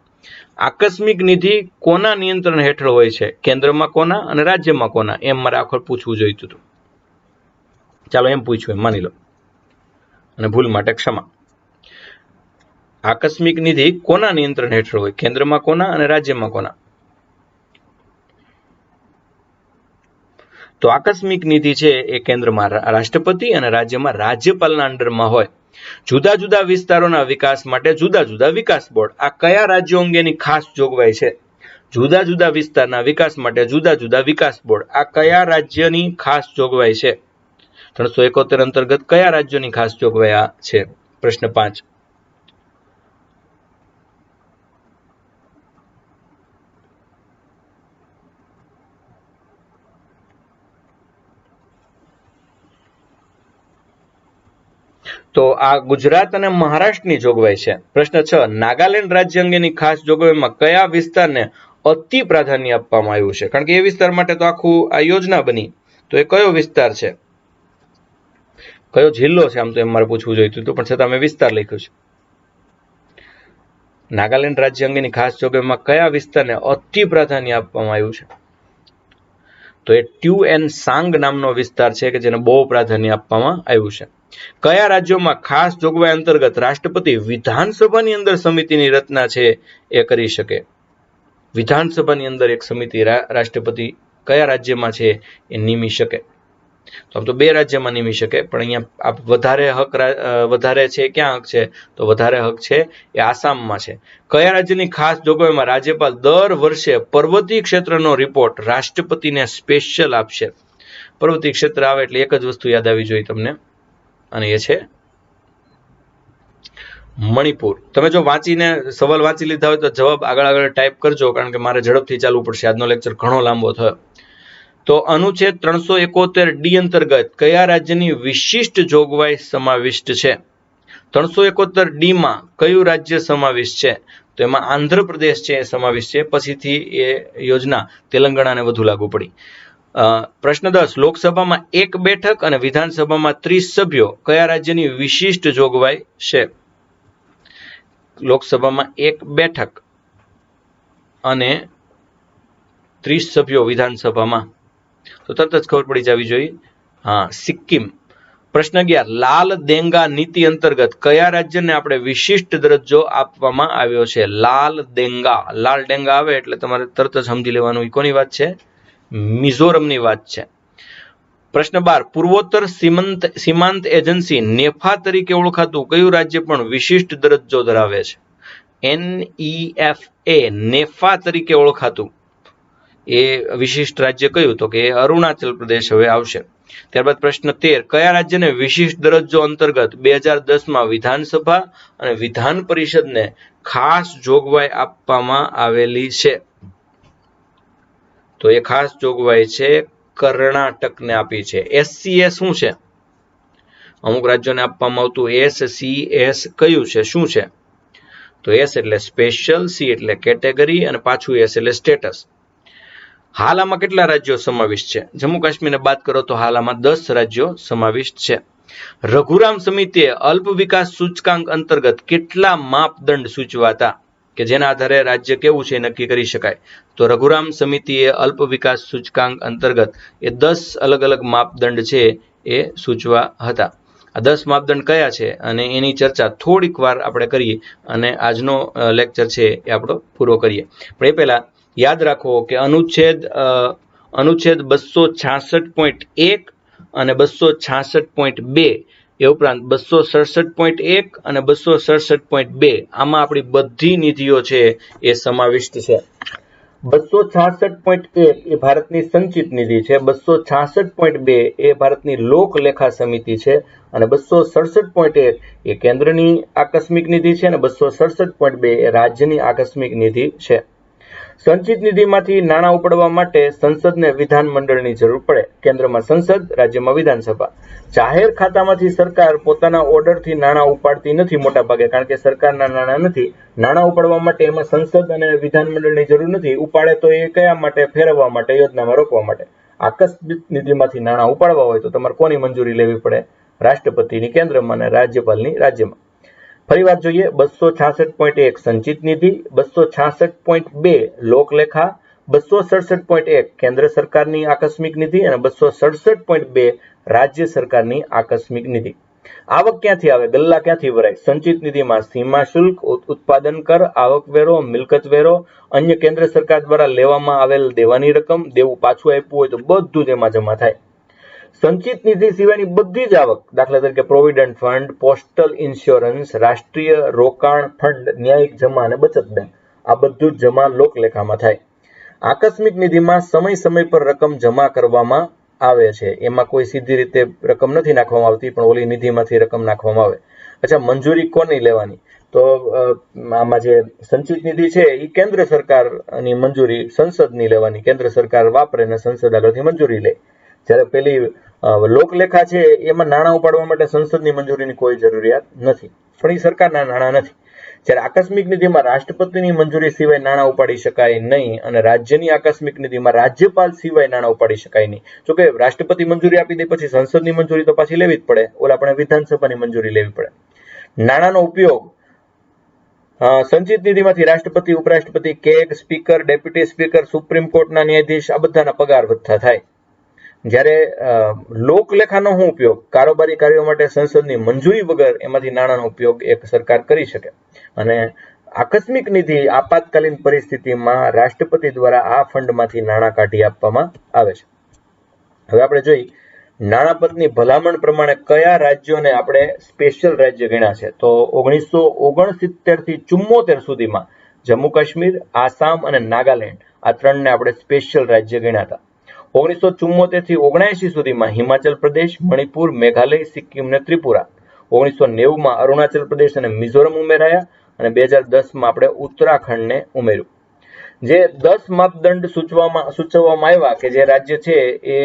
આકસ્મિક નિધિ કોના નિયંત્રણ હેઠળ હોય છે? કેન્દ્રમાં કોના અને રાજ્યમાં કોના? એમ મારે આખર પૂછવું જોઈતું હતું. ચાલો એમ પૂછ્યું, એમ માની લો, અને ભૂલ માટે ક્ષમા. આકસ્મિક નિધિ કોના નિયંત્રણ હેઠળ હોય? કેન્દ્રમાં કોના અને રાજ્યમાં કોના? તો આકસ્મિક નિધિ છે એ કેન્દ્રમાં રાષ્ટ્રપતિ અને રાજ્યમાં રાજ્યપાલના અંડરમાં હોય. જુદા જુદા વિસ્તારોના વિકાસ માટે જુદા જુદા વિકાસ બોર્ડ. આ કયા રાજ્યો અંગેની ખાસ જોગવાઈ છે? જુદા જુદા વિસ્તારના વિકાસ માટે જુદા જુદા વિકાસ બોર્ડ. આ કયા રાજ્યની ખાસ જોગવાઈ છે? 371 અંતર્ગત કયા રાજ્યોની ખાસ જોગવાઈ આ છે? પ્રશ્ન 5. તો આ ગુજરાત અને મહારાષ્ટ્રની જોગવાઈ છે. પ્રશ્ન 6. નાગાલેન્ડ રાજ્ય અંગેની ખાસ જોગવાઈમાં કયા વિસ્તારને અતિ પ્રાધાન્ય આપવામાં આવ્યું છે? કારણ કે એ વિસ્તાર માટે તો આખું આ યોજના બની. તો એ કયો વિસ્તાર છે? કયો જિલ્લો છે? આમ તો એમ મારે પૂછવું જોઈતું હતું, પણ છતાં મેં વિસ્તાર લખ્યું છે. નાગાલેન્ડ રાજ્ય અંગેની ખાસ જોગવાઈમાં કયા વિસ્તારને અતિ પ્રાધાન્ય આપવામાં આવ્યું છે? તો એ ટ્યુ એન્ડ સાંગ નામનો વિસ્તાર છે કે જેને બહુ પ્રાધાન્ય આપવામાં આવ્યું છે. કયા રાજ્યોમાં ખાસ જોગવાઈ અંતર્ગત રાષ્ટ્રપતિ વિધાનસભાની અંદર સમિતિની રચના છે એ કરી શકે? વિધાનસભાની અંદર એક સમિતિ રાષ્ટ્રપતિ કયા રાજ્યમાં છે એ નિમી શકે? તો આમ તો 2 રાજ્યમાં નિમી શકે, પણ અહીંયા વધારે છે ક્યાં હક છે? તો વધારે હક છે એ આસામમાં છે. કયા રાજ્યની ખાસ જોગવાઈમાં રાજ્યપાલ દર વર્ષે પર્વતીય ક્ષેત્રનો રિપોર્ટ રાષ્ટ્રપતિને સ્પેશિયલ આપશે? પર્વતીય ક્ષેત્ર આવે એટલે એક જ વસ્તુ યાદ આવી જોઈએ તમને, અને એ છે મણિપુર. તમે જો વાંચીને સવાલ વાંચી લીધા હોય તો જવાબ આગળ ટાઈપ કરજો, કારણ કે મારે ઝડપથી ચાલવું પડશે. આજનો લેક્ચર ઘણો લાંબો થયો. તો અનુચ્છેદ 371D અંતર્ગત કયા રાજ્યની વિશિષ્ટ જોગવાઈ સમાવિષ્ટ છે? 371D માં કયું રાજ્ય સમાવિષ્ટ છે? તો એમાં આંધ્રપ્રદેશ છે એ સમાવિષ્ટ છે. પછીથી એ યોજના તેલંગાણાને વધુ લાગુ પડી. પ્રશ્ન 10, લોકસભામાં 1 બેઠક અને વિધાનસભામાં 30 સભ્યો કયા રાજ્યની વિશિષ્ટ જોગવાઈ છે? લોકસભામાં 1 બેઠક અને 30 સભ્યો વિધાનસભામાં, તો તરત જ ખબર પડી જવી જોઈએ. હા, સિક્કિમ. પ્રશ્ન 11, લાલ દેંગા નીતિ અંતર્ગત કયા રાજ્યને આપણે વિશિષ્ટ દરજ્જો આપવામાં આવ્યો છે? લાલ ડેંગા આવે એટલે તમારે તરત જ સમજી લેવાનું કોની વાત છે? મિઝોરમની વાત છે. પ્રશ્ન 12, પૂર્વોત્તર સીમાંત એજન્સી નેફા તરીકે ઓળખાતું કયું રાજ્ય પણ વિશિષ્ટ દરજ્જો ધરાવે છે? NEFA, નેફા તરીકે ઓળખાતું એ વિશિષ્ટ રાજ્ય કયું? તો કે અરુણાચલ પ્રદેશ હવે આવશે. ત્યારબાદ પ્રશ્ન 13, કયા રાજ્યને વિશિષ્ટ દરજ્જો અંતર્ગત 2010માં વિધાનસભા અને વિધાન પરિષદને ખાસ જોગવાઈ આપવામાં આવેલી છે? તો એ ખાસ જોગવાઈ છે કર્ણાટકને આપી છે. SCA શું છે? અમુક રાજ્યોને આપવામાં આવતું SCS કયું છે, શું છે? તો S એટલે સ્પેશિયલ, C એટલે કેટેગરી અને પાછું S એટલે સ્ટેટસ. હાલ આમાં કેટલા રાજ્યો સમાવિષ્ટ છે? જમ્મુ કાશ્મીરને બાદ કરો તો હાલ આમાં 10 રાજ્યો સમાવિષ્ટ છે. રઘુરામ સમિતિએ અલ્પ વિકાસ સૂચકાંક અંતર્ગત કેટલા માપદંડ સૂચવાતા કે જેના આધારે રાજ્ય કેવું છે નક્કી કરી શકાય? તો રઘુરામ સમિતિએ અલ્પ વિકાસ સૂચકાંક અંતર્ગત એ 10 અલગ અલગ માપદંડ છે એ સૂચવા હતા. આ 10 માપદંડ કયા છે અને એની ચર્ચા થોડીક વાર આપણે કરીએ અને આજનો લેક્ચર છે એ આપણો પૂરો કરીએ. પણ એ પહેલા યાદ રાખો કે અનુચ્છેદ 266.1 અને 266.2 એ ઉપરાંત 267.1 અને 267.2 આમાં આપણી બધી નિધિઓ છે એ સમાવિષ્ટ છે. 266.1 એ ભારતની સંચિત નિધિ છે, 266.2 એ ભારતની લોકલેખા સમિતિ છે અને 267.1 એ કેન્દ્રની આકસ્મિક નિધિ છે અને 267.2 એ રાજ્યની આકસ્મિક નિધિ છે. સંચિત નિધિમાંથી નાણાં ઉપાડવા માટે સંસદને વિધાનમંડળની જરૂર પડે. કેન્દ્રમાં સંસદ, રાજ્યમાં વિધાનસભા. જાહેર ખાતામાંથી સરકાર પોતાના ઓર્ડરથી નાણાં ઉપાડતી નથી મોટા ભાગે, કારણ કે સરકારના નાણાં નથી. નાણાં ઉપાડવા માટે એમાં સંસદ અને વિધાનમંડળની જરૂર નથી. ઉપાડે તો એ કયા માટે? ફેરવવા માટે, યોજનામાં રોકવા માટે. આકસ્મિક નિધિમાંથી નાણાં ઉપાડવા હોય તો તમારે કોની મંજૂરી લેવી પડે? રાષ્ટ્રપતિની કેન્દ્રમાં અને રાજ્યપાલની રાજ્યમાં. ફરી વાત જોઈએ, 266.1 સંચિત નિધિ, 266.2 લોકલેખા, 267.1 કેન્દ્ર સરકારની આકસ્મિક નિધિ અને 267.2 રાજ્ય સરકારની આકસ્મિક નિધિ. આવક ક્યાંથી આવે? ગલ્લા ક્યાંથી ભરાય? સંચિત નિધિમાં સીમા શુલ્ક, ઉત્પાદન કર, આવકવેરો, મિલકત વેરો, અન્ય કેન્દ્ર સરકાર દ્વારા લેવામાં આવેલ દેવાની રકમ, દેવું પાછું આપ્યું હોય તો બધું જ એમાં જમા થાય. સંચિત નિધિ સિવાયની બધી જ આવક, દાખલા તરીકે પ્રોવિડન્ટ ફંડ, પોસ્ટલ ઇન્સ્યોરન્સ, રાષ્ટ્રીય રોકાણ ફંડ, ન્યાયિક જમા અને બચત બેંક, આ બધું જ જમા લોકલેખામાં થાય. આકસ્મિક નિધિમાં સમય પર રકમ જમા કરવામાં આવે છે. એમાં કોઈ સીધી રીતે રકમ નથી નાખવામાં આવતી, પણ ઓલી નિધિમાંથી રકમ નાખવામાં આવે. અચ્છા, મંજૂરી કોની લેવાની? તો આમાં જે સંચિત નિધિ છે એ કેન્દ્ર સરકારની મંજૂરી સંસદની લેવાની. કેન્દ્ર સરકાર વાપરે અને સંસદ આગળથી મંજૂરી લે. જ્યારે પેલી લોકલેખા છે એમાં નાણાં ઉપાડવા માટે સંસદની મંજૂરીની કોઈ જરૂરિયાત નથી, પણ એ સરકારના નાણાં નથી. જ્યારે આકસ્મિક નિધિમાં રાષ્ટ્રપતિની મંજૂરી સિવાય નાણાં ઉપાડી શકાય નહીં અને રાજ્યની આકસ્મિક નિધિમાં રાજ્યપાલ સિવાય નાણાં ઉપાડી શકાય નહીં. જોકે રાષ્ટ્રપતિ મંજૂરી આપી દે પછી સંસદની મંજૂરી તો પાછી લેવી જ પડે, ઓલા આપણે વિધાનસભાની મંજૂરી લેવી પડે. નાણાંનો ઉપયોગ સંચિત નિધિમાંથી રાષ્ટ્રપતિ, ઉપરાષ્ટ્રપતિ, CAG, speaker, deputy speaker, supreme કોર્ટના ન્યાયાધીશ આ બધાના પગાર ભથ્થા થાય. જ્યારે લોકલેખાનો શું ઉપયોગ? કારોબારી કાર્યો માટે સંસદની મંજૂરી વગર એમાંથી નાણાંનો ઉપયોગ એક સરકાર કરી શકે. અને આકસ્મિક નિધિ આપાતકાલીન પરિસ્થિતિમાં રાષ્ટ્રપતિ દ્વારા આ ફંડમાંથી નાણાં કાઢી આપવામાં આવે છે. હવે આપણે જોઈ નાણાપંચની ભલામણ પ્રમાણે કયા રાજ્યોને આપણે સ્પેશિયલ રાજ્ય ગણ્યા છે. તો 1969 થી 74 સુધીમાં જમ્મુ કાશ્મીર, આસામ અને નાગાલેન્ડ આ ત્રણને આપણે સ્પેશિયલ રાજ્ય ગણ્યા હતા. 1974 થી 79 સુધીમાં હિમાચલ પ્રદેશ, મણિપુર, મેઘાલય, સિક્કિમ અને ત્રિપુરા. 1990માં અરુણાચલ પ્રદેશ અને મિઝોરમ ઉમેરાયા અને 2010માં આપણે ઉત્તરાખંડને ઉમેર્યું. જે 10 માપદંડ સૂચવવામાં આવ્યા કે જે રાજ્ય છે એ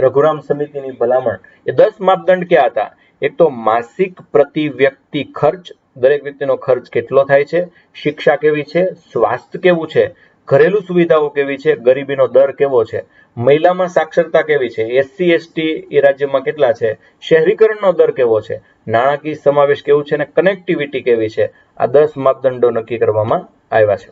રઘુરામ સમિતિની ભલામણ, એ 10 માપદંડ ક્યાં હતા? એક તો માસિક પ્રતિ વ્યક્તિ ખર્ચ, દરેક વ્યક્તિનો ખર્ચ કેટલો થાય છે, શિક્ષા કેવી છે, સ્વાસ્થ્ય કેવું છે, ઘરેલું સુવિધાઓ કેવી છે, ગરીબીનો દર કેવો છે, મહિલામાં સાક્ષરતા કેવી છે, એસસી એસટી એ રાજ્યમાં કેટલા છે, શહેરીકરણનો દર કેવો છે, નાણાકીય સમાવેશ કેવું છે અને કનેક્ટિવિટી કેવી છે. આ 10 માપદંડો નક્કી કરવામાં આવ્યા છે.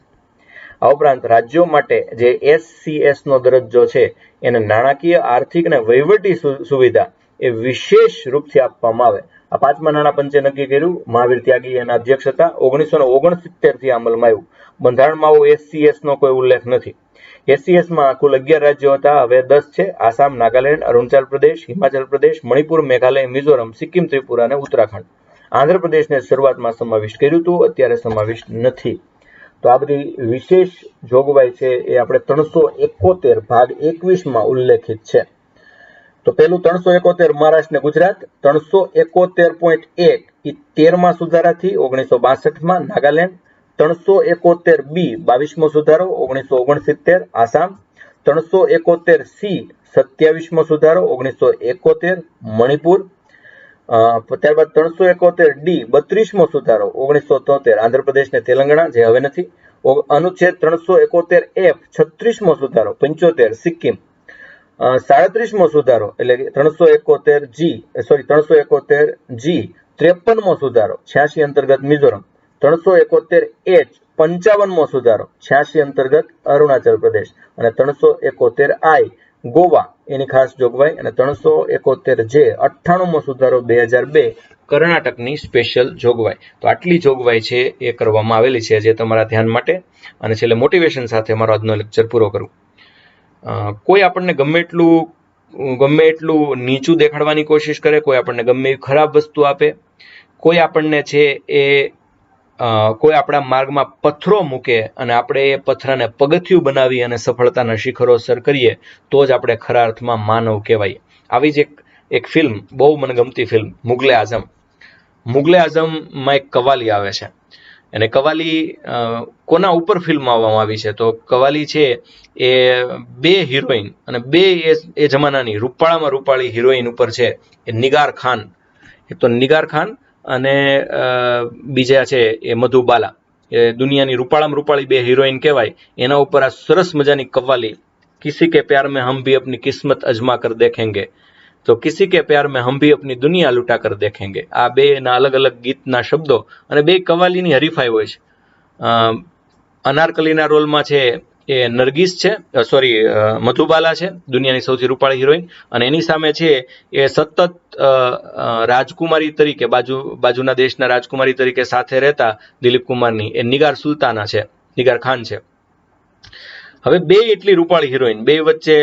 આ ઉપરાંત રાજ્યો માટે જે SCS નો દરજ્જો છે એને નાણાકીય, આર્થિક અને વહીવટી સુવિધા એ વિશેષ રૂપથી આપવામાં આવે. આ 5મા નાણાં પંચે નક્કી કર્યું. મહાવીર ત્યાગી એના અધ્યક્ષ હતા. 1969 થી અમલમાં આવ્યું. બંધારણમાં આવો SCS નો કોઈ ઉલ્લેખ નથી. SCS માં કુલ 11 રાજ્યો હતા, હવે 10 છે. આસામ, નાગાલેન્ડ, અરુણાચલ પ્રદેશ, હિમાચલ પ્રદેશ, મણિપુર, મેઘાલય, મિઝોરમ, સિક્કિમ, ત્રિપુરા અને ઉત્તરાખંડ. આંધ્રપ્રદેશને શરૂઆતમાં સમાવિષ્ટ કર્યું હતું, અત્યારે સમાવિષ્ટ નથી. તો આ બધી વિશેષ જોગવાઈ છે એ આપણે 371 ભાગ 21માં ઉલ્લેખિત છે. તો પેલું 371 મહારાષ્ટ્ર ને ગુજરાત, 371.1 એ 13મા સુધારાથી 1962માં નાગાલેન્ડ, 371 બી 22મો સુધારો 1969 આસામ, 371 સી 27મો સુધારો 1971 મણિપુર, ત્યારબાદ 371 ડી 32મો સુધારો 1973 આંધ્રપ્રદેશ ને તેલંગાણા, જે હવે નથી. અનુચ્છેદ 371 એફ 36મો સુધારો 75 સિક્કિમ, 37મો સુધારો એટલે 371 જી 53મો સુધારો 86 અંતર્ગત મિઝોરમ, 371 એચ 55મો સુધારો 86 અંતર્ગત અરુણાચલ પ્રદેશ અને 371 આઈ ગોવા એની ખાસ જોગવાઈ અને 371 જે 98મો સુધારો 2002 કર્ણાટકની સ્પેશિયલ જોગવાઈ. તો આટલી જોગવાઈ છે એ કરવામાં આવેલી છે, જે તમારા ધ્યાન માટે. અને છેલ્લે મોટિવેશન સાથે મારો આજનો લેક્ચર પૂરો કરું. કોઈ આપણને ગમે એટલું નીચું દેખાડવાની કોશિશ કરે, કોઈ આપણને ગમે એવી ખરાબ વસ્તુ આપે, કોઈ આપણને છે એ કોઈ આપણા માર્ગમાં પથ્થરો મૂકે અને આપણે એ પથ્થરાને પગથિયું બનાવી અને સફળતાના શિખરો સર કરીએ, તો જ આપણે ખરા અર્થમાં માનવ કહેવાય. આવી જ એક ફિલ્મ, બહુ મને ગમતી ફિલ્મ મુગલે આઝમ. મુગલે આઝમમાં એક કવાલી આવે છે, અને કવાલી કોના ઉપર ફિલ્મ આવવામાં આવી છે? તો કવાલી છે એ 2 હિરોઈન અને 2 એ જમાનાની રૂપાળામાં રૂપાળી હિરોઈન ઉપર છે. એ નિગાર ખાન, એક તો નિગાર ખાન અને બીજા છે એ મધુબાલા, એ દુનિયાની રૂપાળામાં રૂપાળી 2 હિરોઈન કહેવાય. એના ઉપર આ સરસ મજાની કવાલી, કિસી કે પ્યાર મેં હમ ભી અપની કિસ્મત અજમા કર દેખેંગે, તો કિસી કે પ્યાર મેં હમ ભી અપની દુનિયા લૂટા કર દેખેંગે. આ 2 ના અલગ અલગ ગીતના શબ્દો અને 2 કવાલીની હરીફાઈ હોય છે. અનારકલીના રોલમાં છે એ નરગીસ છે, મધુબાલા છે, દુનિયાની સૌથી રૂપાળી હિરોઈન, અને એની સામે છે એ સતત રાજકુમારી તરીકે બાજુના દેશના રાજકુમારી તરીકે સાથે રહેતા દિલીપ કુમારની એ નિગાર સુલતાના છે, નિગાર ખાન છે. હવે 2 એટલી રૂપાળી હિરોઈન, 2 વચ્ચે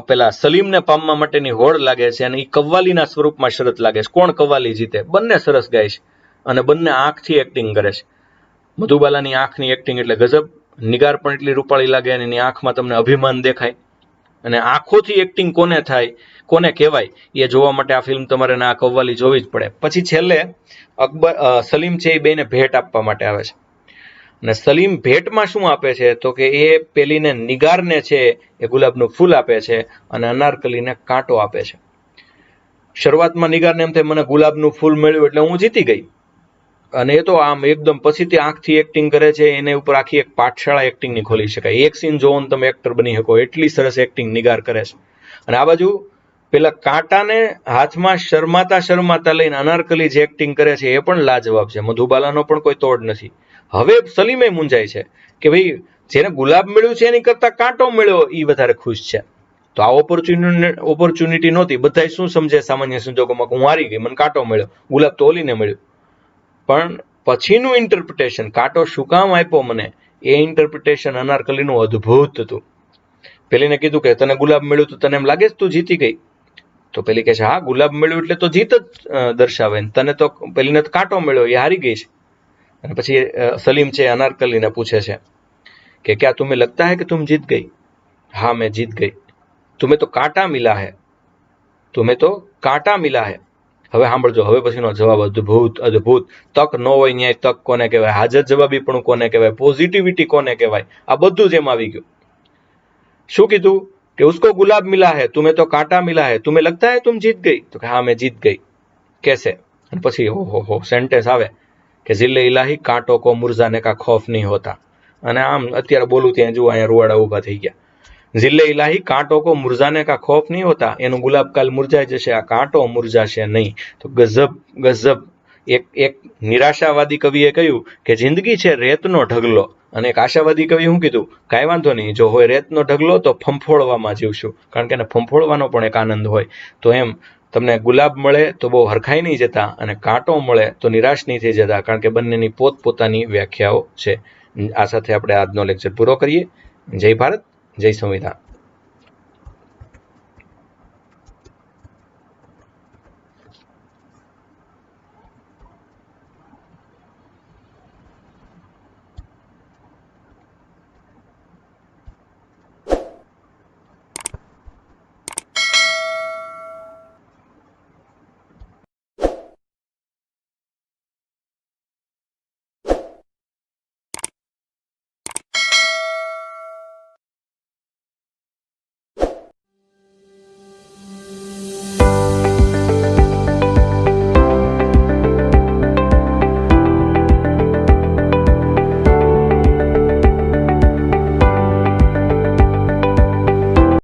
પેલા સલીમને પામવા માટેની હોડ લાગે છે અને એ કવ્વાલીના સ્વરૂપમાં શરત લાગે છે. કોણ કવ્વાલી જીતે? બંને સરસ ગાય છે અને બંને આંખથી એક્ટિંગ કરે છે. મધુબાલાની આંખની એક્ટિંગ એટલે ગજબ, નિગાર પણ એટલી રૂપાળી લાગે અને એની આંખમાં તમને અભિમાન દેખાય. અને આંખોથી એક્ટિંગ કોને થાય, કોને કહેવાય, એ જોવા માટે આ ફિલ્મ તમારે આ કવ્વાલી જોવી જ પડે. પછી છેલ્લે સલીમ છે એ બેને ભેટ આપવા માટે આવે છે, અને સલીમ ભેટમાં શું આપે છે? તો કે એ પેલીને નિગારને છે એ ગુલાબનું ફૂલ આપે છે અને અનારકલીને કાંટો આપે છે. શરૂઆતમાં નિગારને એમ થાય મને ગુલાબનું ફૂલ મળ્યું એટલે હું જીતી ગઈ, અને એ તો આમ એકદમ પછીથી આંખથી એક્ટિંગ કરે છે. એને ઉપર આખી એક પાઠશાળા એક્ટિંગની ખોલી શકાય. એક સીન જોવો તમે એક્ટર બની શકો, એટલી સરસ એક્ટિંગ નિગાર કરે છે. અને આ બાજુ પેલા કાંટાને હાથમાં શરમાતા લઈને અનારકલી જે એક્ટિંગ કરે છે એ પણ લાજવાબ છે. મધુબાલાનો પણ કોઈ તોડ નથી. હવે સલીમે મૂંઝાય છે કે ભાઈ જેને ગુલાબ મળ્યું છે એની કરતા કાંટો મળ્યો એ વધારે ખુશ છે. તો આ ઓપોર્ચ્યુનિટી નહોતી. બધા શું સમજે સામાન્ય સંજોગોમાં, હું હારી ગઈ, મને કાંટો મળ્યો, ગુલાબ તો ઓલીને મળ્યું. પણ પછીનું ઇન્ટરપ્રિટેશન, કાંટો શું કામ આપ્યો મને, એ ઇન્ટરપ્રિટેશન અનારકલીનું અદ્ભુત હતું. પેલીને કીધું કે તને ગુલાબ મળ્યું તો તને એમ લાગે છે તું જીતી ગઈ? તો પેલી કહે છે હા, ગુલાબ મળ્યું એટલે તો જીત જ દર્શાવે, તને તો પેલીને તો કાંટો મળ્યો, એ હારી ગઈ છે. અને પછી સલીમ છે અનારકલીને પૂછે છે કે ક્યા तुम्हें लगता है कि तुम जीत गई? हाँ मैं जीत गई, तुम्हें तो कांटा मिला है, तुम्हें तो कांटा मिला है, હવે સાંભળજો, હવે પછીનો જવાબ અદ્ભુત અદ્ભુત. તક ન હોય ન્યાય તક કોને કહેવાય? હાજર જવાબી પણ કોને કહેવાય? પોઝિટિવિટી કોને કહેવાય? આ બધું જ એમ આવી ગયું. શું કીધું કે ઉસકો ગુલાબ મિલા હે, તુમે તો કાંટા મિલા હે, તુમે લગતા હે તુમ જીત ગઈ? તો કે હા મેં જીત ગઈ. कैसे? અને પછી ઓહો સેન્ટેન્સ આવે કે જિલ્લે ઇલાહી કાંટો કો મુરઝાને કા ખौफ નહીં હોતા. અને આમ અત્યારે બોલું ત્યાં જુઓ અહીંયા રૂવાડા ઊભા થઈ ગયા. જિલ્લે ઇલાહી કાંટો કો મુરઝાને કા ખौफ નહીં હોતા, એનું ગુલાબ કાલ મુરઝાઈ જશે, આ કાંટો મુરઝાશે નહીં. તો ગજબ ગજબ. એક નિરાશાવાદી કવિએ કહ્યું કે જિંદગી છે રેતનો ઢગલો, અને એક આશાવાદી કવિ શું કીધું? કાંઈ વાંધો નહીં, જો હોય રેતનો ઢગલો તો ફંફોળવામાં જીવશું, કારણ કે એને ફંફોળવાનો પણ એક આનંદ હોય. તો એમ તમને ગુલાબ મળે તો બહુ હરખાઈ નહીં જતા, અને કાંટો મળે તો નિરાશ નહીં થઈ જતા, કારણ કે બંનેની પોતપોતાની વ્યાખ્યાઓ છે. આ સાથે આપણે આજનો લેક્ચર પૂરો કરીએ. જય ભારત, જય સંવિધાન.